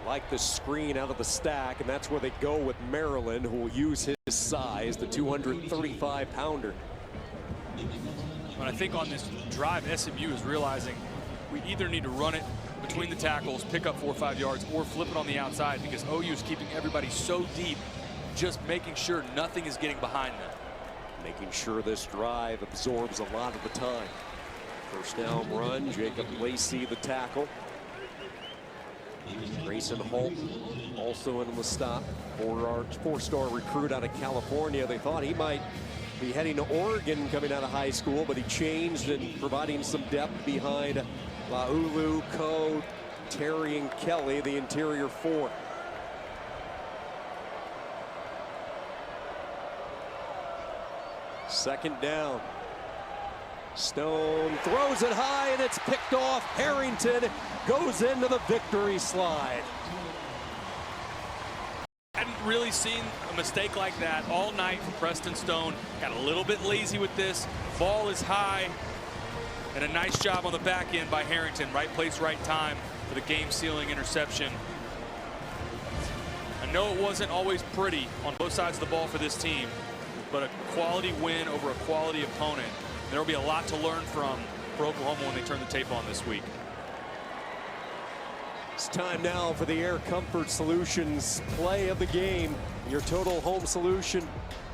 Speaker 1: Like the screen out of the stack, and that's where they go with Maryland, who will use his size, the 235-pounder.
Speaker 2: But I think on this drive, SMU is realizing we either need to run it between the tackles, pick up 4 or 5 yards, or flip it on the outside, because OU is keeping everybody so deep, just making sure nothing is getting behind them.
Speaker 1: Making sure this drive absorbs a lot of the time. First down run, Jacob Lacey the tackle. Grayson Holt also in the stop. Four-star recruit out of California. They thought he might be heading to Oregon coming out of high school, but he changed and providing some depth behind Laulu, Coe, Terry, and Kelly, the interior 4. Second down. Stone throws it high, and it's picked off. Harrington goes into the victory slide.
Speaker 2: Hadn't really seen a mistake like that all night from Preston Stone. Got a little bit lazy with this. Ball is high, and a nice job on the back end by Harrington. Right place, right time for the game-sealing interception. I know it wasn't always pretty on both sides of the ball for this team, but a quality win over a quality opponent. There will be a lot to learn from for Oklahoma when they turn the tape on this week.
Speaker 1: It's time now for the Air Comfort Solutions play of the game. Your total home solution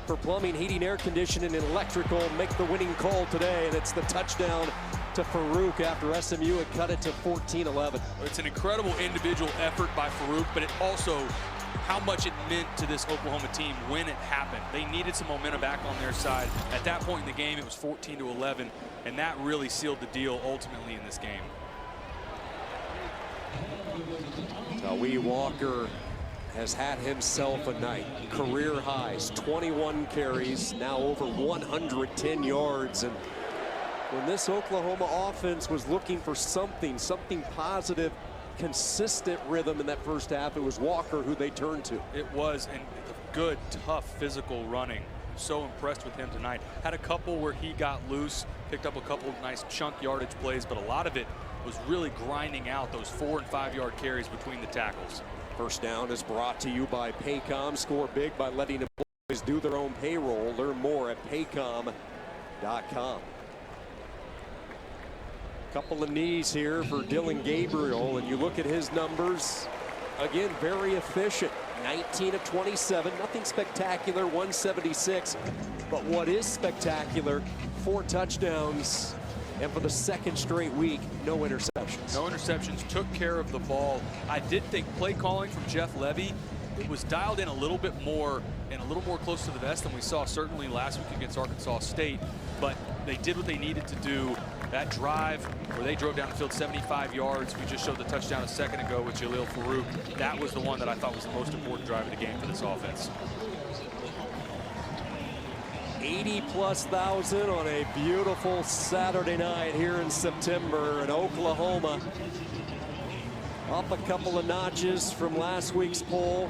Speaker 1: for plumbing, heating, air conditioning, and electrical. Make the winning call today, and it's the touchdown to Farouk after SMU had cut it to 14-11.
Speaker 2: It's an incredible individual effort by Farouk, but it also how much it meant to this Oklahoma team when it happened. They needed some momentum back on their side. At that point in the game, it was 14-11, and that really sealed the deal ultimately in this game.
Speaker 1: Tawee Walker has had himself a night. Career highs, 21 carries, now over 110 yards. And when this Oklahoma offense was looking for something positive, consistent rhythm in that first half, it was Walker who they turned to.
Speaker 2: It was, and good, tough, physical running. So impressed with him tonight. Had a couple where he got loose, picked up a couple of nice chunk yardage plays, but a lot of it was really grinding out those 4- and 5-yard carries between the tackles.
Speaker 1: First down is brought to you by Paycom. Score big by letting employees do their own payroll. Learn more at paycom.com. Couple of knees here for Dylan Gabriel, and you look at his numbers, again, very efficient. 19 of 27, nothing spectacular, 176. But what is spectacular, 4 touchdowns, and for the second straight week, no interceptions.
Speaker 2: No interceptions, took care of the ball. I did think play calling from Jeff Levy, it was dialed in a little bit more and a little more close to the vest than we saw certainly last week against Arkansas State. But they did what they needed to do. That drive where they drove down the field 75 yards, we just showed the touchdown a second ago with Jalil Farouk. That was the one that I thought was the most important drive of the game for this offense.
Speaker 1: 80+ thousand on a beautiful Saturday night here in September in Oklahoma. Up a couple of notches from last week's poll.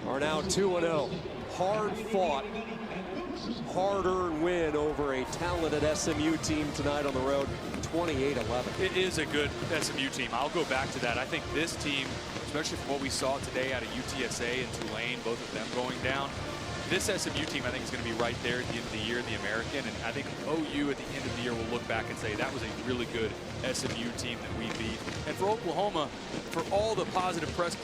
Speaker 1: Are now 2-0. Hard fought, hard-earned win over a talented SMU team tonight on the road, 28-11.
Speaker 2: It is a good SMU team. I'll go back to that. I think this team, especially from what we saw today out of UTSA and Tulane, both of them going down, this SMU team I think is going to be right there at the end of the year, the American, and I think OU at the end of the year will look back and say that was a really good SMU team that we beat. And for Oklahoma, for all the positive press clips